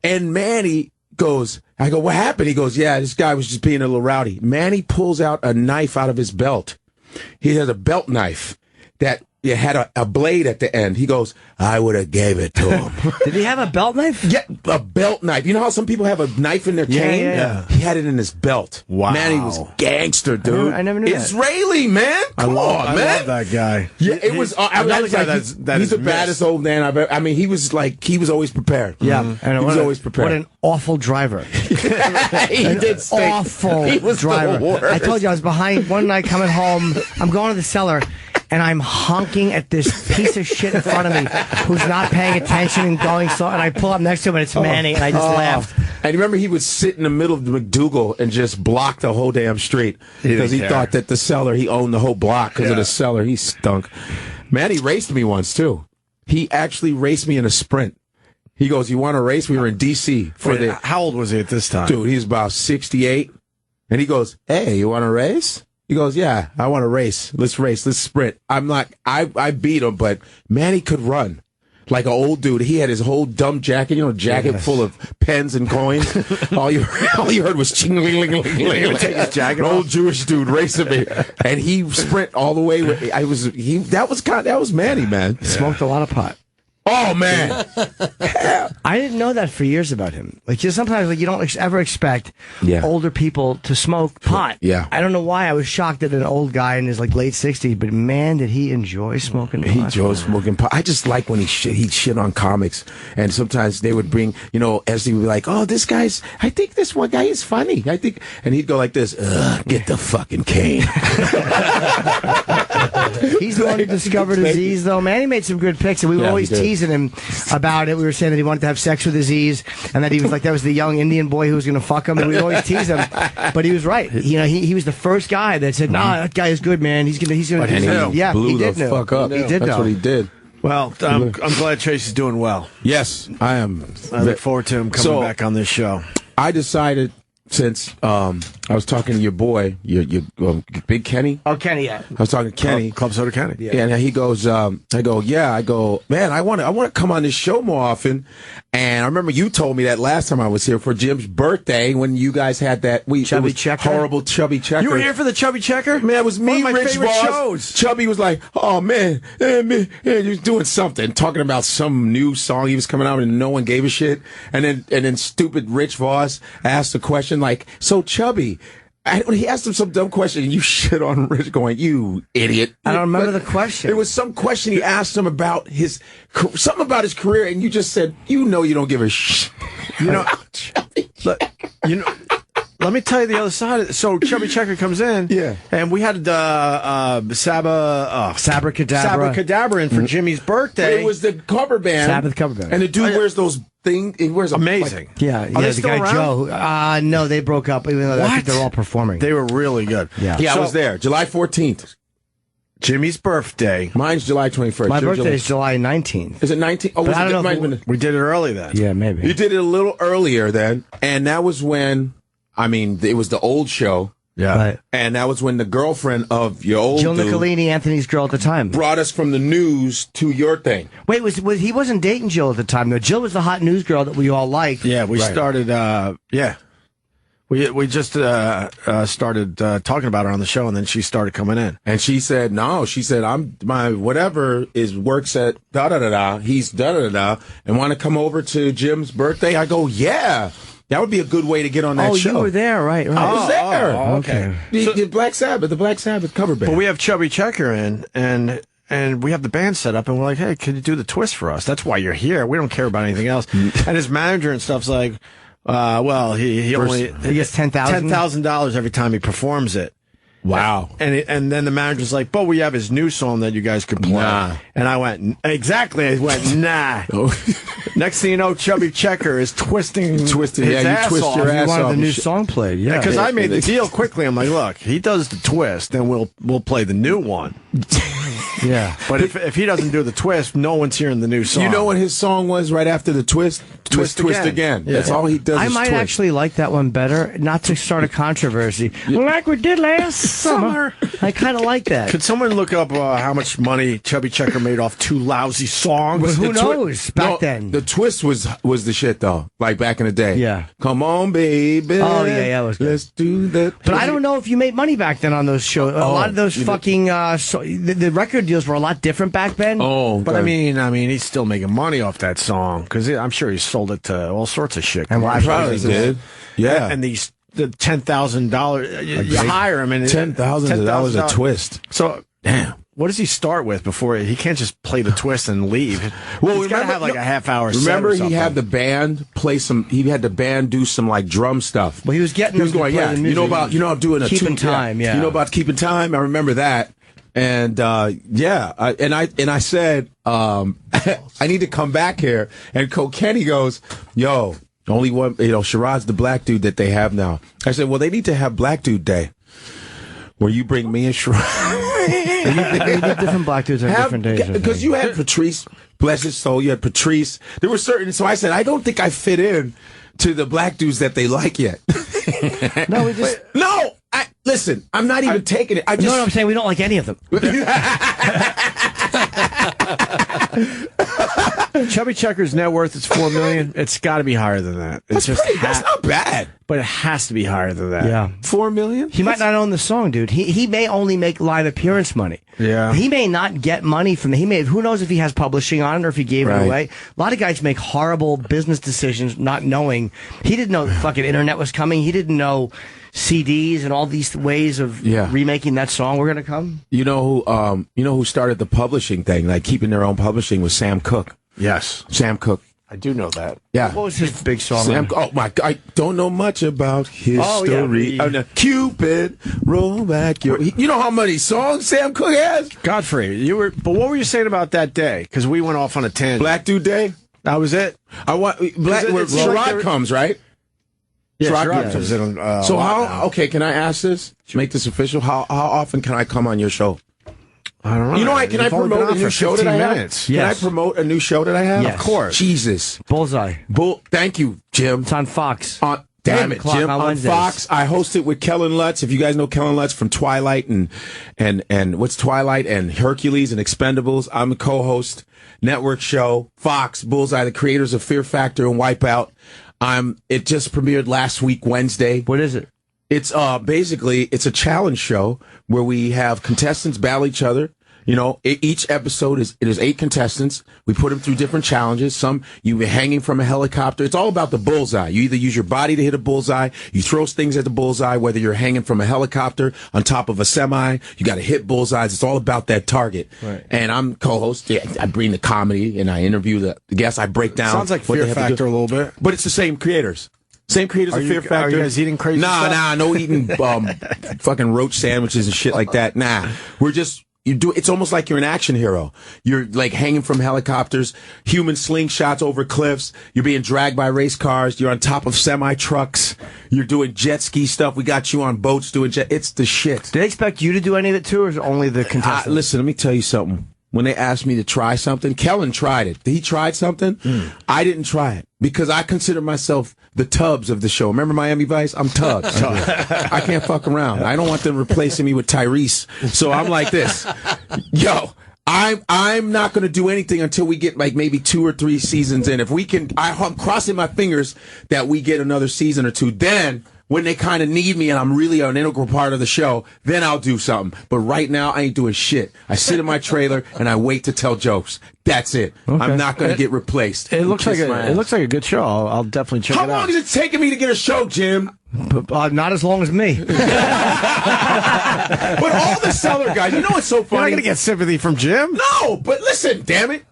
And Manny goes, I go, what happened? He goes, yeah, this guy was just being a little rowdy. Manny pulls out a knife out of his belt. He has a belt knife that had a blade at the end. He goes, I would have gave it to him. Did he have a belt knife? Yeah, a belt knife. You know how some people have a knife in their cane? Yeah. He had it in his belt. Wow. Manny was gangster, dude. I never knew that. Israeli, man. Come on, man. I love that guy. Yeah, it was. I was like, he's the baddest old man I've ever. I mean, he was always prepared. Yeah, and he was always prepared. What an awful driver. He did stink. Awful He was driver. the worst. I told you I was behind one night coming home. I'm going to the cellar, and I'm honking at this piece of shit in front of me who's not paying attention and going slow. And I pull up next to him, and it's Manny, and I just laughed. And remember, he would sit in the middle of the McDougal and just block the whole damn street because he thought that the cellar, he owned the whole block because of the cellar. He stunk. Manny raced me once, too. He actually raced me in a sprint. He goes, you want to race? We were in D.C. How old was he at this time? Dude, he was about 68. And he goes, hey, you want to race? He goes, yeah, I want to race. Let's race. Let's sprint. I'm like, I beat him, but Manny could run. Like an old dude. He had his whole dumb jacket, full of pens and coins. all you heard was ching-ling-ling-ling. Take his jacket off. Old Jewish dude racing me. And he sprint all the way. That was Manny, man. Smoked a lot of pot. Oh, Oh man, I didn't know that for years about him. Like, just sometimes, like, you don't ever expect older people to smoke pot. Yeah. I don't know why. I was shocked at an old guy in his like late 60s, but man, did he enjoy smoking pot. He enjoyed smoking pot. I just like when he'd shit on comics, and sometimes they would bring, Esty would be like, "Oh, I think this one guy is funny. I think," and he'd go like this, "Get the fucking cane." He's the one who discovered Aziz, though, man. He made some good picks, and we were always teasing him about it. We were saying that he wanted to have sex with Aziz, and that he was like, that was the young Indian boy who was going to fuck him, and we would always tease him. But he was right. He was the first guy that said, "Nah, that guy is good, man. He's gonna do something." Yeah, blew he did the fuck up. He did. That's what he did. Well, I'm glad Tracy's doing well. Yes, I am. I look forward to him coming back on this show. I decided, since I was talking to your boy, your Big Kenny. Oh, Kenny, yeah. I was talking to Kenny. Club Soda Kenny. Yeah. And he goes, I go, man, I want to come on this show more often. And I remember you told me that last time I was here for Jim's birthday when you guys had that Chubby Checker. Horrible Chubby Checker. You were here for the Chubby Checker? Man, it was me, One of my Rich favorite Voss. shows. Chubby was like, "Oh man, he was doing something, talking about some new song he was coming out, and no one gave a shit." And then stupid Rich Voss asked a question like, "So Chubby." He asked him some dumb question, and you shit on Rich, going, "You idiot!" I don't remember the question. It was some question he asked him about something about his career, and you just said, "You don't give a shit." Let me tell you the other side. So Chubby Checker comes in, and we had Sabra Cadabra in for Jimmy's birthday. It was the cover band, Sabbath cover band, and the dude wears those things. He wears amazing. Yeah, they the guy around? Joe. No, they broke up. Even though I think they're all performing. They were really good. Yeah, I was there, July 14th. Jimmy's birthday. Mine's July 21st. My birthday is July 19th. Is it 19th? Oh, I don't know. We did it early then. Yeah, maybe. You did it a little earlier then, and that was when. It was the old show. Yeah. Right. And that was when the girlfriend of your old Jill dude Nicolini, Anthony's girl at the time, brought us from the news to your thing. Wait, he wasn't dating Jill at the time, though. Jill was the hot news girl that we all liked. Yeah, we started, We just started talking about her on the show, and then she started coming in. And she said, no, she said, my whatever works at da-da-da-da, he's da-da-da-da, and want to come over to Jim's birthday? I go, yeah. That would be a good way to get on that show. Oh, you were there, right. I was there. Oh, okay. The Black Sabbath cover band. But we have Chubby Checker in, and we have the band set up, and we're like, hey, can you do the twist for us? That's why you're here. We don't care about anything else. And his manager and stuff's like, he gets $10,000 every time he performs it. Wow. And then the manager's like, but we have his new song that you guys could play. Nah. And I went, exactly. I went, nah. Next thing you know, Chubby Checker is twisting his you ass twist off. your ass You wanted off. the new song played, yeah. Because I made the deal quickly. I'm like, look, he does the twist, then we'll play the new one. Yeah. But if he doesn't do the twist, no one's hearing the new song. You know what his song was right after the twist? Twist again. Yeah. That's all he does. I is might twist. actually like that one better, not to start a controversy, like we did last summer. I kind of like that. Could someone look up how much money Chubby Checker made off two lousy songs? Well, who knows? Back then. The twist was the shit, though. Like back in the day. Yeah. Come on, baby. Oh, yeah, it was good. Let's do that. But I don't know if you made money back then on those shows. A lot of those fucking the record deals were a lot different back then. Oh, but I mean, he's still making money off that song because I'm sure he sold it to all sorts of shit. And I probably did. Yeah. And the $10,000, you hire him, and $10,000 a twist. So damn. What does he start with before he can't just play the twist and leave? Well, he's got to have like a half hour. Remember, he had the band play some. He had the band do some like drum stuff. Well, he was getting. He was going, yeah. You know about doing a keeping time. Yeah. You know about keeping time. I remember that. And I said, I need to come back here. And Kenny goes, yo, only one. Sherrod's the black dude that they have now. I said, well, they need to have Black Dude Day, where you bring me and Sherrod. You did different black dudes on different days. Because you had Patrice, bless his soul, you had Patrice. There were certain, so I said, I don't think I fit in to the black dudes that they like yet. No, we just... No! Listen, I'm not even taking it. No, I'm saying we don't like any of them. Chubby Checker's net worth is $4 million. It's got to be higher than that. It's That's not bad. but it has to be higher than that. Yeah. $4 million? He might not own the song, dude. He may only make live appearance money. Yeah. He may not get money from who knows if he has publishing on it or if he gave it Right. away. A lot of guys make horrible business decisions not knowing. He didn't know the fucking internet was coming. He didn't know CDs and all these ways of remaking that song were going to come. You know who started the publishing thing, like keeping their own publishing, was Sam Cooke. Yes. Sam Cooke. I do know that. Yeah. What was his big song? Oh my God, I don't know much about his Oh, yeah, story. No, Cupid, roll back your. You know how many songs Sam Cooke has? Godfrey, but what were you saying about that day? Because we went off on a tangent. Black Dude Day. That was it. Where Sherrod comes, right? Yeah, Sherrod Sherrod comes. comes in. So how? Okay, can I ask this? Make this official. How often can I come on your show? I don't know. You know, can I promote a new show that I have? Minutes. Can I promote a new show that I have? Yes. Of course. Jesus. Bullseye. Thank you, Jim. It's on Fox. Damn it, Jim. On Wednesdays. Fox, I host it with Kellen Lutz. If you guys know Kellen Lutz from Twilight and what's Twilight and Hercules and Expendables, I'm a co-host. Network show, Fox, Bullseye, the creators of Fear Factor and Wipeout. It just premiered last week, Wednesday. What is it? It's basically it's a challenge show where we have contestants battle each other. You know, each episode is 8 contestants. We put them through different challenges. Some you were hanging from a helicopter. It's all about the bullseye. You either use your body to hit a bullseye, you throw things at the bullseye, whether you're hanging from a helicopter on top of a semi, you got to hit bullseyes. It's all about that target. Right. And I'm co-host. Yeah, I bring the comedy and I interview the guests. I break down. Sounds like Fear Factor a little bit. But it's the same creators. Same creators of Fear Factor. Are you guys eating crazy stuff? Nah, no eating fucking roach sandwiches and shit like that. Nah, we're just. It's almost like you're an action hero. You're like hanging from helicopters, human slingshots over cliffs. You're being dragged by race cars. You're on top of semi trucks. You're doing jet ski stuff. We got you on boats doing It's the shit. Do they expect you to do any of it too, or is it only the contestants? Listen, let me tell you something. When they asked me to try something, Kellen tried it. He tried something. I didn't try it because I consider myself the Tubbs of the show. Remember Miami Vice? I'm Tubbs. I can't fuck around. I don't want them replacing me with Tyrese. So I'm like this. Yo, I'm not going to do anything until we get like maybe 2 or 3 seasons in. If we can, I'm crossing my fingers that we get another season or 2. Then when they kind of need me and I'm really an integral part of the show, then I'll do something. But right now, I ain't doing shit. I sit in my trailer and I wait to tell jokes. That's it. Okay. I'm not going to get replaced. It looks like a good show. I'll definitely check it out. How long is it taking me to get a show, Jim? Not as long as me. But all the seller guys, you know what's so funny? You're not going to get sympathy from Jim? No, but listen, damn it.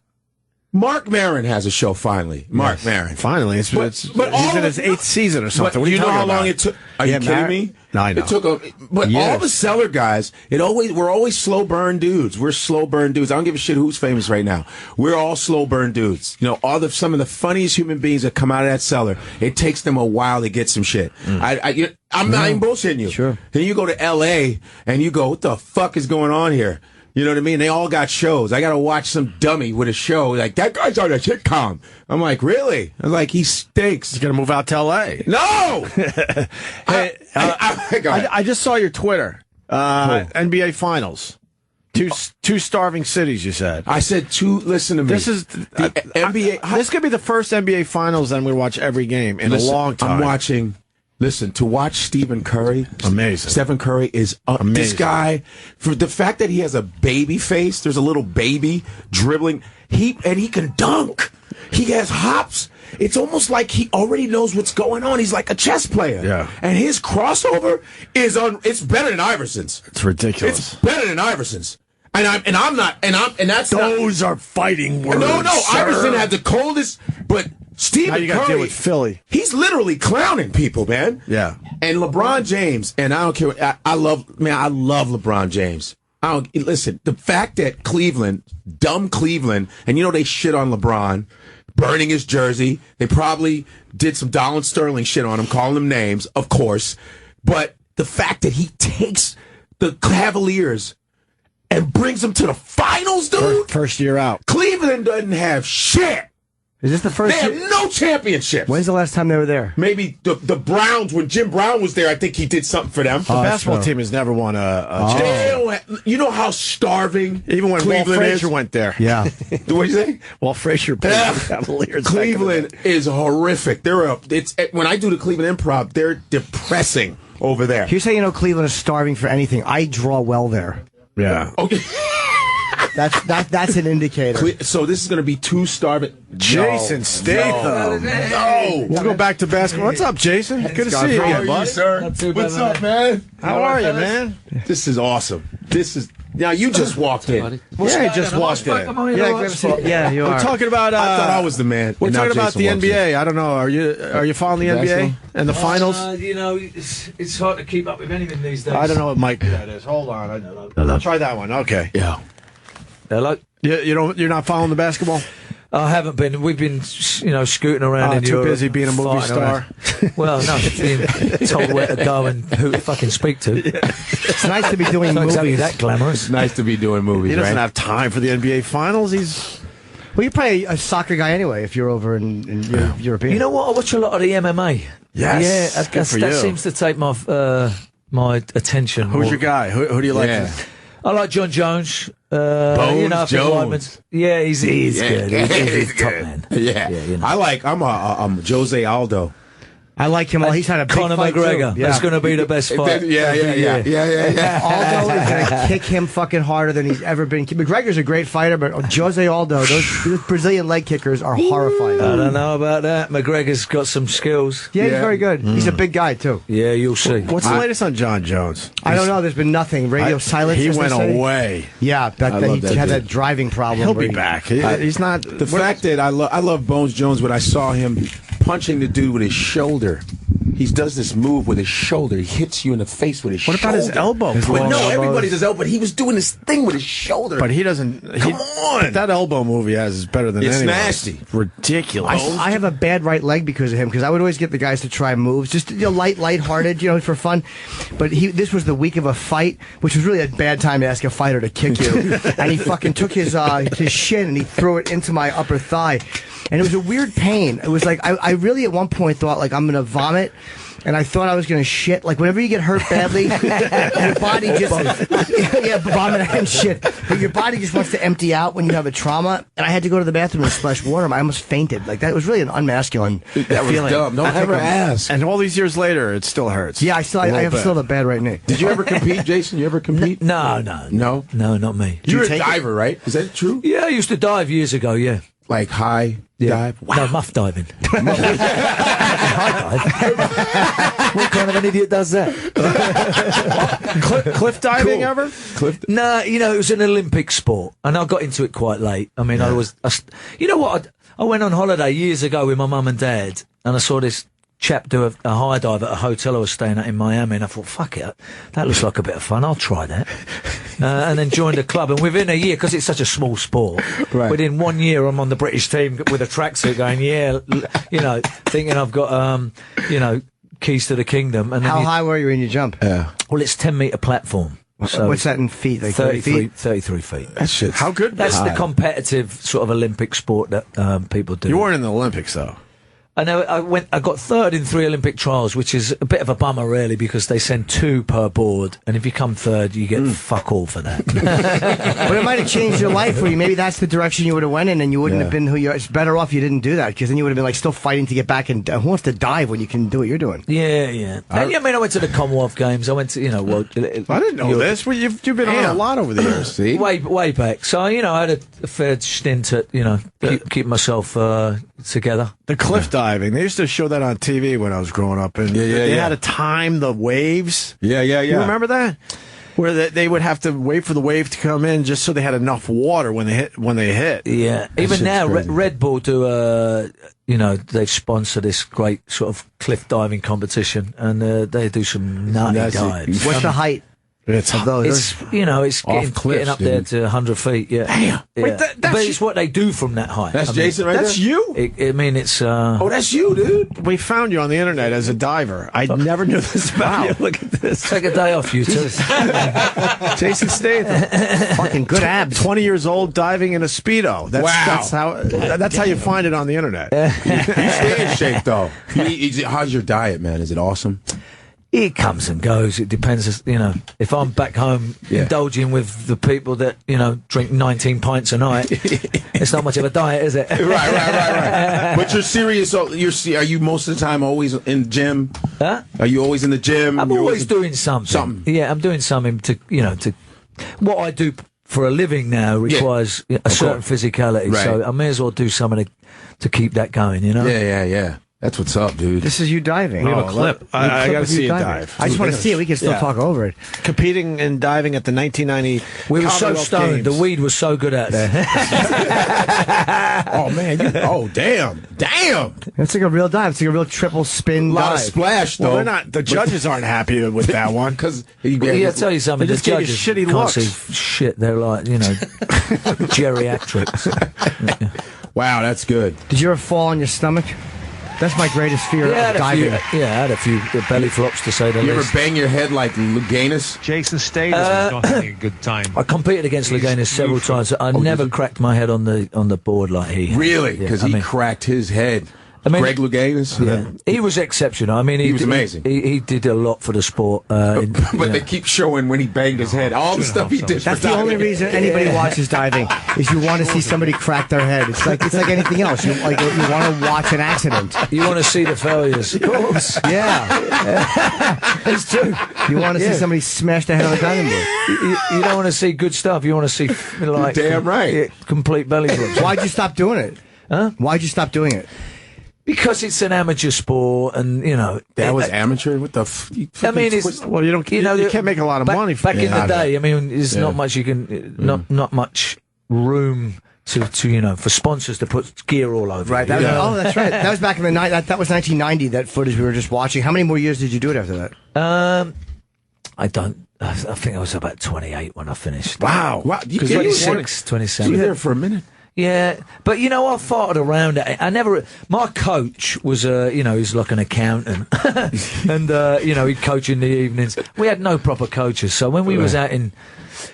Mark Maron has a show finally. Mark Maron. Finally. He's in his 8th season or something. But what are you know talking how long about? it took? Are you kidding me? No, I know. It took all the seller guys, we're always slow burn dudes. We're slow burn dudes. I don't give a shit who's famous right now. We're all slow burn dudes. You know, some of the funniest human beings that come out of that cellar, it takes them a while to get some shit. I'm not even bullshitting you. Sure. Then you go to L.A. and you go, what the fuck is going on here? You know what I mean? They all got shows. I got to watch some dummy with a show. Like, that guy's on a sitcom. I'm like, really? I'm like, he stinks. He's going to move out to L.A. No! Hey, I just saw your Twitter. NBA Finals. Two starving cities, you said. I said 2. Listen to me. This is the NBA. This could be the first NBA Finals then we watch every game in a long time. I'm watching. Listen, to watch Stephen Curry, amazing. Stephen Curry is amazing. This guy, for the fact that he has a baby face, there's a little baby dribbling. He can dunk. He has hops. It's almost like he already knows what's going on. He's like a chess player. Yeah. And his crossover it's better than Iverson's. It's ridiculous. It's better than Iverson's. Those are fighting words. No, sir. Iverson had the coldest, but Stephen now you got to deal with Philly. He's literally clowning people, man. Yeah. And LeBron James, and I don't care. I love LeBron James. Listen, the fact that dumb Cleveland, and you know they shit on LeBron, burning his jersey. They probably did some Donald Sterling shit on him, calling him names, of course. But the fact that he takes the Cavaliers and brings them to the finals, dude. First year out. Cleveland doesn't have shit. Is this the first? They have no championships. When's the last time they were there? Maybe the Browns, when Jim Brown was there, I think he did something for them. The basketball team has never won a championship. You know how starving even when Cleveland Walt Frazier is? went there. Yeah. What you say? Walt Frazier played for the Cavaliers. Cleveland is horrific. When I do the Cleveland Improv, they're depressing over there. Here's how you know Cleveland is starving for anything. I draw well there. Yeah. Okay. That's an indicator. So this is going to be two starving. Jason Statham. No. We'll go back to basketball. What's up, Jason? Good to see you How again, are you, buddy. sir? What's up, man? How are you, man? This is awesome. Now you just walked in. Yeah, I just walked in. Yeah, you are. We're talking about. I thought I was the man. We're and now talking about the Jason walks in. NBA. I don't know. Are you following the NBA and the finals? You know, it's hard to keep up with anything these days. I don't know what mic that is. Hold on. I'll try that one. Okay. Yeah. Hello. You're not following the basketball? I haven't been. We've been, scooting around in too Europe. busy being a movie fighting star. around. Well, no, being told where to go and who to fucking speak to. It's nice to be doing Not movies. exactly that glamorous. It's nice to be doing movies, He doesn't right? have time for the NBA finals. Well, you're probably a soccer guy anyway if you're over in European. You know what? I watch a lot of the MMA. Yes. Yeah, Good for that you. seems to take my my attention. Who's your guy? Who do you like? Yeah. I like John Jones. Bones I think Jones. Weidman's- Yeah, he's good. He's He's a top good. man. Yeah. I'm Jose Aldo. I like him. He's had a big Conor fight McGregor. too. That's going to be the best fight. Yeah. Aldo is going to kick him fucking harder than he's ever been. McGregor's a great fighter, but Jose Aldo, those Brazilian leg kickers are horrifying. I don't know about that. McGregor's got some skills. Yeah, he's very good. He's a big guy too. Yeah, you'll see. What's the latest on John Jones? I don't know. There's been nothing. Radio silence. He as they went say. away. Yeah, I love he that had dude. that driving problem. He'll where be he- back. He's not. The fact that I love Bones Jones, but I saw him punching the dude with his shoulder. He does this move with his shoulder. He hits you in the face with his shoulder. What about his elbow? But no, everybody does elbow. But he was doing this thing with his shoulder. But he doesn't. Come on. That elbow move he has is better than It's anyone. nasty. Ridiculous. I have a bad right leg because of him. Because I would always get the guys to try moves, just lighthearted, for fun. But this was the week of a fight, which was really a bad time to ask a fighter to kick you. And he fucking took his shin and he threw it into my upper thigh, and it was a weird pain. It was like I really at one point thought like I'm gonna vomit. And I thought I was going to shit. Like, whenever you get hurt badly, your body just... yeah, vomit and shit. But your body just wants to empty out when you have a trauma. And I had to go to the bathroom and splash water. I almost fainted. Like, that was really an unmasculine That was feeling. dumb. Don't ever ask. And all these years later, it still hurts. Yeah, I still have a bad right knee. Did you ever compete, Jason? You ever compete? No, No? no, not me. You're a diver, right? Is that true? Yeah, I used to dive years ago. Yeah, Like high dive? Wow. no muff diving. What kind of an idiot does that? Cliff diving Cool. ever? No, it was an Olympic sport, and I got into it quite late. I mean, you know what? I went on holiday years ago with my mum and dad, and I saw this chap do a high dive at a hotel I was staying at in Miami, and I thought, fuck it, that looks like a bit of fun, I'll try that. And then joined a club, and within a year, because it's such a small sport, within 1 year I'm on the British team with a tracksuit going, thinking I've got, keys to the kingdom. And then How high were you in your jump? Well, it's 10-meter platform. So What's that in feet? Like 30 feet? 33 feet. That shit. How good? That's the competitive sort of Olympic sport that people do. You weren't in the Olympics, though. I know. I got third in 3 Olympic trials, which is a bit of a bummer, really, because they send 2 per board, and if you come third, you get fuck all for that. But it might have changed your life for you. Maybe that's the direction you would have went in, and you wouldn't have been who you are. It's better off you didn't do that, because then you would have been like still fighting to get back. And who wants to dive when you can do what you're doing? Yeah. I mean, I went to the Commonwealth Games. I went to, I didn't know this. Well, you've been on a lot over the years. See? way back. So I had a fair stint at keep myself together. The cliff diving. They used to show that on TV when I was growing up, and they had to time the waves. Yeah. You remember that? Where they would have to wait for the wave to come in just so they had enough water when they hit. Yeah. Even now, Red Bull do they've sponsored this great sort of cliff diving competition, and they do some nutty dives. What's the height? It's cliffs, getting up there to 100 feet. Yeah. Damn. Yeah. Wait, But it's what they do from that height. That's Jason right That's there? you? It's. Oh, that's you, dude. We found you on the internet as a diver. I never knew this about you. Look at this. Take a day off, you two. Jason Statham. Fucking good abs. 20 years old, diving in a Speedo. That's how you find it on the internet. You stay in shape, though. How's your diet, man? Is it awesome? It comes and goes. It depends. If I'm back home indulging with the people that drink 19 pints a night, it's not much of a diet, is it? Right. But you're serious. Are you most of the time always in gym? Huh? Are you always in the gym? I'm always doing something. Yeah, I'm doing something to what I do for a living now requires a certain physicality. Right. So I may as well do something to keep that going. Yeah. That's what's up, dude. This is you diving. We have a clip. I got to see you dive. I just want to see it. We can still talk over it. Competing and diving at the 1990 We were so Commonwealth stoned. Games. The weed was so good out there. Oh, man. Damn. It's like a real dive. It's like a real triple spin A lot dive. of splash, though. Well, they're not. The judges aren't happy with that one because I'll tell you something. They The just gave you judges shitty can't looks. see shit. They're like geriatrics. Wow, that's good. Did you ever fall on your stomach? That's my greatest fear of diving. I had a few belly flops, to say the You least. ever bang your head like Luganus? Jason Statham is not having a good time. I competed against Luganus several times. I never cracked my head on the board like he. Really? Because he cracked his head. Greg Louganis? Yeah. He was exceptional. I mean, he was amazing. He did a lot for the sport. But they keep showing when he banged his head. All the stuff he did. That's the only reason anybody watches diving is you want to see somebody crack their head. It's like anything else. You want to watch an accident. You want to see the failures. Of course. Yeah. It's true. You want to see somebody smash their head on a diving board. You don't want to see good stuff. You want to see like damn right complete belly flops. Why'd you stop doing it? Huh? Why'd you stop doing it? Because it's an amateur sport, and that was amateur. What the? I mean, it's well, you don't. You can't make a lot of money. Back in the day, I mean, there's not much you can, not much room to for sponsors to put gear all over. Right. Oh, that's right. That was back in the night. That was 1990. That footage we were just watching. How many more years did you do it after that? I don't. I think I was about 28 when I finished. Wow. 26, 27. You were there for a minute. Yeah, but I farted around it. My coach was, he's like an accountant, and he'd coach in the evenings. We had no proper coaches, so when we was out in,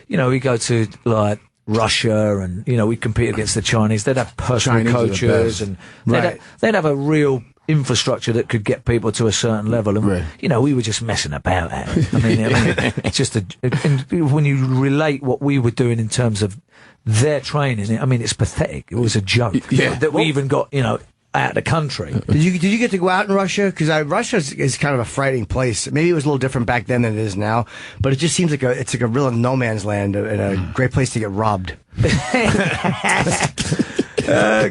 we go to like Russia, and we compete against the Chinese. They'd have personal coaches, and they'd have a real infrastructure that could get people to a certain level, and we were just messing about at it. I mean, it's just when you relate what we were doing in terms of their training, I mean, it's pathetic. It was a joke that we even got out of the country. Did you get to go out in Russia? Because Russia is kind of a frightening place. Maybe it was a little different back then than it is now, but it just seems like it's like a real no man's land and a great place to get robbed. I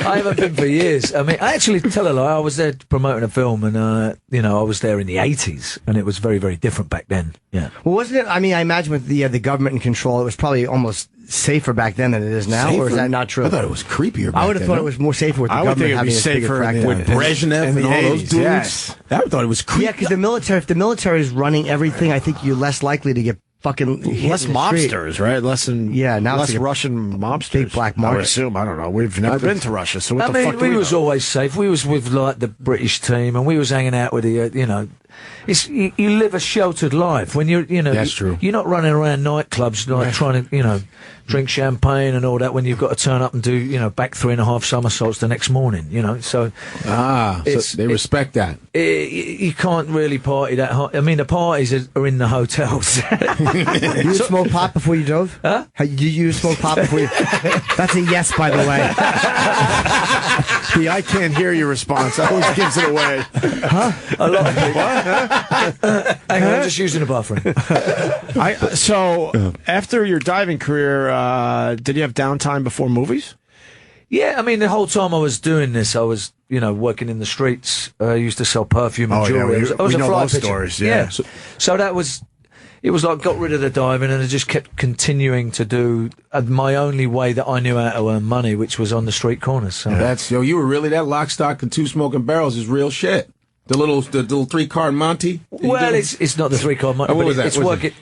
haven't been for years. I mean, I actually tell a lie. I was there promoting a film, and I was there in the 80s, and it was very, very different back then. Yeah. Well, wasn't it? I mean, I imagine with the government in control, it was probably almost safer back then than it is now. Or is that not true? I thought it was creepier. I would have thought it was more safer with the government having a bigger crackdown. With Brezhnev and all those dudes. Yes. I thought it was creepy. Yeah, because if the military is running everything, I think you're less likely to get fucking less mobsters, right? Less Russian mobsters. Big black market. I would assume. I don't know. We've never been to Russia, so what the fuck do we was know? always safe. We was with like the British team, and we was hanging out with the you live a sheltered life when you're That's true. You're not running around nightclubs like trying to drink champagne and all that when you've got to turn up and do back 3.5 somersaults the next morning. So they respect that. You can't really party that hard. I mean, the parties are in the hotels. You smoke pot before you dove? Huh? Did you smoke pot before you? That's a yes, by the way. The I can't hear you response always gives it away. Huh? A lot of people. Hang on, I'm just using the bathroom. So, after your diving career, did you have downtime before movies? Yeah, I mean, the whole time I was doing this, I was, working in the streets. I used to sell perfume and jewelry. I was a fly pitcher. Stories, yeah. So that was, it was like got rid of the diving, and I just kept continuing to do my only way that I knew how to earn money, which was on the street corners. So. You were really that lock, stock, and 2 smoking barrels is real shit. The little 3-car Monty. Well, it's not the 3-car Monty. What was that? It's working.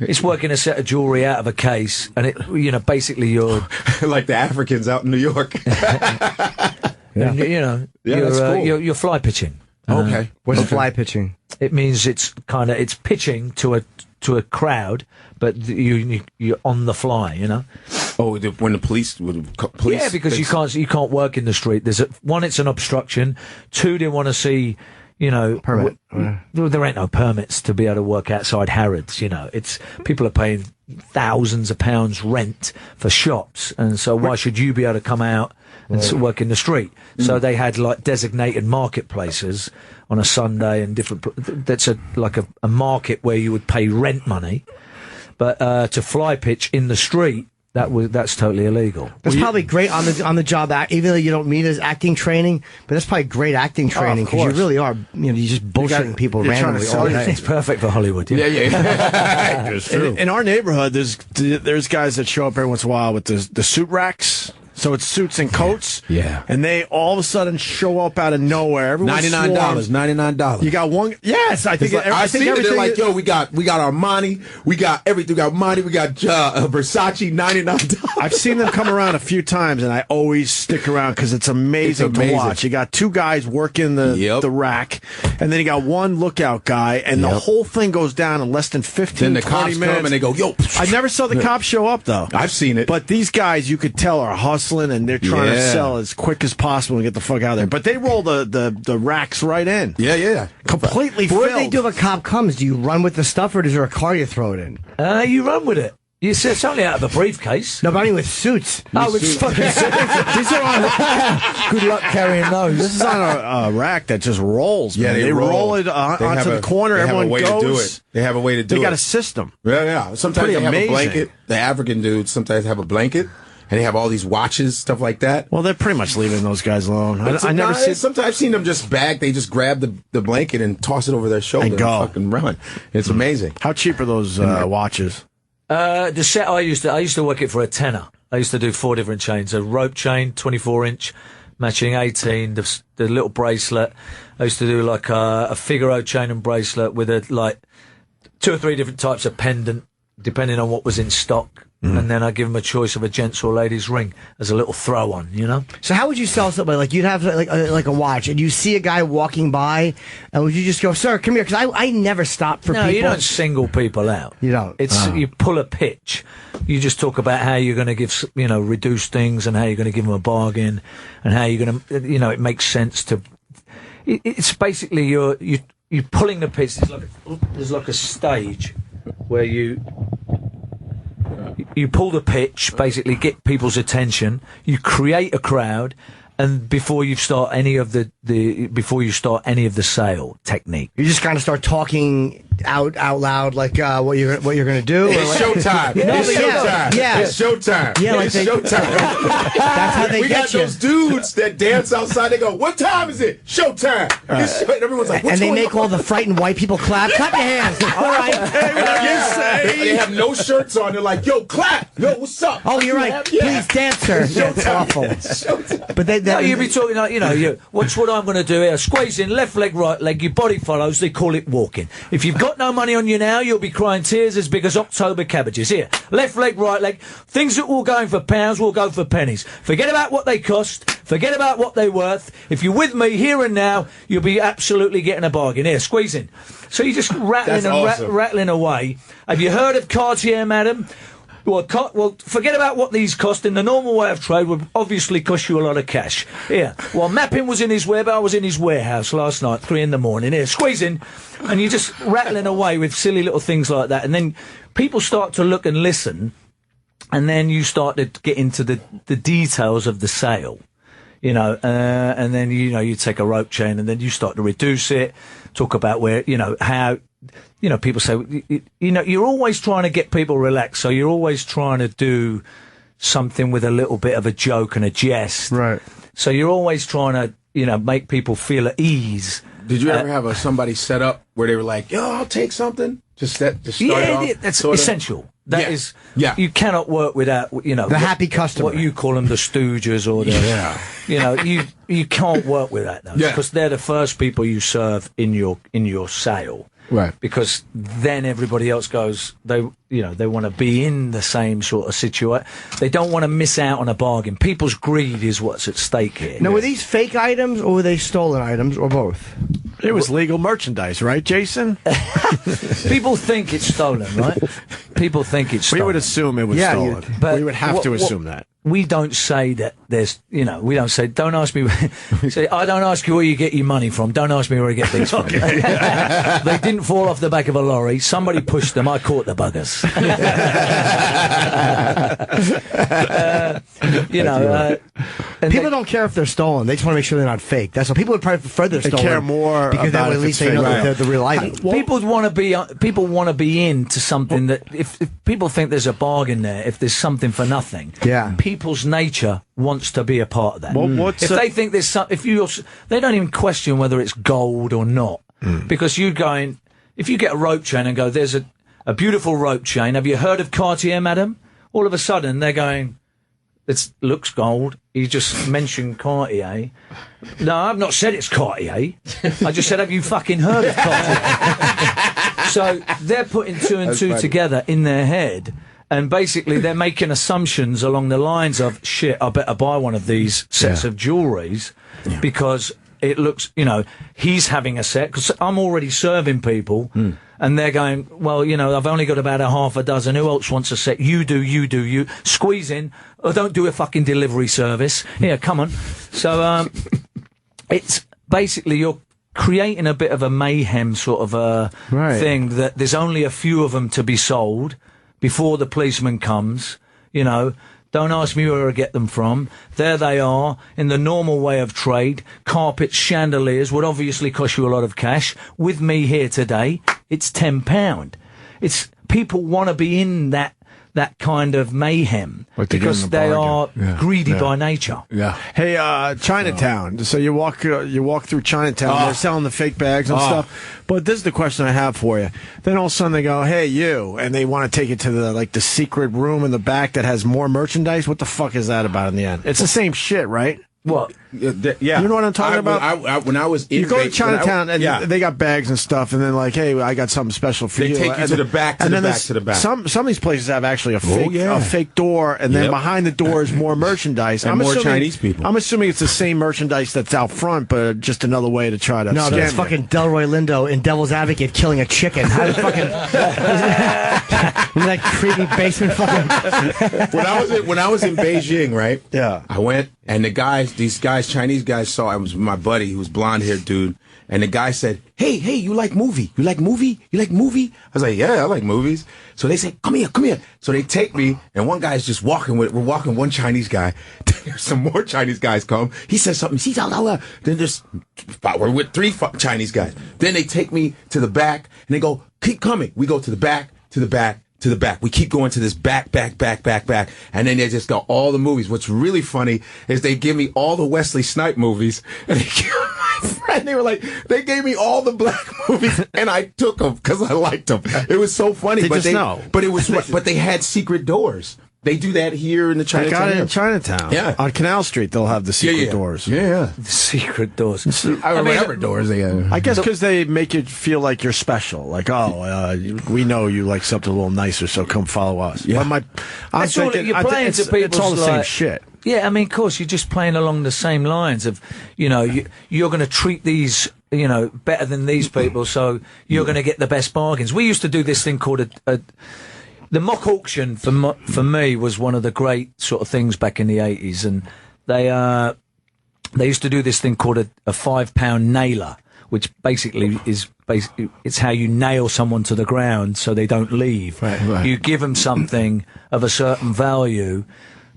It's working a set of jewelry out of a case, and it, basically you're like the Africans out in New York. and, that's cool. you're fly pitching. Okay. What's fly pitching? It means it's pitching to a crowd, but you're on the fly. Oh, when the police Yeah, because you can't work in the street. One, it's an obstruction. Two, they want to see. Permit. There ain't no permits to be able to work outside Harrods. It's people are paying thousands of pounds rent for shops, and so why should you be able to come out and work in the street? So they had like designated marketplaces on a Sunday and different. That's a market where you would pay rent money, but to fly pitch in the street. That's totally illegal. That's probably great on the job even though you don't mean it as acting training, but that's probably great acting training because you really are you're just bullshitting people randomly all day. It's perfect for Hollywood. Yeah. It's true. In our neighborhood, there's guys that show up every once in a while with the suit racks. So it's suits and coats. Yeah. And they all of a sudden show up out of nowhere. Everyone's $99. You got one. Yes, I think. I think everything. They're like, yo, we got Armani, we got everything. We got Armani, we got Versace, $99. I've seen them come around a few times, and I always stick around because it's amazing to watch. You got two guys working the rack, and then you got one lookout guy, and the whole thing goes down in less than 15, then the 20 cops minutes. come and they go, yo. I never saw the cops show up though. I've seen it, but these guys, you could tell, are hustling. And they're trying to sell as quick as possible and get the fuck out of there. But they roll the racks right in. Yeah. Completely filled. What do they do if a cop comes? Do you run with the stuff or is there a car you throw it in? You run with it. It's only out of a briefcase. No, but I mean with suits. It's fucking suits. These are on. Good luck carrying those. This is on a rack that just rolls. Yeah, man. They roll it onto the corner. Everyone goes. To do it. They have a way to do it. They got a system. Yeah. Sometimes they have a blanket. The African dudes sometimes have a blanket. And they have all these watches, stuff like that. Well, they're pretty much leaving those guys alone. I never see. Sometimes I've seen them just bag. They just grab the blanket and toss it over their shoulder and fucking run. It's amazing. How cheap are those watches? The set I used to work it for a tenner. I used to do 4 different chains: a rope chain, 24-inch, matching 18. The little bracelet. I used to do like a Figaro chain and bracelet with 2 or 3 different types of pendant, depending on what was in stock. And then I give them a choice of a gents or ladies ring as a little throw on, So how would you sell something like you'd have like a watch and you see a guy walking by and would you just go, sir, come here? Because I never stop for people. No, you don't single people out. You don't. You pull a pitch. You just talk about how you're going to give, reduce things and how you're going to give them a bargain and how you're going to, it makes sense to. It's basically you're pulling the pitch. There's like a stage where you pull the pitch, basically get people's attention, you create a crowd, and before you start any of the sale technique, you just kind of start talking out loud like what you're going to do. It's showtime. It's showtime. Yeah, it's showtime. Yeah, it's showtime. That's how they we get got you. Those dudes that dance outside. They go, "What time is it? Showtime!" Everyone's like, and they make all the frightened white people clap. Clap your hands. All right. They have no shirts on. They're like, "Yo, clap! Yo, what's up?" Oh, you're right. Please, dancer. That's awful. But you'd be talking like, what's what I'm going to do here? Squeezing left leg, right leg. Your body follows. They call it walking. If you've got no money on you now, you'll be crying tears as big as October cabbages. Here, left leg, right leg. Things that will go for pounds will go for pennies. Forget about what they cost. Forget about what they're worth. If you're with me here and now, you'll be absolutely getting a bargain. Here, squeezing. So you're just rattling rattling away. Have you heard of Cartier, madam? Well, forget about what these cost. In the normal way of trade would obviously cost you a lot of cash. Here, while Mappin was in his web, I was in his warehouse last night, 3 a.m. Here, squeezing, and you're just rattling away with silly little things like that. And then people start to look and listen, and then you start to get into the details of the sale. And then, you take a rope chain and then you start to reduce it, talk about where, how, people say, you're always trying to get people relaxed. So you're always trying to do something with a little bit of a joke and a jest. Right. So you're always trying to, make people feel at ease. Did you ever have somebody set up where they were like, "Yo, I'll take something"? To start off, that's essential. That is, you cannot work without, the happy customer. What you call them, the stooges or the, you can't work without those because they're the first people you serve in your sale. Right. Because then everybody else goes, they want to be in the same sort of situation. They don't want to miss out on a bargain. People's greed is what's at stake here. Now, were these fake items or were they stolen items or both? It was legal merchandise, right, Jason? People think it's stolen, right? People think it's stolen. We would assume it was stolen. But we would have to assume that. We don't say that there's, we don't say, don't ask me, say, I don't ask you where you get your money from, don't ask me where I get things from. They didn't fall off the back of a lorry, somebody pushed them, I caught the buggers. People don't care if they're stolen, they just want to make sure they're not fake. That's what people would probably prefer they're stolen. They care more because about at least they know that they're the real item. People want to be into something that if people think there's a bargain there, if there's something for nothing, people's nature wants to be a part of that. If they think there's they don't even question whether it's gold or not, because if you get a rope chain and go, there's a beautiful rope chain. Have you heard of Cartier, madam? All of a sudden they're going, it looks gold. You just mentioned Cartier. No, I've not said it's Cartier. I just said, have you fucking heard of Cartier? So they're putting two and two together in their head, and basically they're making assumptions along the lines of, shit, I better buy one of these sets of jewelries because it looks, he's having a set, because I'm already serving people, and they're going, well, I've only got about a half a dozen. Who else wants a set? You do. Squeeze in. Or don't do a fucking delivery service. Yeah, come on. So, it's basically you're creating a bit of a mayhem sort of thing that there's only a few of them to be sold before the policeman comes, Don't ask me where I get them from. There they are, in the normal way of trade. Carpets, chandeliers would obviously cost you a lot of cash. With me here today, it's £10. It's people want to be in that kind of mayhem because they are greedy by nature. Yeah. Hey, Chinatown. So you walk through Chinatown. They're selling the fake bags and stuff. But this is the question I have for you. Then all of a sudden they go, "Hey, you," and they want to take it to the secret room in the back that has more merchandise. What the fuck is that about in the end? It's the same shit, right? What? Yeah. You know what I'm talking about? When I was in you go to Chinatown and they got bags and stuff, and then hey, I got something special for you. They take you to the back, to the back. Some of these places have actually a fake door, and then behind the door is more merchandise. And more Chinese people. I'm assuming it's the same merchandise that's out front, but just another way to try to. No, that's fucking Delroy Lindo in Devil's Advocate killing a chicken. How did fucking that creepy basement fucking. When I was in Beijing, right? Yeah, I went. And these Chinese guys saw, I was with my buddy, who was blonde-haired dude, and the guy said, hey, you like movie? You like movie? I was like, yeah, I like movies. So they say, come here. So they take me, and one guy's just walking we're walking one Chinese guy. There's some more Chinese guys come. He says something, then we're with three Chinese guys. Then they take me to the back, and they go, keep coming. We go to the back, to the back. We keep going to this back. And then they just go all the movies. What's really funny is they give me all the Wesley Snipes movies. And they give my friend, they gave me all the black movies. And I took them because I liked them. It was so funny. But they had secret doors. They do that here in the Chinatown. They got it in Chinatown. Yeah. On Canal Street, they'll have the secret doors. Yeah. The secret doors. Whatever doors they have. I guess because they make you feel like you're special. We know you like something a little nicer, so come follow us. Yeah. But it's all the same shit. Yeah, of course, you're just playing along the same lines of, you're going to treat these, better than these people, so you're going to get the best bargains. We used to do this thing called the mock auction for me was one of the great sort of things back in the 80s, and they used to do this thing called a £5 nailer, which basically it's how you nail someone to the ground so they don't leave. Right. You give them something of a certain value.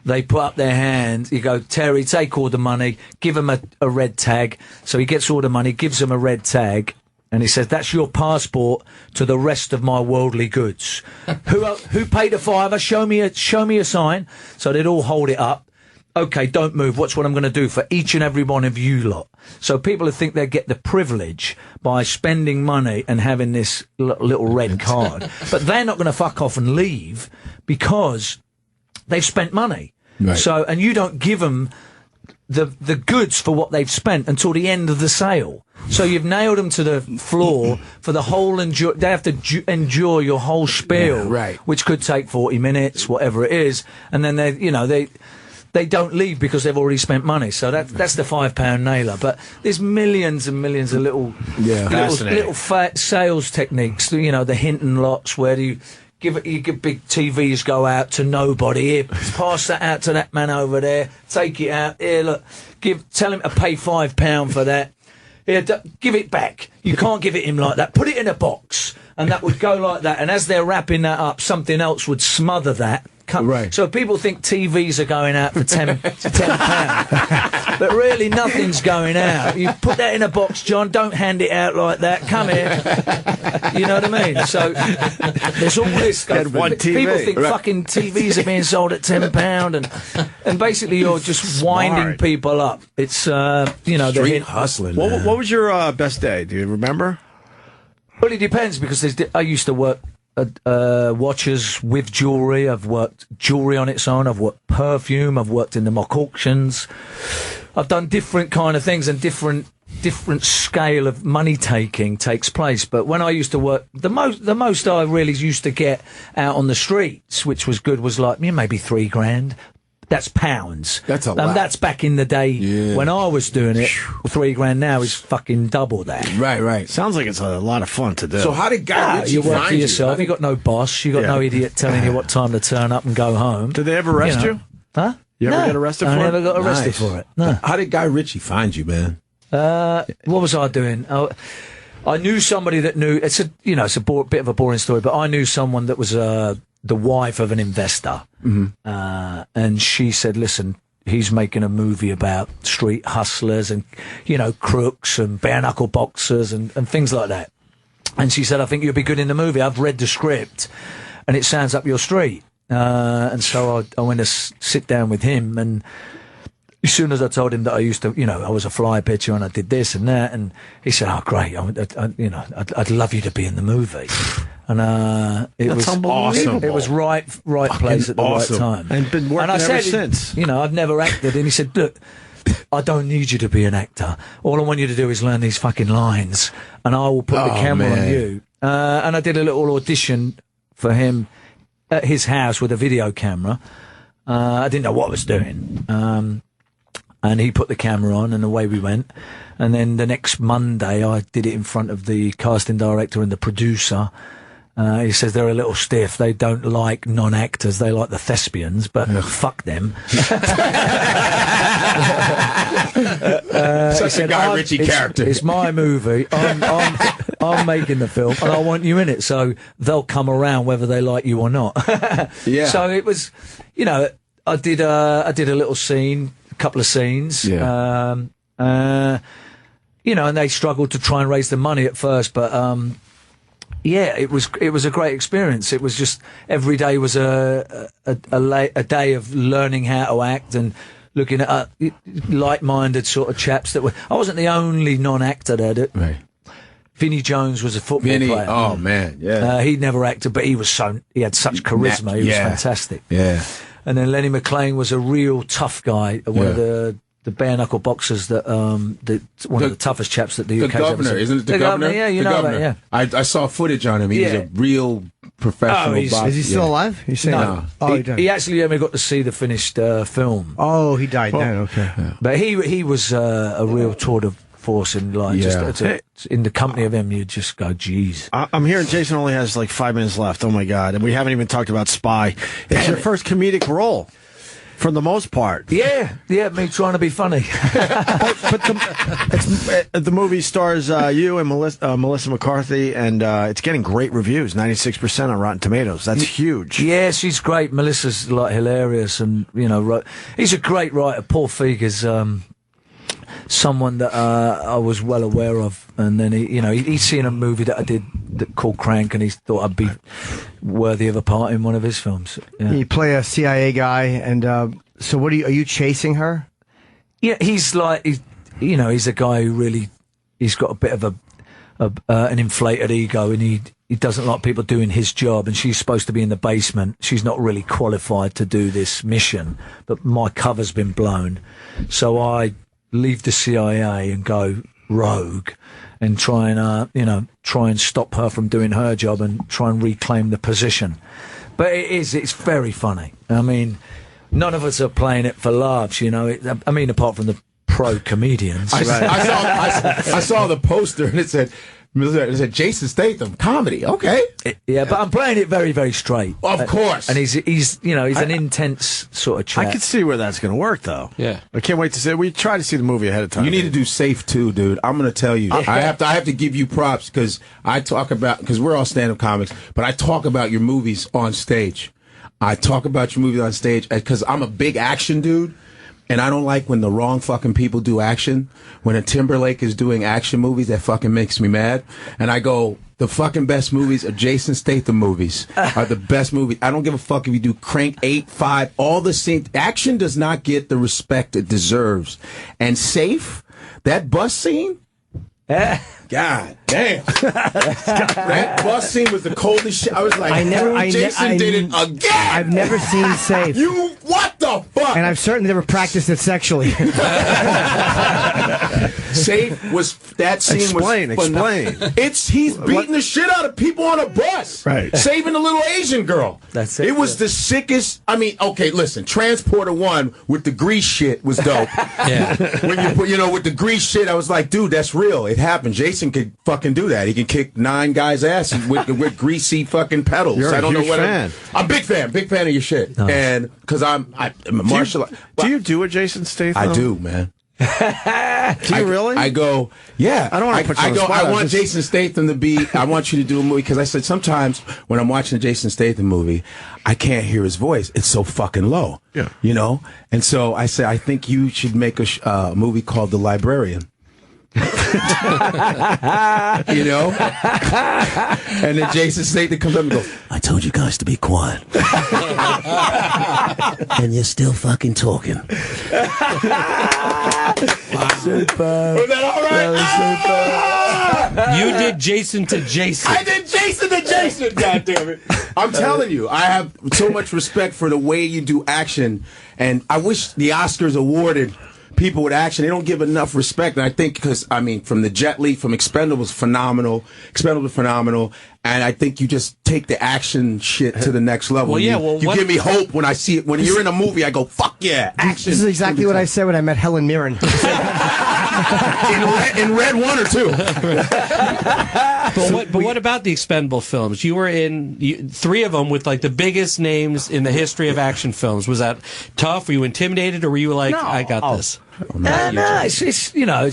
They put up their hand. You go, Terry, take all the money. Give him a red tag. So he gets all the money, gives him a red tag. And he says, that's your passport to the rest of my worldly goods. Who paid a £5? Show me a sign. So they'd all hold it up. Okay, don't move. What's what I'm going to do for each and every one of you lot? So people who think they get the privilege by spending money and having this little red card. But they're not going to fuck off and leave because they've spent money. Right. So, and you don't give them the goods for what they've spent until the end of the sale. So you've nailed them to the floor for the whole they have to endure your whole spiel, right? Which could take 40 minutes, whatever it is, and then they don't leave because they've already spent money. So that's the £5 nailer. But there's millions and millions of little fat sales techniques. You know, the Hinton lots where you give big TVs go out to nobody. Here, pass that out to that man over there. Take it out. Here, look. Tell him to pay £5 for that. Here, give it back. You can't give it him like that. Put it in a box, and that would go like that. And as they're wrapping that up, something else would smother that. Right. So people think TVs are going out for £10, but really nothing's going out. You put that in a box, John. Don't hand it out like that. Come here. You know what I mean? So there's all this stuff. People think fucking TVs are being sold at £10, and basically you're just winding people up. It's street hustling. What was your best day? Do you remember? Well, it depends because I used to work watches with jewellery. I've worked jewellery on its own. I've worked perfume. I've worked in the mock auctions. I've done different kind of things, and different scale of money taking takes place. But when I used to work, the most I really used to get out on the streets, which was good, was like maybe £3,000. That's pounds. That's a lot. That's back in the day when I was doing it. £3,000 now is fucking double that. Right. Sounds like it's a lot of fun to do. So how did Guy Ritchie you work find for yourself. You got no boss. You got no idiot telling you what time to turn up and go home. Did they ever arrest you? Huh? You ever get arrested for it? I never got arrested for it. No. How did Guy Ritchie find you, man? What was I doing? I knew somebody that knew. It's a bit of a boring story, but I knew someone that was the wife of an investor, and she said, "Listen, he's making a movie about street hustlers and crooks and bare knuckle boxers and things like that." And she said, "I think you'll be good in the movie. I've read the script, and it sounds up your street." And so I went to sit down with him, and as soon as I told him that I used to, I was a fly pitcher and I did this and that, and he said, "Oh, great! I'd love you to be in the movie." And it was awesome. It was right place at the right time, and been working ever since. I've never acted, and he said, "Look, I don't need you to be an actor. All I want you to do is learn these fucking lines, and I will put the camera on you." And I did a little audition for him at his house with a video camera. I didn't know what I was doing. And he put the camera on, and away we went. And then the next Monday, I did it in front of the casting director and the producer. He says they're a little stiff. They don't like non-actors. They like the thespians, but fuck them. Such a Guy Ritchie character. It's my movie. I'm making the film, and I want you in it. So they'll come around whether they like you or not. Yeah. So it was, I did a little scene, a couple of scenes. Yeah. And they struggled to try and raise the money at first, but it was a great experience. It was just every day was a day of learning how to act and looking at like-minded sort of chaps that were. I wasn't the only non-actor there. Right. Vinnie Jones was a football player. Oh man, yeah. He never acted, but he had such charisma. He was fantastic. Yeah. And then Lenny McLean was a real tough guy. One of the bare knuckle boxers that one of the toughest chaps that the UK's governor, ever seen. isn't it? The governor? Yeah, you the know governor. that. Yeah. I saw footage on him. He was a real professional boxer. Is he still alive? You say no? He actually only got to see the finished film. Oh, he died then. Okay. Yeah. But he was a real tour de force in life. Just in the company of him, you just go, geez. I'm hearing Jason only has like 5 minutes left. Oh my God. And we haven't even talked about Spy. It's your first comedic role. For the most part. Yeah, me trying to be funny. The movie stars you and Melissa McCarthy, and it's getting great reviews, 96% on Rotten Tomatoes. That's huge. Yeah, she's great. Melissa's hilarious, and he's a great writer. Paul Feig is someone that I was well aware of, and then he's seen a movie that I did called Crank, and he thought I'd be worthy of a part in one of his films. Yeah. You play a CIA guy, and so are you chasing her? Yeah, he's a guy who really, he's got a bit of a an inflated ego, and he doesn't like people doing his job, and she's supposed to be in the basement. She's not really qualified to do this mission, but my cover's been blown. So I leave the CIA and go rogue and try and stop her from doing her job and try and reclaim the position. But it's very funny. I mean, none of us are playing it for laughs, apart from the pro comedians. I saw the poster and it said Jason Statham comedy. Okay, yeah, but I'm playing it very, very straight. Of course, and he's an intense sort of chap. I can see where that's going to work, though. Yeah, I can't wait to see. We try to see the movie ahead of time. You need to do Safe too, dude. I'm going to tell you. I have to give you props because because we're all stand-up comics, but I talk about your movies on stage. I talk about your movies on stage because I'm a big action dude. And I don't like when the wrong fucking people do action. When a Timberlake is doing action movies, that fucking makes me mad. And I go, the fucking best movies are Jason Statham movies. Are the best movies. I don't give a fuck if you do Crank 8, 5, all the same. Action does not get the respect it deserves. And Safe, that bus scene, God damn. That bus scene was the coldest shit. I was like, Jason did it again. I've never seen Safe. What the fuck? And I've certainly never practiced it sexually. Safe was, that scene Explain. He's beating the shit out of people on a bus. Right. Saving the little Asian girl. That's it. It was the sickest. I mean, okay, listen, Transporter 1 with the grease shit was dope. Yeah. When you put, with the grease shit, I was like, dude, that's real. It happened. Jason could fucking do that. He can kick 9 guys' asses with greasy fucking pedals. You're I don't a huge know what fan. I'm a big fan of your shit. Nice. And because I'm a martial art. Do you do a Jason Statham? I do, man. Do you really? I go, yeah. I don't want to put you on the spot. I want Jason Statham to be, I want you to do a movie, because I said sometimes when I'm watching a Jason Statham movie, I can't hear his voice. It's so fucking low. Yeah. And so I said, I think you should make a movie called The Librarian. And then Jason Statham comes up and goes, I told you guys to be quiet. And you're still fucking talking. Super. Was that all right? That was You did Jason to Jason. I did Jason to Jason, goddammit. I'm telling you, I have so much respect for the way you do action, and I wish the Oscars awarded people with action. They don't give enough respect, and I think because, from the Jet Li, from Expendables, phenomenal, and I think you just take the action shit to the next level. Well, yeah, you give me hope when I see it. When you're in a movie, I go, fuck yeah, action. This is exactly what I said when I met Helen Mirren. in Red 1 or 2. But what about the Expendable films? You were in 3 of them with like the biggest names in the history of action films. Was that tough? Were you intimidated, or were you like, I got this? No,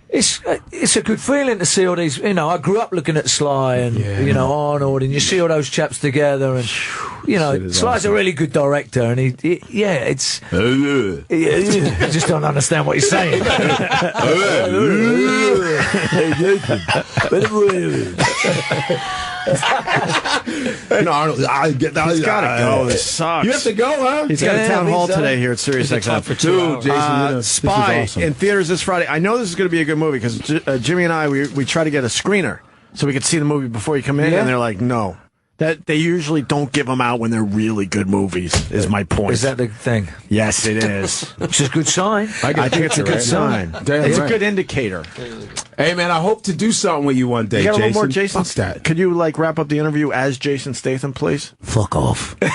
it's a good feeling to see all these. I grew up looking at Sly and Arnold, and you see all those chaps together, and Sly's awesome. A really good director, and I just don't understand what he's saying. And Arnold, he's got to go. This sucks. You have to go, huh? He's got a town hall today here at Sirius XM. For 2 hours. Jason, Spy awesome. in theaters this Friday. I know this is going to be a good movie because Jimmy and I we try to get a screener so we could see the movie before you come in, and they're like, no. That they usually don't give them out when they're really good movies. Is my point. Is that the thing? Yes, it is. Which is a good sign. I think it's a good sign. It's a good indicator. Hey man, I hope to do something with you one day, You got a Jason. little more Jason. Fuck that. Could you wrap up the interview as Jason Statham, please? Fuck off. There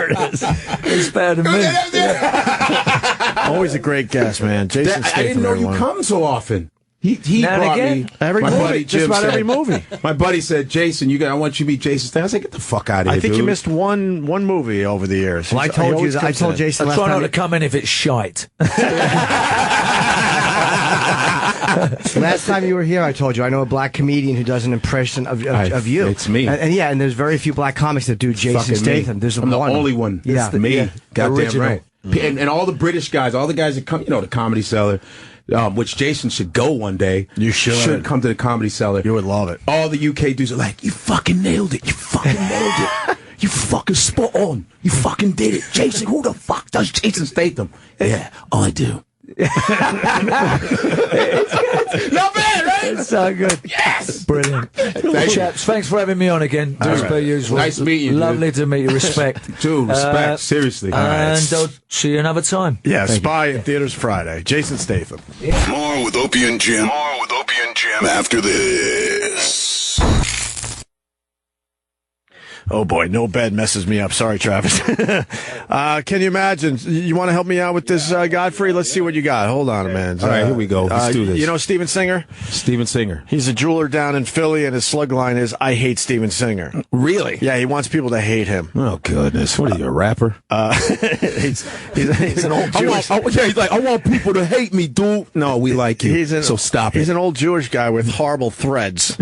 it is. It's better than me. Always a great guest, man. Jason Statham. I didn't know everyone. you come so often. He Now and brought again? me Every my movie, buddy just Jim about said- every movie. My buddy said, Jason, I want you to be Jason Statham. I said, get the fuck out of here, I think dude. you missed one movie over the years. Well, I told Jason I last try not time. to come in if it's shite. Last time you were here, I told you I know a black comedian who does an impression of you. It's me. And there's very few black comics that do Jason Fucking Statham. me. There's I'm one. the only one. Yeah, It's me. yeah. Goddamn Original. right. And all the British guys, all the guys that come, the Comedy Cellar, which Jason should go one day. You should come to the Comedy Cellar. You would love it. All the UK dudes are like, you fucking nailed it. You fucking nailed it. You fucking spot on. You fucking did it. Jason, who the fuck does Jason Statham? Yeah, I do. Not bad, right? It's so good. Yes. Brilliant. Chaps, thanks for having me on again. As per usual. Nice meeting you. Lovely to meet you. Respect. Dude, respect. Seriously. And I'll see you another time. Yeah, Spy in theaters Friday. Jason Statham. More with Opie and Jim. After this. Oh boy, no bed messes me up. Sorry, Travis. Can you imagine? You want to help me out with this, Godfrey? Let's see what you got. Hold on a minute. All right, here we go. Let's do this. You know Steven Singer? Steven Singer. He's a jeweler down in Philly, and his slug line is, I hate Steven Singer. Really? Yeah, he wants people to hate him. Oh, goodness. What are you, a rapper? He's an old Jewish... he's like, I want people to hate me, dude. No, we like you, so stop it. He's an old Jewish guy with horrible threads.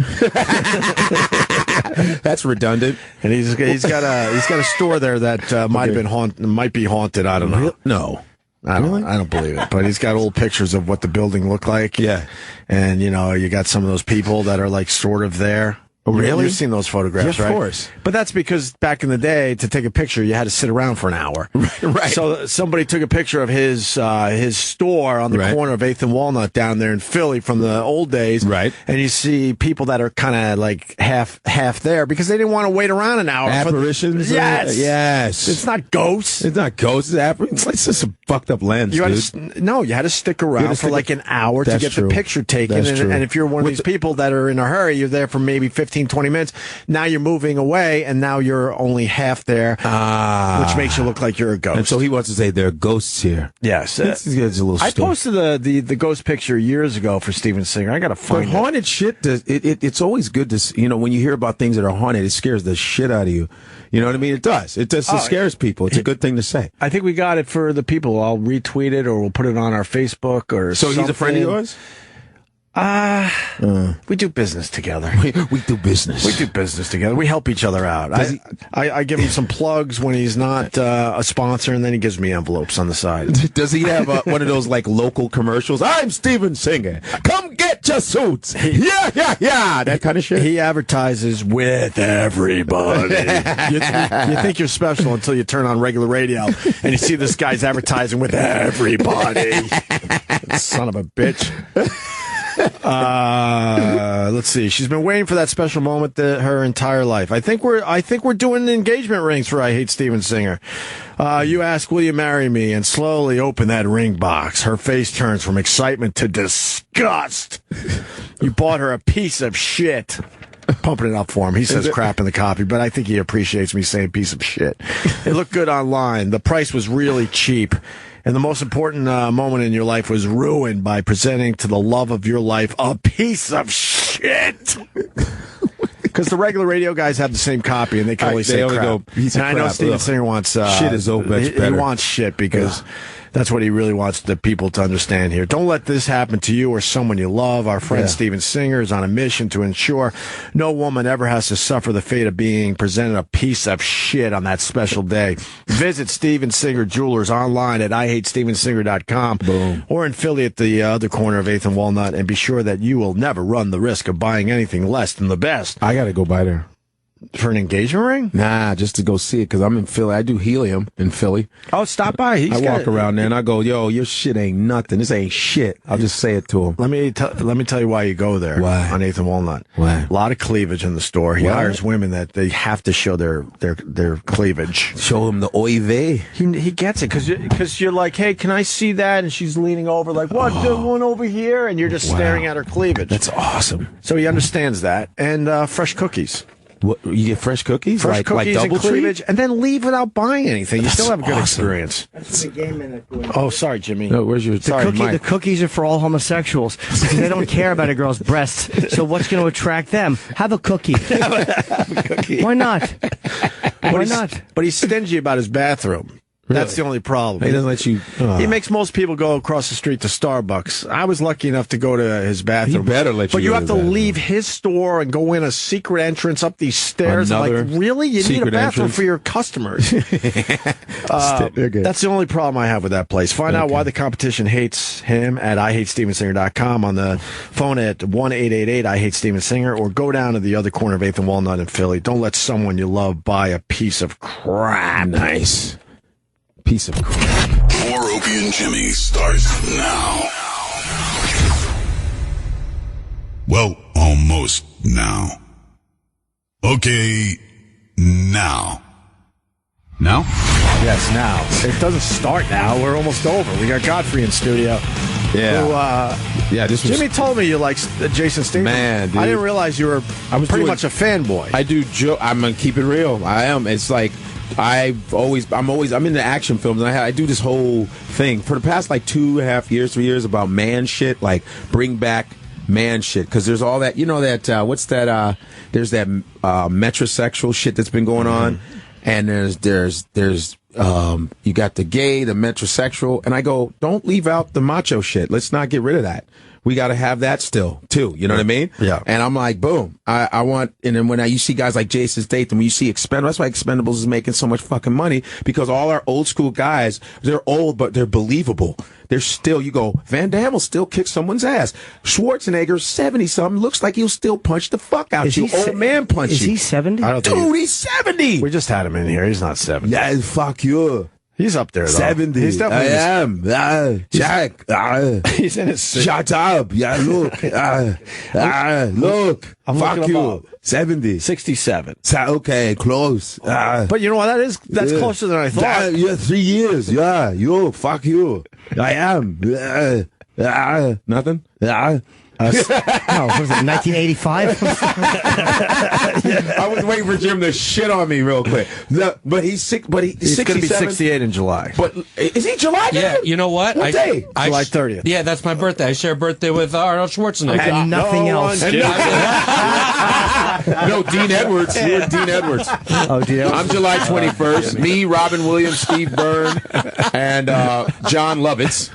That's redundant. And he's got a store there that might be haunted. I don't know. No. I don't believe it. But he's got old pictures of what the building looked like. Yeah. And, you got some of those people that are, like, sort of there. Oh, really? You've seen those photographs, Yeah, right? of course. But that's because back in the day, to take a picture, you had to sit around for an hour. Right. So somebody took a picture of his store on the corner of 8th and Walnut down there in Philly from the old days. Right. And you see people that are kind of like half there because they didn't want to wait around an hour. Apparitions? Yes. Yes. It's not ghosts. It's not ghosts. It's just a fucked up lens, You had dude. you had to stick around for like an hour to get the picture taken. And if you're one of these people that are in a hurry, you're there for maybe 15, 20 minutes. Now you're moving away, and now you're only half there, which makes you look like you're a ghost. And so he wants to say there are ghosts here. Yes. It's a little I story. posted the ghost picture years ago for Steven Singer. I got to find But haunted shit, it's always good to, when you hear about things that are haunted, it scares the shit out of you. You know what I mean? It does. It scares people. It's a good thing to say. I think we got it for the people. I'll retweet it, or we'll put it on our Facebook or So something. he's a friend of yours? We do business together. We do business. We do business together. We help each other out. I give him some plugs when he's not a sponsor, and then he gives me envelopes on the side. Does he have one of those like local commercials? I'm Steven Singer. Come get your suits. Yeah. That kind of shit. He advertises with everybody. you think you're special until you turn on regular radio and you see this guy's advertising with everybody. Son of a bitch. Let's see. She's been waiting for that special moment her entire life. I think we're doing engagement rings for I Hate Steven Singer. You ask, will you marry me? And slowly open that ring box. Her face turns from excitement to disgust. You bought her a piece of shit. Pumping it up for him. He says crap in the copy, but I think he appreciates me saying piece of shit. It looked good online. The price was really cheap. And the most important moment in your life was ruined by presenting to the love of your life a piece of shit. Because the regular radio guys have the same copy, and they can only say crap. Piece of crap. I know Steven Singer wants shit is so much better. He wants shit because that's what he really wants the people to understand here. Don't let this happen to you or someone you love. Our friend Steven Singer is on a mission to ensure no woman ever has to suffer the fate of being presented a piece of shit on that special day. Visit Steven Singer Jewelers online at IHateStevenSinger.com. Boom. Or in Philly at the other corner of 8th and Walnut, and be sure that you will never run the risk of buying anything less than the best. I got to go by there. For an engagement ring? Nah, just to go see it because I'm in Philly. I do helium in Philly. Oh, stop by. I walk around there and I go, yo, your shit ain't nothing. This ain't shit. I'll just say it to him. Let me tell you why you go there. Why? On 8th and Walnut. Why? A lot of cleavage in the store. He hires women that they have to show their cleavage. Show him the oy vey. He gets it because you're like, hey, can I see that? And she's leaning over like, what? The one over here? And you're just staring at her cleavage. That's awesome. So he understands that. And fresh cookies. What, you get fresh cookies? Fresh like cookies and Doubletree? cleavage, and then leave without buying anything. You still have a good awesome. experience. That's the game in it. Oh, sorry, Jimmy. No, where's your The cookies are for all homosexuals because they don't care about a girl's breasts. So what's going to attract them? Have a cookie. Have a cookie. Why not? Why not? But he's stingy about his bathroom. Really? That's the only problem. He doesn't let you. He makes most people go across the street to Starbucks. I was lucky enough to go to his bathroom. He better let you But you go have to to the bathroom. leave his store and go in a secret entrance up these stairs. I'm Another like, really? You need a secret bathroom entrance? for your customers. That's the only problem I have with that place. Find out why the competition hates him at IHateStevenSinger.com on the phone at 1-888-I-HATE-StevenSinger or go down to the other corner of 8th and Walnut in Philly. Don't let someone you love buy a piece of crap. Nice. Piece of crap. More Opie and Jimmy starts now. Well, almost now. Okay, now. Now? Yes, now. It doesn't start now. We're almost over. We got Godfrey in studio. Yeah. Who, yeah, this was... Jimmy told me you like Jason Statham. Man, dude. I didn't realize you were pretty much a fanboy. I do I'm going to keep it real. I am. It's like... I'm into action films, and I do this whole thing for the past like 2.5 years, 3 years about man shit, like bring back man shit, because there's all that, what's that? There's that metrosexual shit that's been going on, and there's you got the gay, the metrosexual, and I go, don't leave out the macho shit. Let's not get rid of that. We got to have that still, too. You know what I mean? Yeah. And I'm like, boom. I want, and then you see guys like Jason Statham, when you see Expendables, that's why Expendables is making so much fucking money, because all our old school guys, they're old, but they're believable. They're still, you go, Van Damme will still kick someone's ass. Schwarzenegger, 70-something, looks like he'll still punch the fuck out you. Old man punch you. Is he 70? I don't think Dude, he's 70. We just had him in here. He's not 70. Yeah, fuck you. He's up there, though. 70. He's definitely Jack. He's in his... Shut up. Yeah, look. Look. I'm fuck you. 70. 67. Okay, close. But you know what? That's closer than I thought. Yeah, 3 years. Yeah, you. Fuck you. I am. Nothing? No, what was it, 1985? I was waiting for Jim to shit on me real quick. But he's sick. But he's going to be 68 in July. But is he July? Yeah, you know what? What day? July 30th. Yeah, that's my birthday. I share a birthday with Arnold Schwarzenegger. And nothing else. No, Dean Edwards. You're Dean Edwards. Oh, Dean Edwards. I'm July 21st. Me, Robin Williams, Steve Byrne, and John Lovitz.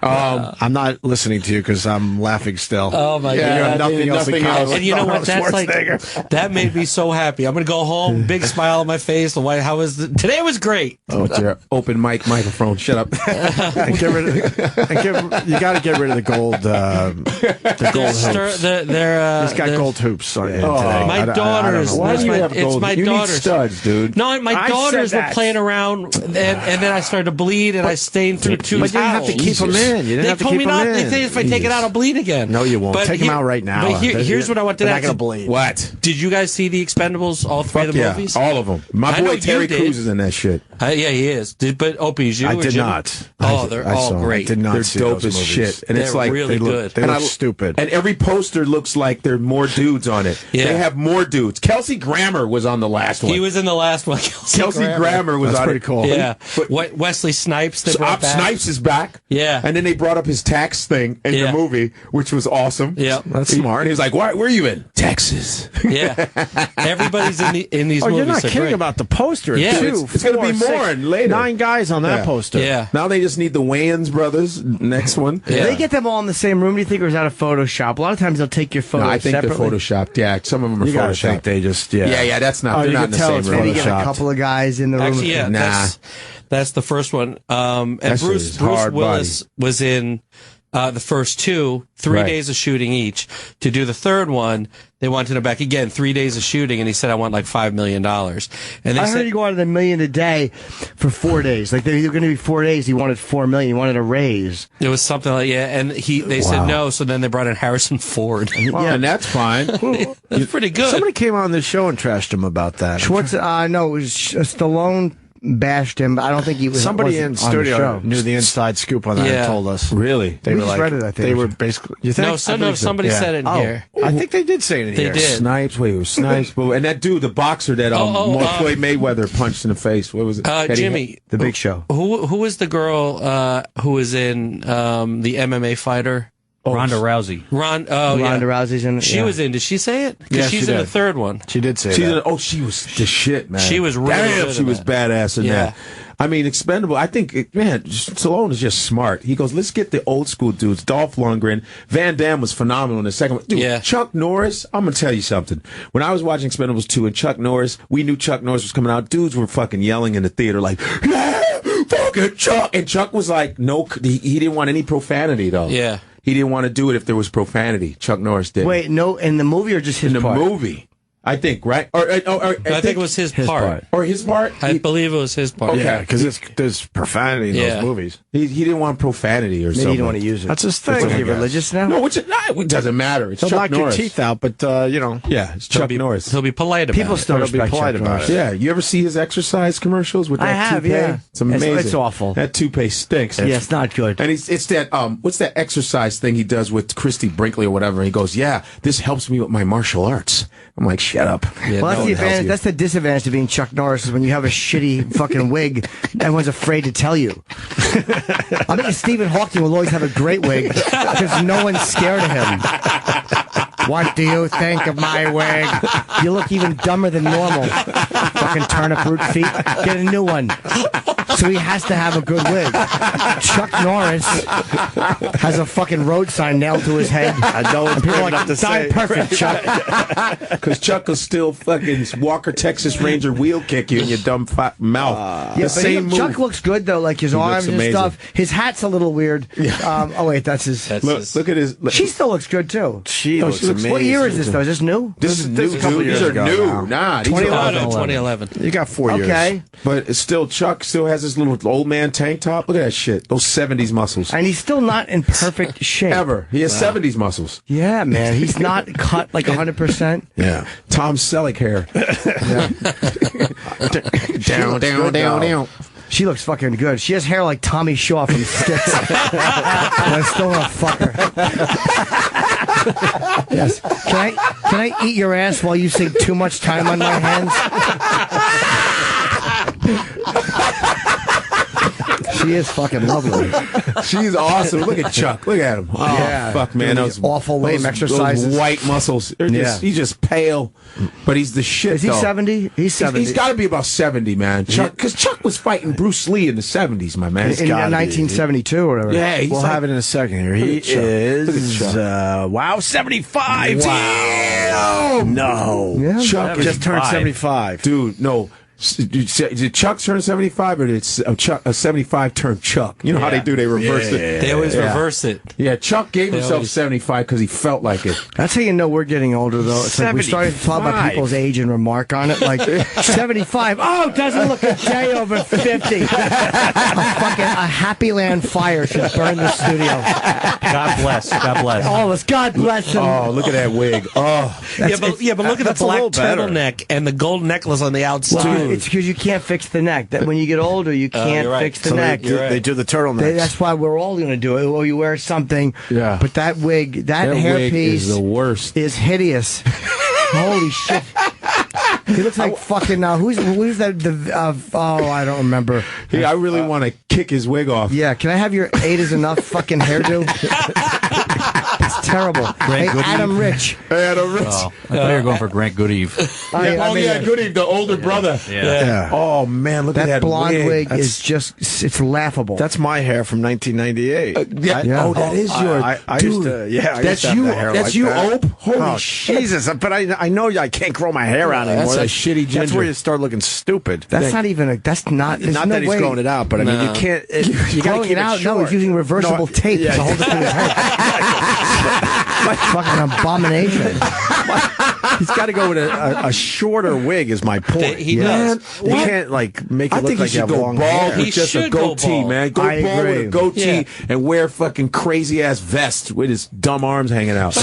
I'm not listening to you because I'm laughing still. Oh my You god! have nothing else in common. And you know what? That's like Schwarzenegger. that made me so happy. I'm gonna go home, big smile on my face. The White House today was great. Oh, it's your open mic microphone. Shut up. And get rid of, you got to get rid of the gold. The gold hoops. He's got gold hoops on it today. My daughters. Why do you have It's gold? my You need daughters. studs, dude. No, my I daughters said were that. playing around, and then I started to bleed, and I stained through two But you didn't have towels. to keep them in. You didn't They have to told keep me them not. in. They say if I take it out, I'll bleed again. No, you won't. But Take them out right now. But here's what I want to They're not ask. going to bleed. What? Did you guys see the Expendables? All three of the Yeah, movies? all of them. My I know boy you Terry did. Crews is in that shit. Yeah, he is. But Opie, is you? I or did Jim? not. Oh, they're I all saw. great. I did not They're see dope those as movies. shit, and it's They're like really good. They And look I- stupid. And every poster looks like there are more dudes on it. Yeah. They have more dudes. Kelsey Grammer was on the last one. He was in the last one. Kelsey Grammer was That's on pretty it. cool. Yeah. But- Wesley Snipes. They brought back. Snipes is back. Yeah. And then they brought up his tax thing in Yeah. the movie, which was awesome. Yeah. That's smart. He was like, "Where are you in Texas?" Yeah. Everybody's in these Oh, movies. you're not They're kidding great. about the poster. Yeah. It's going to be more and later. 9 guys on that Yeah. poster. Yeah. Now they just need the Wayans brothers. Next one. Yeah. Do they get them all in the same room, do you think, or is that a Photoshop? A lot of times they'll take your photos No, I think separately. they're photoshopped. Yeah, some of them are You got to photoshopped. think they just, Yeah, that's not. Oh, they're you not can in the tell same it's room. Maybe get a Photoshopped. couple of guys in the room. Actually, yeah. Nah. That's the first one. And That shit Bruce is hard Willis was in the first two, 3 Right. days of shooting each. To do the third one, they wanted him back again, 3 days of shooting, and he said, I want like $5 million. And they I said, heard he wanted $1 million a day for 4 days. Like they were going to be 4 days. He wanted $4 million. He wanted a raise. it was something like, yeah, and they said no, so then they brought in Harrison Ford. Well, and that's fine. It's pretty good. Somebody came on this show and trashed him about that. Schwartz, no, it was Stallone bashed him, but I don't think he was. Somebody in wasn't on the studio show. knew the inside scoop on that Yeah. and told us. Really? They We were just like, read it, I think. they were basically. You think? No, I believe so. somebody said it in here. I think they did say it in They here. did. Snipes. Wait, it was Snipes. And that dude, the boxer that Floyd Mayweather punched in the face. What was it? Eddie Jimmy, The Big Show. who was the girl who was in the MMA fighter? Ronda Rousey. Ronda Rousey's in it. She yeah. was in. Did she say it? 'Cause Yeah, she's she in did. the third one. She did say She's that. she was the shit, man. She was really Damn, good she in was that. badass in Yeah. that. I mean, Expendable. I think, Stallone is just smart. He goes, let's get the old school dudes. Dolph Lundgren. Van Damme was phenomenal in the second one. Dude, Yeah. Chuck Norris, I'm going to tell you something. When I was watching Expendables 2 and Chuck Norris, we knew Chuck Norris was coming out. Dudes were fucking yelling in the theater like, yeah, fucking Chuck. And Chuck was like, no, he didn't want any profanity, though. Yeah. He didn't want to do it if there was profanity. Chuck Norris did. Wait, no, in the movie or just his in the part? movie. I think, right? Or I think it was his part. Or his part? I believe it was his part. Yeah, because there's profanity in those movies. He didn't want profanity or Maybe something. he didn't want to use it. That's his thing. Is he I guess. religious now? No, it doesn't matter. It's He'll Chuck knock Norris. your teeth out, but Yeah, it's Chuck Norris. He'll be polite about People it. still He'll be respect polite Chuck about Norris. it. Yeah, you ever see his exercise commercials with that I have, toupee? yeah. It's amazing. It's awful. That toupee stinks. Yeah, it's not good. And it's that what's that exercise thing he does with Christy Brinkley or whatever? And he goes, "Yeah, this helps me with my martial arts." I'm like, "Shut up." Well, that's the advantage. That's the disadvantage of being Chuck Norris is when you have a shitty fucking wig, everyone's afraid to tell you. I think Stephen Hawking will always have a great wig because no one's scared of him. What do you think of my wig? You look even dumber than normal. Fucking turnip root feet. Get a new one. So he has to have a good wig. Chuck Norris has a fucking road sign nailed to his head. I know it's and people are brave enough like, to "Die say." perfect, Chuck." Because Chuck will still fucking Walker Texas Ranger wheel kick you in your dumb mouth. Yeah, The but same move. Chuck looks good though, like his He arms looks and amazing. stuff. His hat's a little weird. Oh wait, that's his. Look at his. She still looks good too. She looks amazing. What year is this though? Is this new? This is new. a couple Dude. years These are ago new. now. Nah, these are 2011. You got 4 years. Okay, But it's still Chuck still has his little old man tank top. Look at that shit. Those 70s muscles. and he's still not in perfect shape. Ever. He has 70s muscles. Yeah, man, he's not cut like 100%. Yeah. Tom Selleck hair. down. She looks fucking good. She has hair like Tommy Shaw from Sticks. I still want to fuck her. Yes. Can I eat your ass while you sink too much time on my hands? She is fucking lovely. She's awesome. Look at Chuck. Look at him. Oh, Yeah. fuck, man. Doing these awful lame exercises. Those white muscles. They're just, Yeah. He's just pale, but he's the shit, Is he though. 70? He's 70. He's got to be about 70, man. Chuck, because Chuck was fighting Bruce Lee in the 70s, my man. in 1972 or whatever. Yeah, he's We'll like, have it in a second here. He Look at Chuck. Look at is, Chuck. wow, 75. Wow. No. Yeah. Chuck is Just turned 75. Dude, no. Did Chuck turn 75 or did Chuck 75 turn Chuck? You know how they do? They reverse it. They always reverse it. Yeah, Chuck gave They himself always- 75 because he felt like it. That's how you know we're getting older, though. It's like we started to talk about 75. people's age and remark on it. Like, 75. Oh, doesn't look a day over 50. A Happy Land fire should burn the studio. God bless. God bless. All of us. God bless him. Oh, look at that wig. Oh, But look at the that's a black little better. turtleneck and the gold necklace on the outside. It's because you can't fix the neck. That when you get older, you can't you're right. fix the So neck. they do the turtleneck. That's why we're all going to do it. Or you wear something. Yeah. But that wig, that that wig hairpiece is the worst. is hideous. Holy shit. He looks like fucking, who's that, oh, I don't remember. Yeah, I really want to kick his wig off. Yeah, can I have your 8 is enough fucking hairdo? It's terrible. Hey, Goodeve? Adam Rich. Adam Rich. Oh, I thought you were going for Grant Goodeve. Goody, the older brother. Yeah. Oh, man, look at That that blonde wig That's- is just, it's laughable. That's my hair from 1998. Oh, that is yours. I used to, yeah. I That's used to have you. the hair That's like you, that. Ope. Holy shit. Jesus! But I know I can't grow my hair out anymore. That's a shitty That's ginger. where you start looking stupid. That's not even there's not no that he's way. growing it out, but I mean you can't. You got to Growing keep it out? No, short. he's using reversible tape yeah, to hold it to his head. Fucking abomination. He's got to go with a shorter wig. Is my point. He Yeah. does. You can't like make it I look think like he you should have go long bald hair. with He just a should go goatee, bald. man. Go I bald with agree. a goatee Yeah. and wear fucking crazy ass vest with his dumb arms hanging out.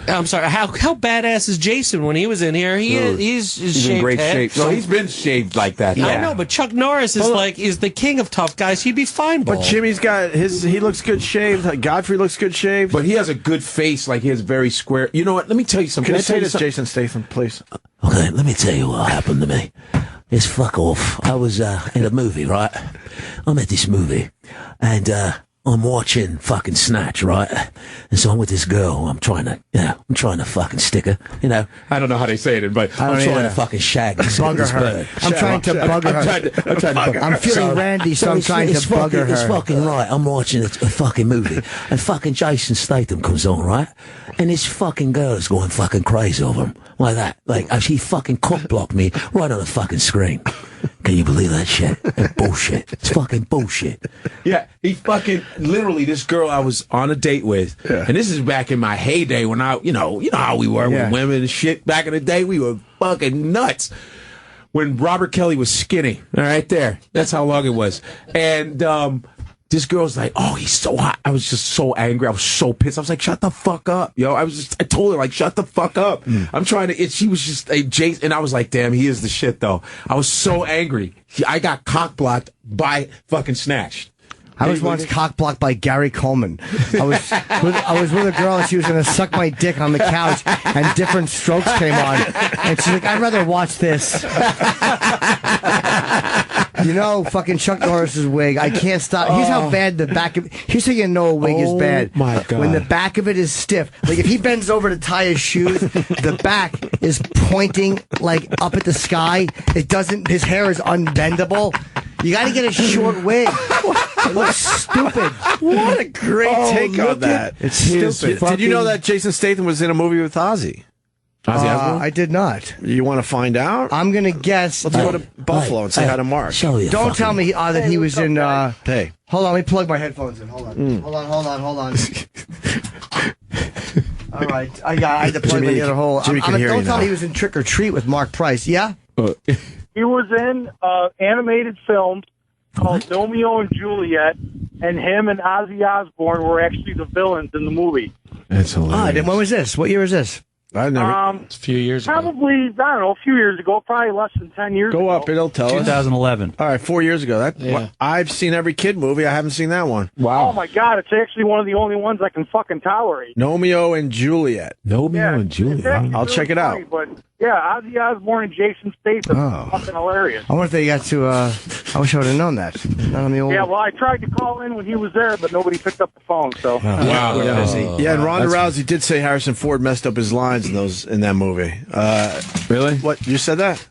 I'm sorry. How badass is Jason when he was in here? He's He's in shaved great head. shape. No, he's been shaved like that. I know, but Chuck Norris is the king of tough guys. He'd be fine. But bald. Jimmy's got he looks good shaved. Godfrey looks good shaved. But he has a good face, like he has very square. You know what? Let me tell you something. Can I tell say you this, something? Jason Statham, please? Okay, let me tell you what happened to me. It's fuck off. I was in a movie, right? I'm at this movie, and I'm watching fucking Snatch, right? And so I'm with this girl. I'm trying to fucking stick her, you know. I don't know how they say it, but I'm trying to fucking shag this Bugger her. bird. I'm trying to bugger her. I'm trying to bug her. I'm feeling randy, so I'm trying to bugger It's her. fucking right. I'm watching a fucking movie, and fucking Jason Statham comes on, right? And this fucking girl is going fucking crazy over him, like that. Like she fucking cock blocked me right on the fucking screen. Can you believe that shit? It's bullshit. It's fucking bullshit. Yeah, he fucking literally this girl I was on a date with, and this is back in my heyday when I, you know how we were with women and shit. Back in the day, we were fucking nuts. When Robert Kelly was skinny, all right there. That's how long it was. And this girl's like, "Oh, he's so hot." I was just so angry. I was so pissed. I was like, "Shut the fuck up, yo!" I told her like, "Shut the fuck up." I'm trying to. She was just a Jason, and I was like, "Damn, he is the shit." Though I was so angry. I got cock blocked by fucking Snatched. I was once cock blocked by Gary Coleman. I was with a girl and she was going to suck my dick on the couch and different strokes came on. And she's like, I'd rather watch this. You know, fucking Chuck Norris's wig. I can't stop. Here's how bad the back of. Here's how you know a wig is bad. My God. When the back of it is stiff. Like if he bends over to tie his shoes, the back is pointing like up at the sky. It doesn't. His hair is unbendable. You got to get a short wig. It looks stupid. What a great take on that. It's stupid. Did you know that Jason Statham was in a movie with Ozzy? Ozzy Osbourne? I did not. You want to find out? I'm going to guess. Let's go to Buffalo and say hi to Mark. Don't tell me that he was in. Hey. Hold on, let me plug my headphones in. Hold on. Hold on. All right. I had to plug Jimmy, my other hole. Jimmy can hear don't you tell now. me he was in Trick or Treat with Mark Price. Yeah? He was in animated film called Romeo and Juliet, and him and Ozzy Osbourne were actually the villains in the movie. That's hilarious. When was this? What year was this? I never. It's a few years ago. Probably, I don't know, a few years ago, probably less than 10 years ago. Go up, it'll tell us. 2011. All right, 4 years ago. Yeah. I've seen every kid movie. I haven't seen that one. Oh, my God, it's actually one of the only ones I can fucking tolerate. Romeo and Juliet. Romeo and Juliet. I'll check it out. But, yeah, Ozzy Osbourne and Jason Statham are fucking hilarious. I wonder if they got to. I wish I would have known that. Not on the old. Yeah, well, I tried to call in when he was there, but nobody picked up the phone, so. Wow. Yeah, and Ronda Rousey did say Harrison Ford messed up his lines in that movie. Really? What? You said that?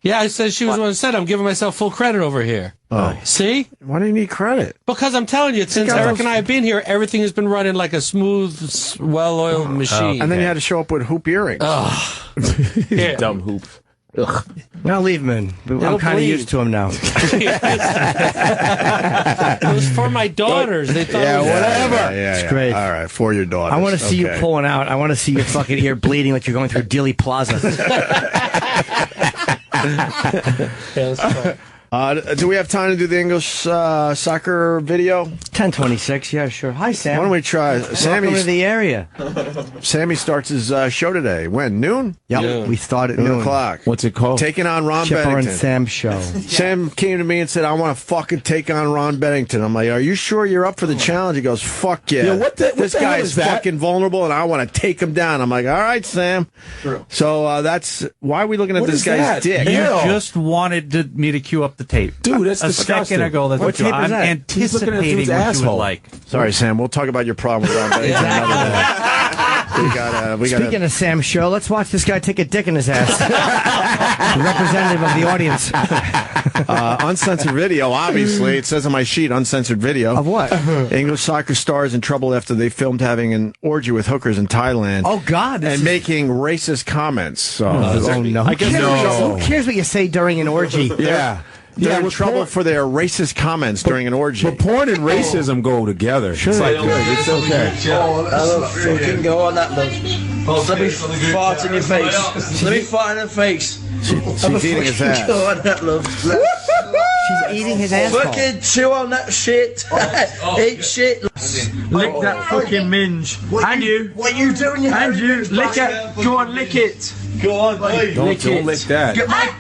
Yeah, I said she was the one who said I'm giving myself full credit over here. Oh. See? Why do you need credit? Because I'm telling you, since Eric and I have been here, everything has been running like a smooth, well-oiled machine. And then you had to show up with hoop earrings. Yeah. Dumb hoop. Ugh. Now leave him in. I'm kind of used to him now. It was for my daughters. They thought it was whatever. It's great. All right, for your daughter. I want to see you pulling out. I want to see your fucking ear bleeding like you're going through Dealey Plaza. Do we have time to do the English soccer video? 10:26. Yeah, sure. Hi, Sam. Why don't we try? Welcome to the area. Sammy starts his show today. When? Noon? Yep. Yeah. We start at Noon noon. o'clock. What's it called? Taking on Ron Chipper and Bennington. Sam show. Sam came to me and said, I want to fucking take on Ron Bennington. I'm like, are you sure you're up for the challenge? He goes, fuck yeah. Yeah, what this the guy hell is is that? fucking vulnerable and I want to take him down. I'm like, all right, Sam. True. So that's, why are we looking at What this is guy's that? dick? You Ew. just wanted me to cue up the tape. Dude, that's a disgusting. second ago. That's What what, tape is I'm that? He's looking at anticipating dude's what you asshole. would like. Sorry, Sam. We'll talk about your problem with Ron Bennington another day. We Speaking of Sam's show, let's watch this guy take a dick in his ass. The representative of the audience. Uncensored video, obviously. It says on my sheet, uncensored video. Of what? English soccer stars in trouble after they filmed having an orgy with hookers in Thailand. Oh, God. And making racist comments. So, no. I guess Who cares what you say during an orgy? Yeah. They're in with trouble porn- for their racist comments during an orgy. But porn and racism go together. It's like, it's okay. Oh, love, fucking go on that, love. Let me fart in your face. Let me fart in her face. She's eating his ass. Go on that, love. She's eating his asshole. Fucking chew on that shit. Eat shit. Lick that fucking minge. And you. What are you doing? And you. Lick it. Go on, lick it. Go on, lick Don't it. lick that. Get my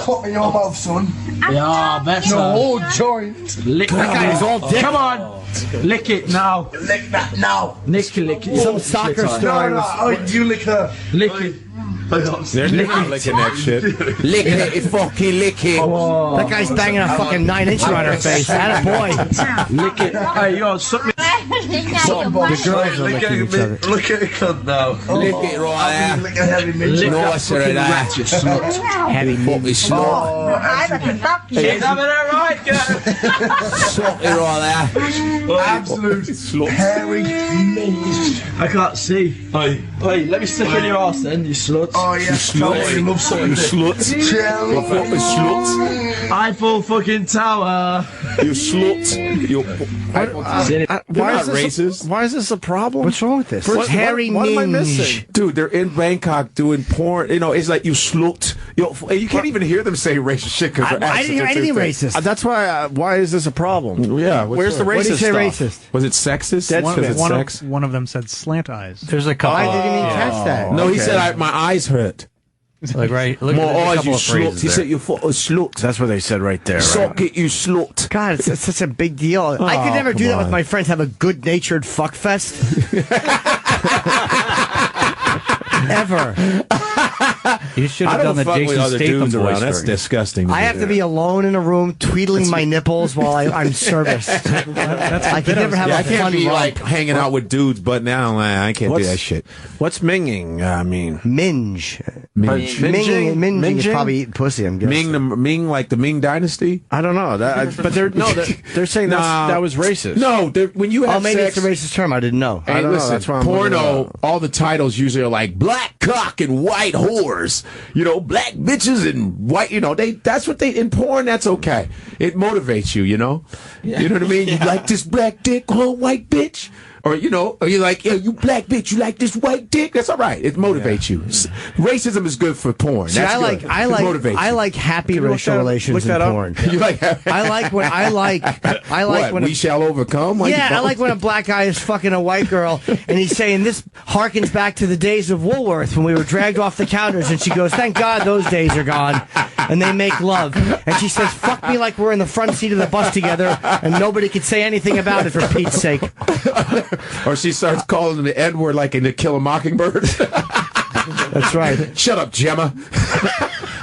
cock in your mouth, son. Yeah, better. No, joint. Lick that guy's all dick. Come on. Lick it now. Lick that now. Lick it. Some soccer star. No, you lick her. Lick it. They're not licking that shit. Lick it, fucking lick it. That guy's banging a fucking 9-incher on her face. Atta boy. Lick it. Hey, yo, suck me. The girls are licking each other. Look at the cunt now. Lick it right there. Lick a heavy midget. Lick that fucking rat, you slut. Heavy midget. Slut. She's having it right, girl. Slut it right there. Absolute hairy midget. I can't see. Hey, let me stick in your arse then, you sluts. Oh, yeah. You love something. You sluts. You fucking sluts. Eiffel fucking tower. You sluts. You. Why is this a problem? What's wrong with this? What hairy what am I minge. missing? Dude, they're in Bangkok doing porn. You know, it's like you slut. You can't even hear them say racist shit because they're I didn't hear anything racist. That's why. Why is this a problem? Yeah. Where's the racist What did you say stuff? racist? Was it sexist? One of them said slant eyes. There's a couple. I didn't even catch that. No, he said my eyes hurt. Like right, look More at a eyes, couple you of phrases slut. He there. said you a slut. That's what they said right there. Right? Suck it, you slut. God, it's such a big deal. I could never do that with my friends. Have a good-natured fuck fest. Ever. You should I have don't done the fuck with Jason other Statham dudes voice. around. That's disgusting. I have to be alone in a room, tweedling my nipples while I'm serviced. I can never have I a can't fun be romp. like hanging out with dudes, but now I can't do that shit. What's minging mean? Minge. Minge. Minging is probably eating pussy, I'm guessing. Ming, like the Ming Dynasty? I don't know. But they're saying that was racist. No, when you have maybe sex, it's a racist term. I didn't know. Hey, I don't know. listen, That's why I'm porno, all the titles usually are like black cock and white whores. You know, black bitches and white, that's what in porn, that's okay. It motivates you, You know what I mean? You like this black dick, white bitch? Or, or you're like, you black bitch, you like this white dick? That's all right. It motivates you. Racism is good for porn. See, That's I good. It motivates I you. like happy racial relations in porn. You like I like what, when we shall overcome? I like when a black guy is fucking a white girl and he's saying this harkens back to the days of Woolworth when we were dragged off the counters, and she goes, thank God those days are gone, and they make love, and she says, fuck me like we're in the front seat of the bus together and nobody could say anything about it, for Pete's sake. Or she starts calling him the N-word like in To Kill a Mockingbird. That's right. Shut up, Gemma.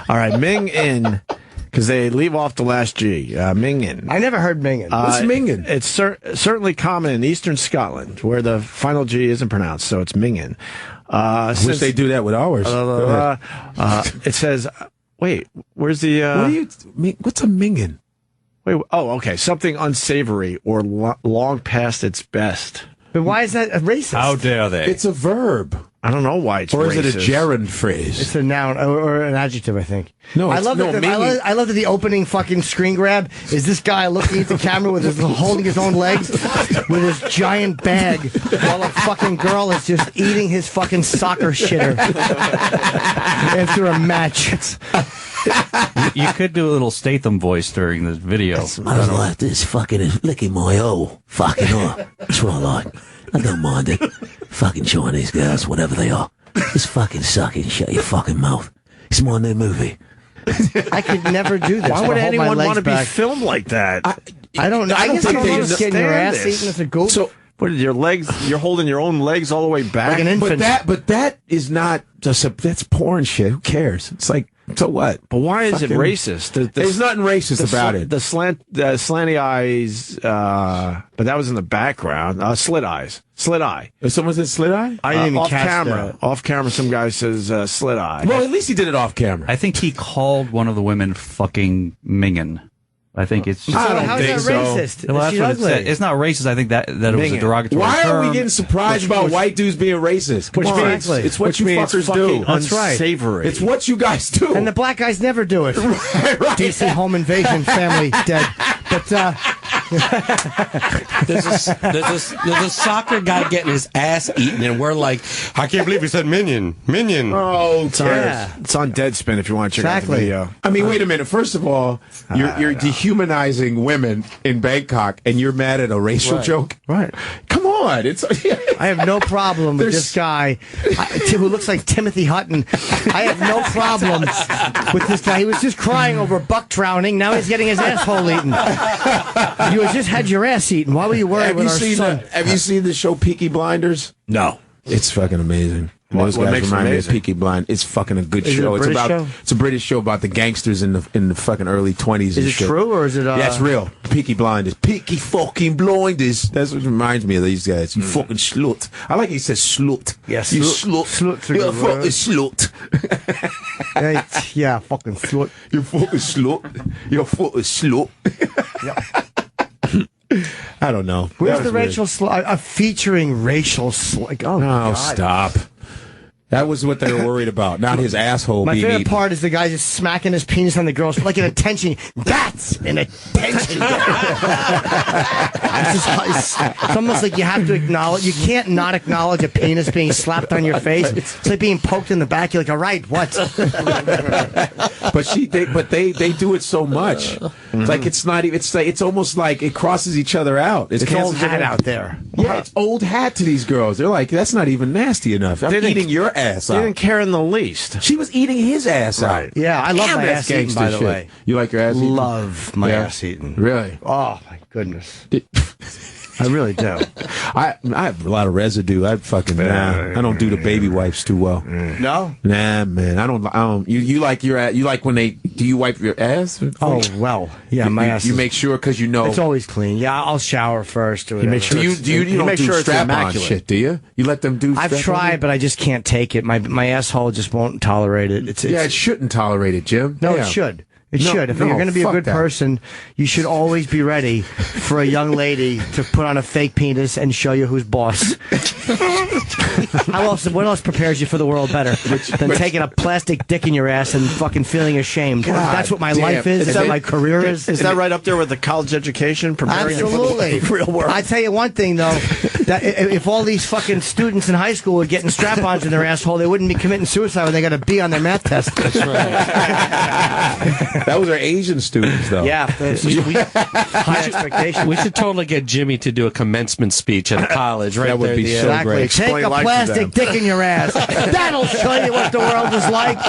All right, Ming in, because they leave off the last G. Ming in. I never heard Mingin. What's Mingin? It's certainly common in eastern Scotland, where the final G isn't pronounced, so it's Mingin. Wish they do that with ours. It says, wait, where's the... what's a Mingin? Wait, okay, something unsavory or long past its best. But why is that racist? How dare they? It's a verb. I don't know why it's Or racist. is it a gerund phrase? It's a noun or an adjective, I think. No, I love that the opening fucking screen grab is this guy looking at the camera holding his own legs with his giant bag while a fucking girl is just eating his fucking soccer shitter after a match. You could do a little Statham voice during this video. I don't like this fucking is licking my hole. Fucking up. That's what I like. I don't mind it. Fucking Chinese girls, whatever they are. Just fucking suck it and shut your fucking mouth. It's my new movie. I could never do this. Why would anyone want to be back. filmed like that? I don't know. I guess think I they don't just getting your ass understand this. eaten as a goat. So, what are your legs? You're holding your own legs all the way back? Like an infant. but that is not just that's porn shit. Who cares? It's like, so what? But why is it Fucking- racist? There's nothing racist about it. The slanty eyes, but that was in the background. Slit eyes. Slit eye. Someone said slit eye? I didn't even off catch camera. that. Off camera, some guy says slit eye. Well, at least he did it off camera. I think he called one of the women fucking mingin. I think it's just, I don't How is think that so. racist? well, that's She's what it ugly. said. It's not racist. I think that it was a Mingin. derogatory Why term. are we getting surprised about white dudes being racist? Come on. Exactly. It's what Which you means fuckers fucking do. That's right. unsavory. It's what you guys do. And the black guys never do it. DC home invasion, family dead. But There's a soccer guy getting his ass eaten, and we're like, I can't believe he said minion. Oh, yeah. It's on Deadspin if you want to check out the video. I mean, wait a minute. First of all, you're dehumanizing women in Bangkok, and you're mad at a racial joke. Right. Come on, it's. I have no problem with this guy who looks like Timothy Hutton. I have no problem with this guy. He was just crying over buck drowning. Now he's getting his asshole eaten. You just had your ass eaten. Why were you worried with our son? Have you seen the show Peaky Blinders? No. It's fucking amazing. Those What guys makes it remind me of amazing? Peaky Blind. It's fucking a good Is it a show. British it's show? It's a British show about the gangsters in the fucking early 20s. Is it true or is it? Yeah, it's real. Peaky Blinders. Peaky fucking Blinders. That's what reminds me of these guys. You fucking slut. I like he says slut. Yes, you slut. Slut's a You're a good fucking word. slut. Yeah, fucking slut. You fucking slut. You're a fucking slut. I don't know. Where's That the was weird. racial featuring racial slut? Oh, Oh, God. stop. That was what they were worried about, not his asshole My being favorite eaten. part is the guy just smacking his penis on the girls like an attention. That's an attention. it's almost like you have to acknowledge. You can't not acknowledge a penis being slapped on your face. It's like being poked in the back. You're like, all right, what? But they do it so much. It's like it's not even. It's almost like it crosses each other out. It's cancels old hat it out there. Yeah, it's old hat to these girls. They're like, that's not even nasty enough. I'm eating your ass They out. didn't care in the least. She was eating his ass out. Yeah, I love Damn, my that's ass eaten, gangster by the shit. way. You like your ass eaten? Love my Yeah. ass eaten. Really? Oh, my goodness. I really do. I have a lot of residue. I fucking I don't do the baby wipes too well. No? Nah, man. I don't. You like your ass? You like when do you wipe your ass? Oh, well. Yeah, my ass You is- make sure because you know It's always clean. Yeah, I'll shower first or whatever. make sure Do you it's- you you don't make do sure it's strap on immaculate. shit? Do you? You let them do? I've strap-on? tried, but I just can't take it. My asshole just won't tolerate it. It's Yeah, it shouldn't tolerate it, Jim. no, Yeah. it should. It No, should. If no, you're going to be a fuck good that. person, you should always be ready for a young lady to put on a fake penis and show you who's boss. What else prepares you for the world better than taking a plastic dick in your ass and fucking feeling ashamed? That's what my damn. life is. Is That's that- what my career is. Is that right up there with the college education? Preparing you for the Absolutely. real world. I tell you one thing though, that if all these fucking students in high school were getting strap-ons in their asshole, they wouldn't be committing suicide when they got a B on their math test. That's That was our Asian students, though. Yeah, high expectations. We should totally get Jimmy to do a commencement speech at a college right That would there. be at the so end. Exactly. great. Take Explain a life to plastic them. dick in your ass. That'll show you what the world is like.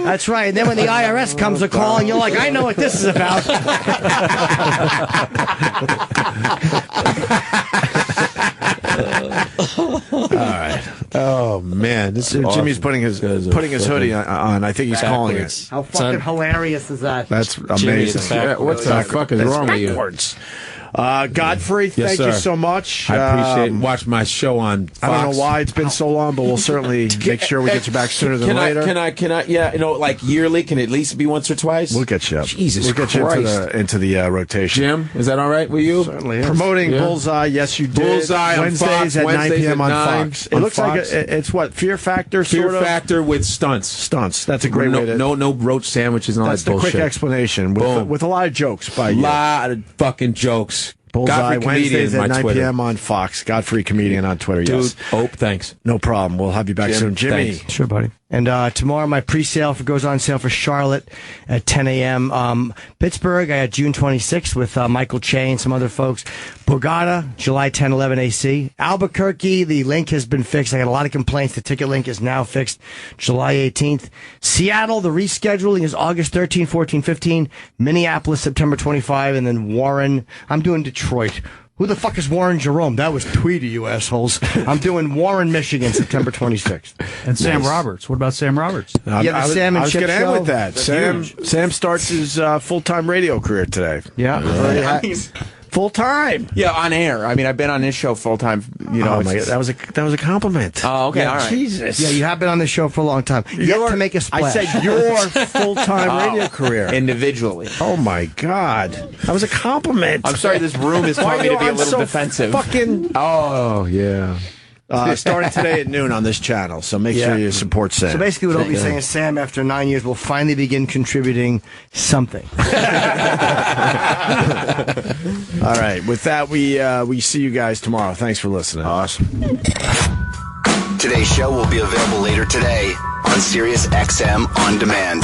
That's right. And then when the IRS comes a calling, you're like, I know what this is about. All right. Oh man, this is Jimmy's awesome. putting his Guys are hoodie fucking- on. I think he's calling Backwards. it. How fucking hilarious is that? That's Jimmy's amazing. back- Yeah, what the fuck is wrong with you? Backwards. Godfrey, Yes, thank you sir. so much. I appreciate it. Watch my show on Fox. I don't know why it's been so long, but we'll certainly make sure we get you back sooner than later. Can I, yeah, like yearly, can it at least be once or twice? We'll get you up. Jesus We'll get you Christ. into the rotation. Jim, is that all right with you? Certainly is. Promoting Yeah. Bullseye, yes, you did. Bullseye on Wednesdays Fox, at 9 Wednesdays p.m. at on 9 Fox. It on looks Fox. like it's what Fear Factor, Fear sort of Factor with stunts. stunts. That's a great no, way to. no roach sandwiches and all That's that the bullshit. quick explanation Boom. with a lot of jokes by you. Lot of fucking jokes. Bullseye Godfrey Comedian Wednesdays is at my 9 Twitter. p.m. on Fox. Godfrey Comedian on Twitter. Dude, Yes, thanks. no problem. We'll have you back Jim, soon, Jimmy. thanks. Sure, buddy. And tomorrow, my pre-sale goes on sale for Charlotte at 10 a.m. Pittsburgh, I got June 26th with Michael Che and some other folks. Borgata, July 10, 11 AC. Albuquerque, the link has been fixed. I got a lot of complaints. The ticket link is now fixed. July 18th. Seattle, the rescheduling is August 13, 14, 15. Minneapolis, September 25. And then Warren. I'm doing Detroit. Who the fuck is Warren Jerome? That was Tweety, you assholes. I'm doing Warren, Michigan, September 26th. And Sam Roberts. What about Sam Roberts? Yeah, the Sam and I was Chip going to end show. with that. Sam starts his full-time radio career today. Yeah. Full-time. Yeah, on air. I mean, I've been on this show full time. You know, Oh my God, that was a compliment. Oh, okay, Yeah, all right. Jesus. Yeah, you have been on the show for a long time. Yet to make a splash. I said your full-time radio career. Individually. Oh my God, that was a compliment. I'm sorry, this room has taught me to be a little defensive. Fucking Oh, yeah. starting today at noon on this channel, so make sure you support Sam. So basically, what Opie's saying is Sam, after 9 years, will finally begin contributing something. All right, with that, we see you guys tomorrow. Thanks for listening. Awesome. Today's show will be available later today on Sirius XM On Demand.